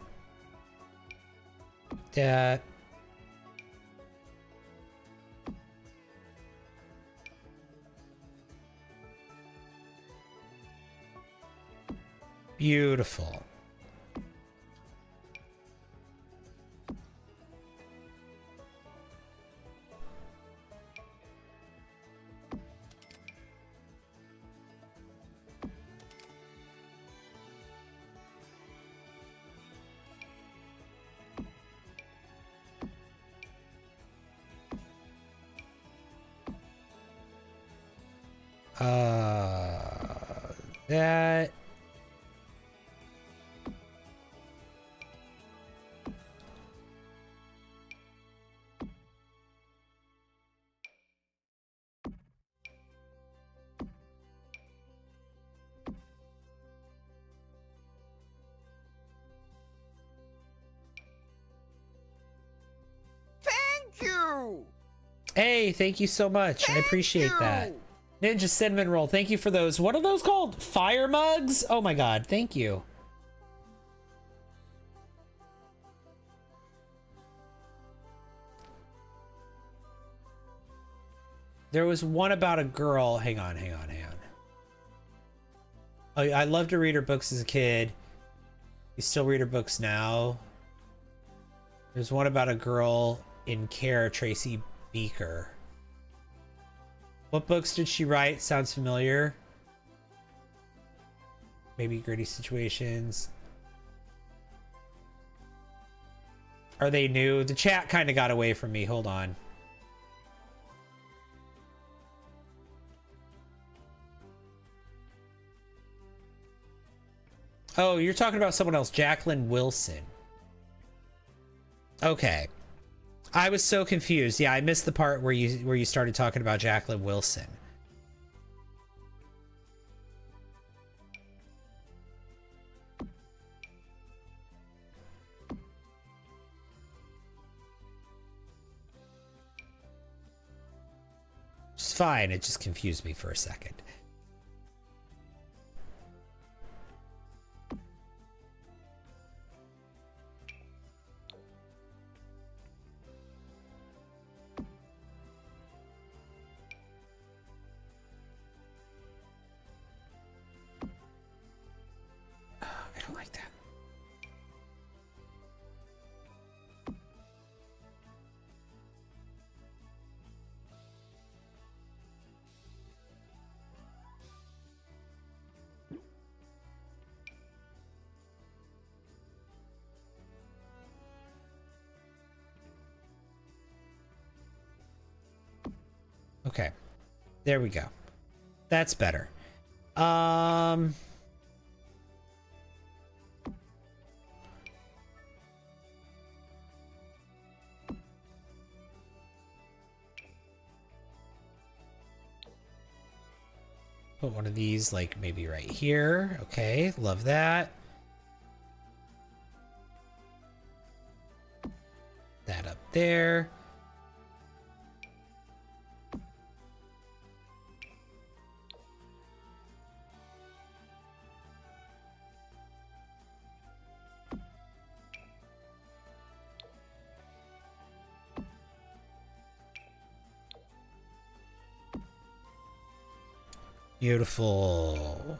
Like that. Beautiful. That. Thank you. Hey, thank you so much. I appreciate that. Ninja Cinnamon Roll, thank you for those. What are those called? Fire mugs? Oh my god, thank you. There was one about a girl. Hang on. Oh, I loved to read her books as a kid. You still read her books now? There's one about a girl in care, Tracy Beaker. What books did she write? Sounds familiar. Maybe Gritty Situations. Are they new? The chat kind of got away from me. Hold on. Oh, you're talking about someone else. Jacqueline Wilson. Okay. I was so confused. Yeah, I missed the part where you started talking about Jacqueline Wilson. It's fine. It just confused me for a second. I don't like that. Okay. There we go. That's better. Put one of these, like, maybe right here. Okay, love that. That up there. Beautiful.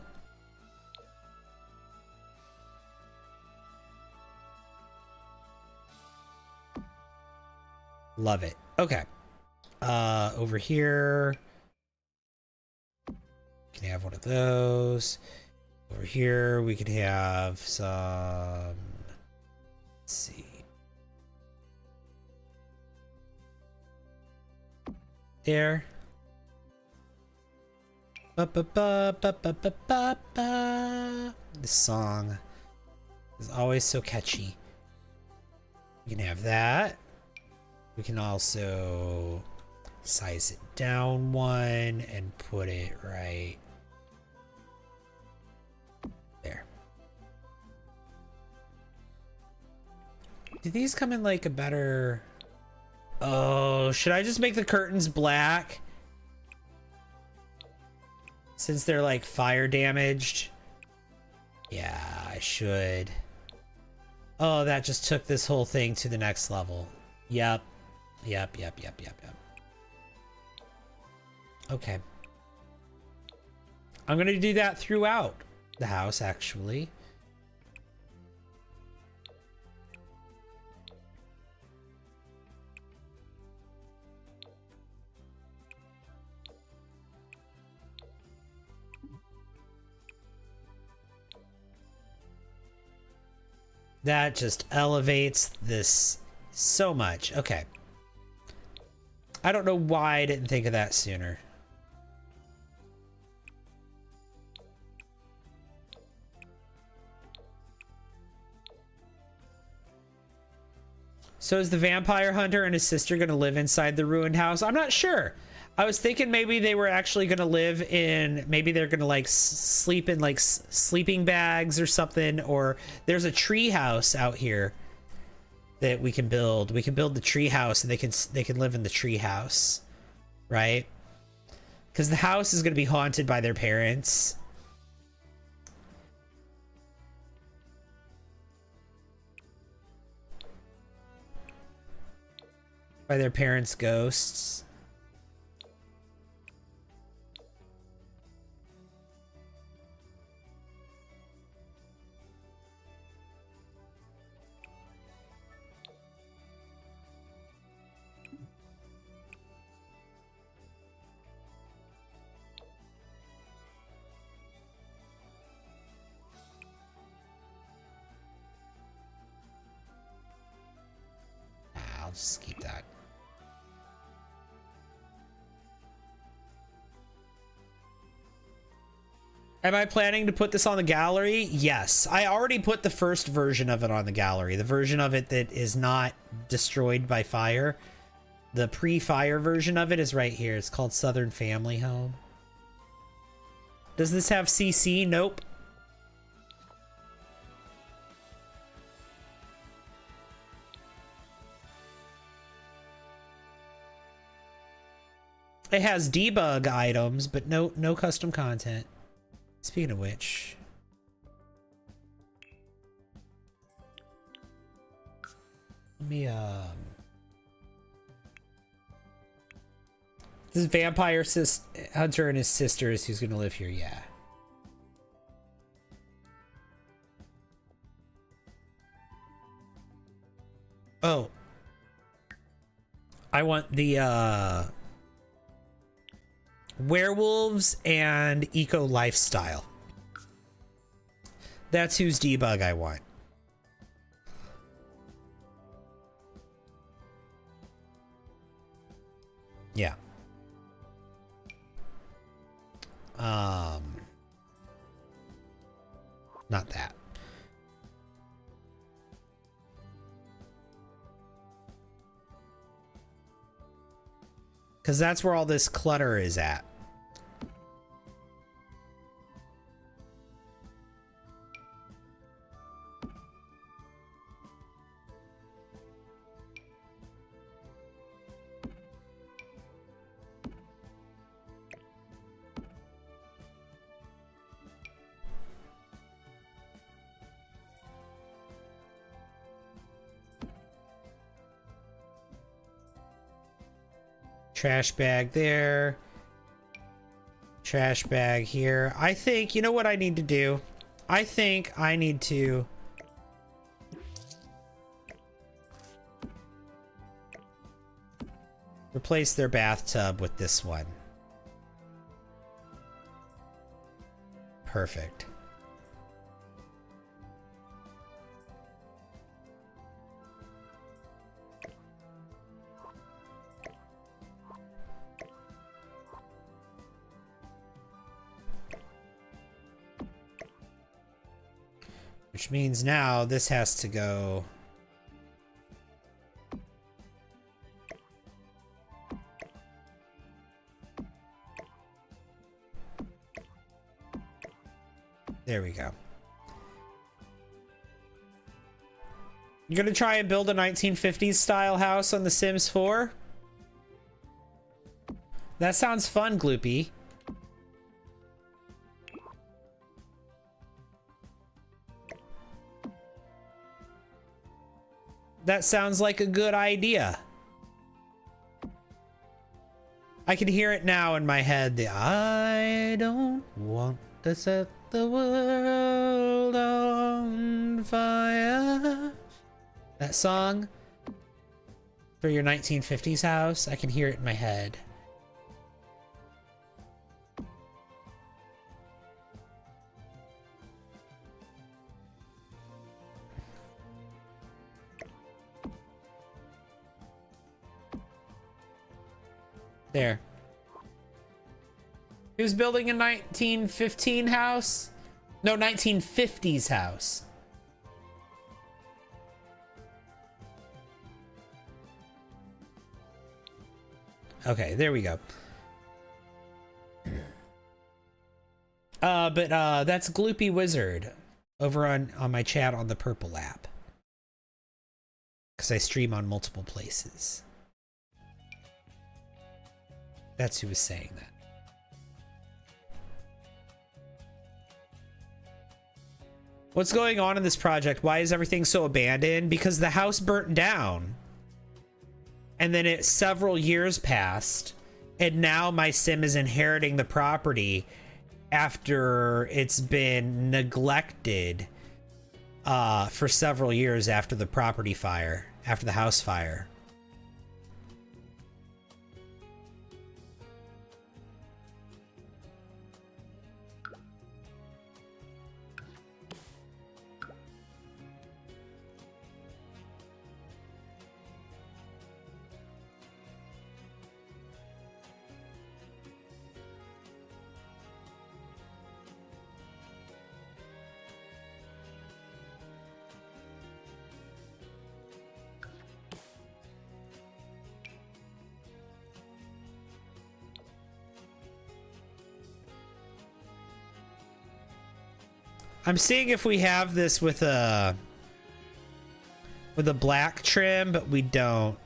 Love it. Okay. Over here. Can have one of those. Over here, we could have some. Let's see. There. This song is always so catchy. We can have that. We can also size it down one and put it right there. Do these come in like a better... Oh, should I just make the curtains black? Since they're like fire damaged. Yeah, I should. Oh, that just took this whole thing to the next level. Yep. Yep. Okay. I'm gonna do that throughout the house, actually. That just elevates this so much. Okay. I don't know why I didn't think of that sooner. So is the vampire hunter and his sister going to live inside the ruined house? I'm not sure. I was thinking maybe they were actually going to live in, maybe they're going to like sleep in like sleeping bags or something, or there's a tree house out here that we can build. We can build the tree house and they can live in the tree house, right? Because the house is going to be haunted by their parents. By their parents' ghosts. I'll just keep that. Am I planning to put this on the gallery? Yes. I already put the first version of it on the gallery. The version of it that is not destroyed by fire. The pre-fire version of it is right here. It's called Southern Family Home. Does this have CC? Nope. It has debug items, but no custom content. Speaking of which, let me this vampire hunter and his sisters who's gonna live here, yeah. Oh, I want the werewolves and eco lifestyle. That's whose debug I want. Yeah. Not that. Because that's where all this clutter is at. Trash bag there. Trash bag here. I think, you know what I need to do? I think I need to... replace their bathtub with this one. Perfect. Which means now this has to go... There we go. You're gonna try and build a 1950s style house on The Sims 4? That sounds fun, Gloopy. That sounds like a good idea. I can hear it now in my head. The I don't want to set the world on fire. That song for your 1950s house. I can hear it in my head. There. Who's building a 1915 house? No, 1950s house. Okay, there we go. But that's Gloopy Wizard over on my chat on the Purple app. Because I stream on multiple places. That's who was saying that. What's going on in this project? Why is everything so abandoned? Because the house burnt down. And then several years passed. And now my sim is inheriting the property after it's been neglected for several years after the property fire, after the house fire. I'm seeing if we have this with a black trim, but we don't.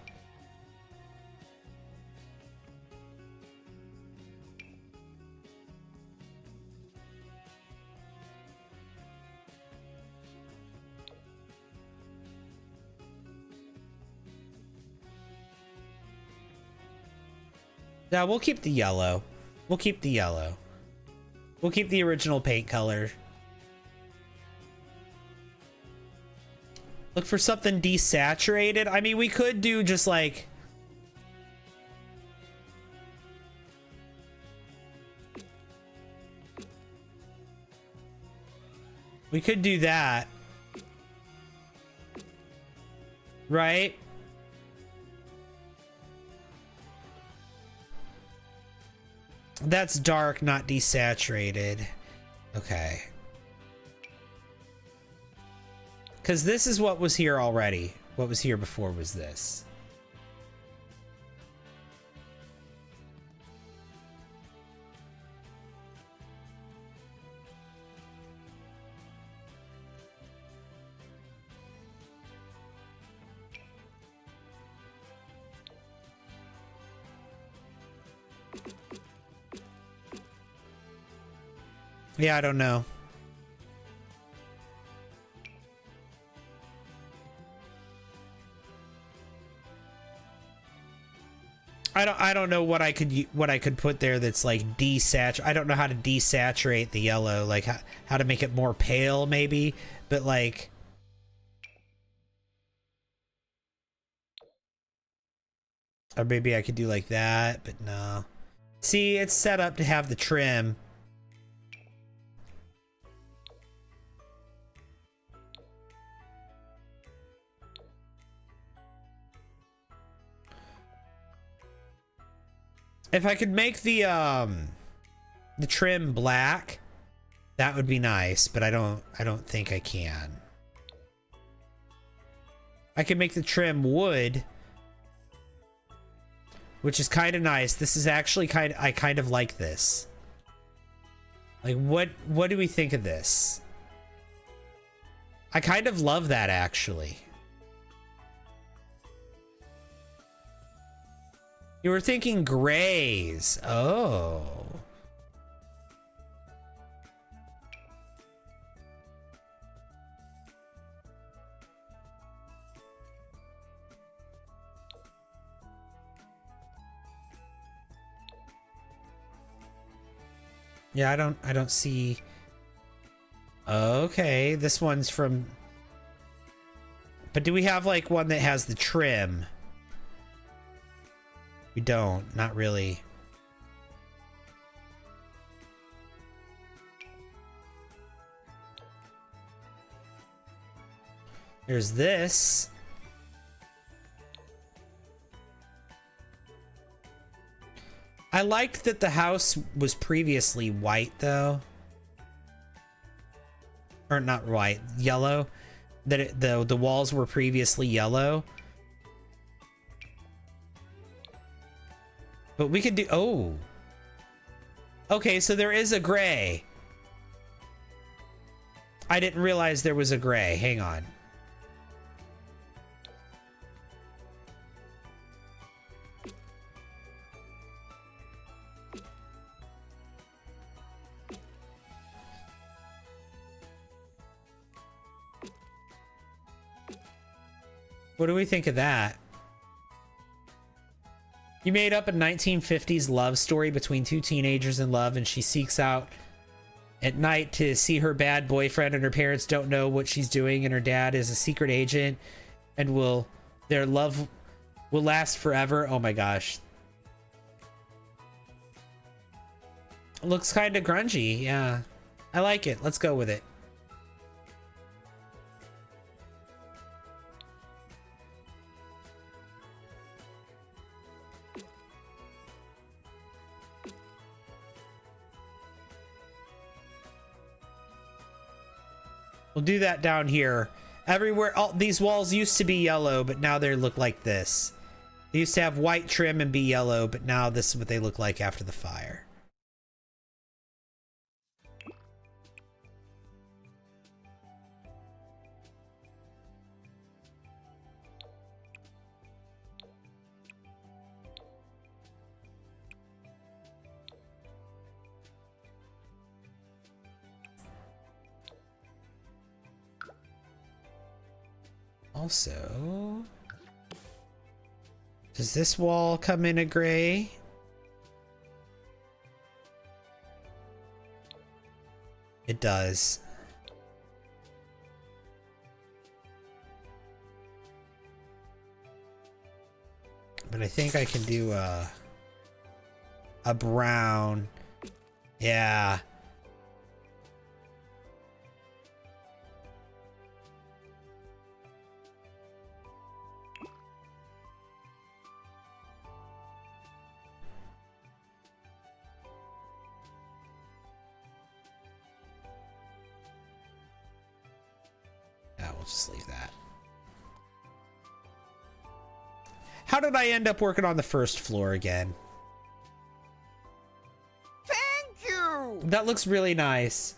Yeah, we'll keep the yellow. We'll keep the yellow. We'll keep the original paint color. Look for something desaturated. I mean, we could do just like... We could do that. Right? That's dark, not desaturated. Okay. Because this is what was here already. What was here before was this. Yeah, I don't know. I don't know what I could put there that's like I don't know how to desaturate the yellow, like how to make it more pale maybe, but like or maybe I could do like that, but no. See, it's set up to have the trim. If I could make the trim black, that would be nice, but I don't think I can. I can make the trim wood, which is kind of nice. This is actually I kind of like this. Like what do we think of this? I kind of love that actually. You were thinking grays. Oh. Yeah, I don't see. Okay, this one's from. But do we have like one that has the trim? We don't, not really. There's this. I liked that the house was previously white, though. Or not white, yellow. That the walls were previously yellow. But we could do... Oh. Okay, so there is a gray. I didn't realize there was a gray. Hang on. What do we think of that? You made up a 1950s love story between two teenagers in love, and she seeks out at night to see her bad boyfriend, and her parents don't know what she's doing, and her dad is a secret agent, and their love will last forever. Oh my gosh. It looks kind of grungy. Yeah. I like it. Let's go with it. We'll do that down here. Everywhere, all these walls used to be yellow, but now they look like this. They used to have white trim and be yellow, but now this is what they look like after the fire. Also, does this wall come in a gray? It does. But I think I can do a brown. Yeah. We'll just leave that. How did I end up working on the first floor again? Thank you! That looks really nice.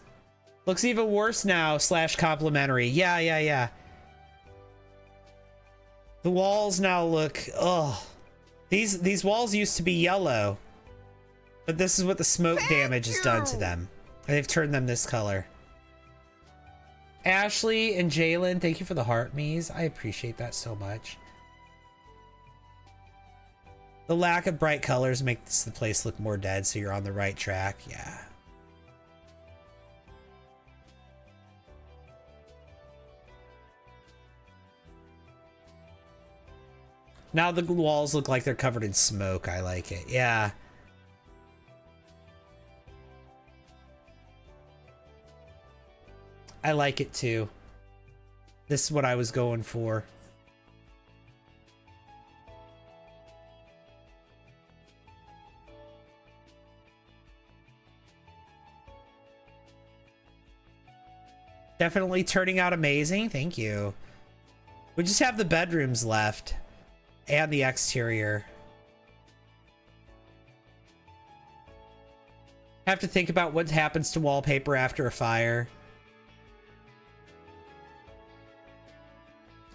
Looks even worse now, / complimentary. Yeah. The walls now look... Oh. These walls used to be yellow. But this is what the smoke damage has done to them. They've turned them this color. Ashley and Jalen, thank you for the heart me's. I appreciate that so much. The lack of bright colors makes the place look more dead, so you're on the right track. Yeah. Now the walls look like they're covered in smoke. I like it. Yeah. I like it too. This is what I was going for. Definitely turning out amazing. Thank you. We just have the bedrooms left and the exterior. Have to think about what happens to wallpaper after a fire.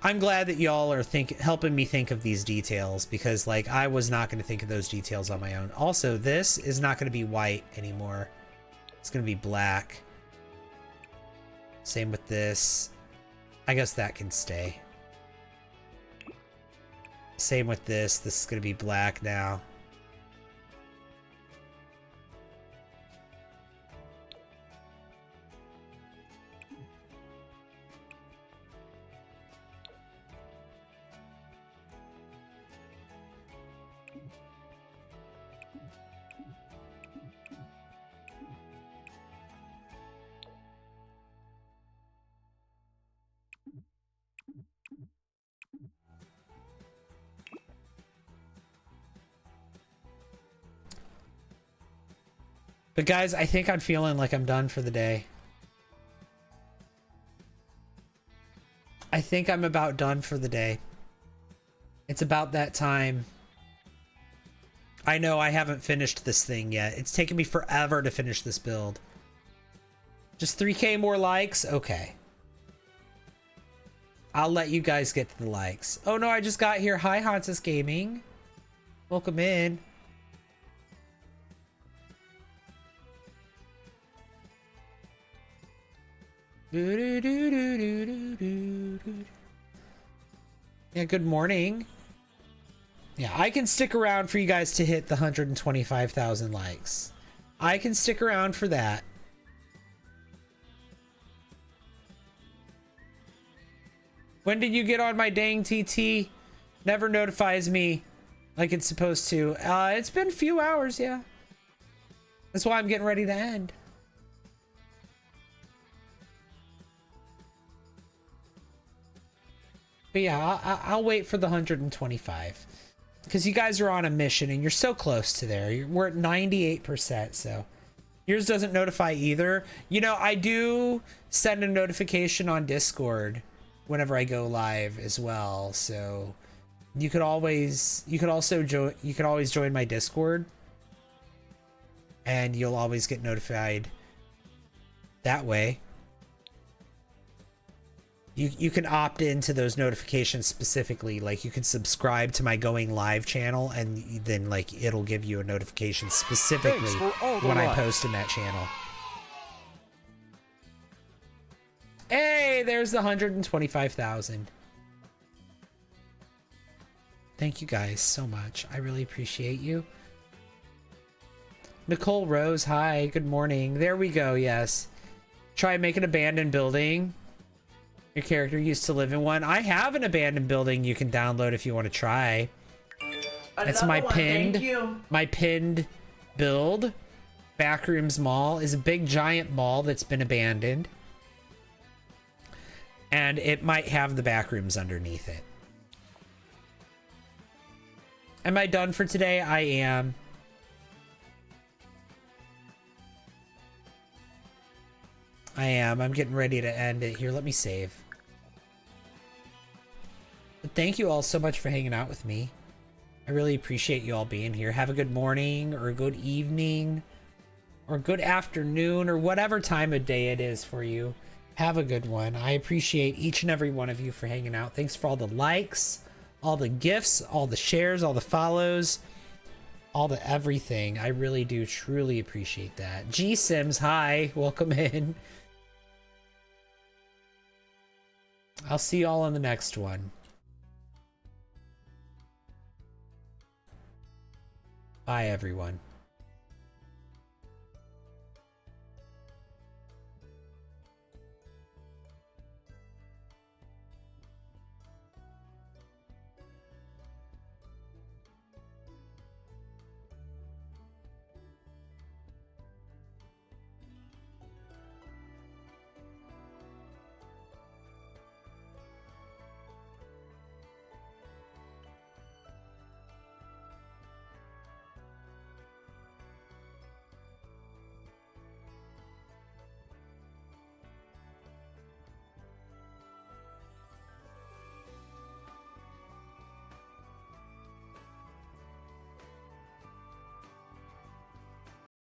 I'm glad that y'all are helping me think of these details, because like I was not going to think of those details on my own. Also, this is not going to be white anymore. It's going to be black. Same with this. I guess that can stay. Same with this. This is going to be black now. But guys, I think I'm feeling like I'm done for the day. I think I'm about done for the day. It's about that time. I know I haven't finished this thing yet. It's taken me forever to finish this build. Just 3K more likes? Okay. I'll let you guys get to the likes. Oh no, I just got here. Hi, Hansis Gaming. Welcome in. Yeah, good morning. Yeah, I can stick around for you guys to hit the 125,000 likes. I can stick around for that. When did you get on my dang TT? Never notifies me like it's supposed to. It's been a few hours, yeah. That's why I'm getting ready to end. But yeah, I'll wait for the 125. Because you guys are on a mission and you're so close to there. We're at 98%, so. Yours doesn't notify either. You know, I do send a notification on Discord whenever I go live as well, so you could always join my Discord and you'll always get notified that way. You can opt into those notifications specifically, like you can subscribe to my going live channel and then like it'll give you a notification specifically when I post in that channel. Hey, there's the 125,000. Thank you guys so much. I really appreciate you. Nicole Rose, hi, good morning. There we go, yes. Try and make an abandoned building. Your character used to live in one. I have an abandoned building you can download if you want to try. That's my pinned build. Backrooms Mall is a big giant mall that's been abandoned. And it might have the backrooms underneath it. Am I done for today? I am. I'm getting ready to end it here. Let me save. But thank you all so much for hanging out with me. I really appreciate you all being here. Have a good morning or a good evening or good afternoon or whatever time of day it is for you. Have a good one. I appreciate each and every one of you for hanging out. Thanks for all the likes, all the gifts, all the shares, all the follows, all the everything. I really do truly appreciate that. G Sims, hi, welcome in. I'll see you all in the next one. Bye, everyone.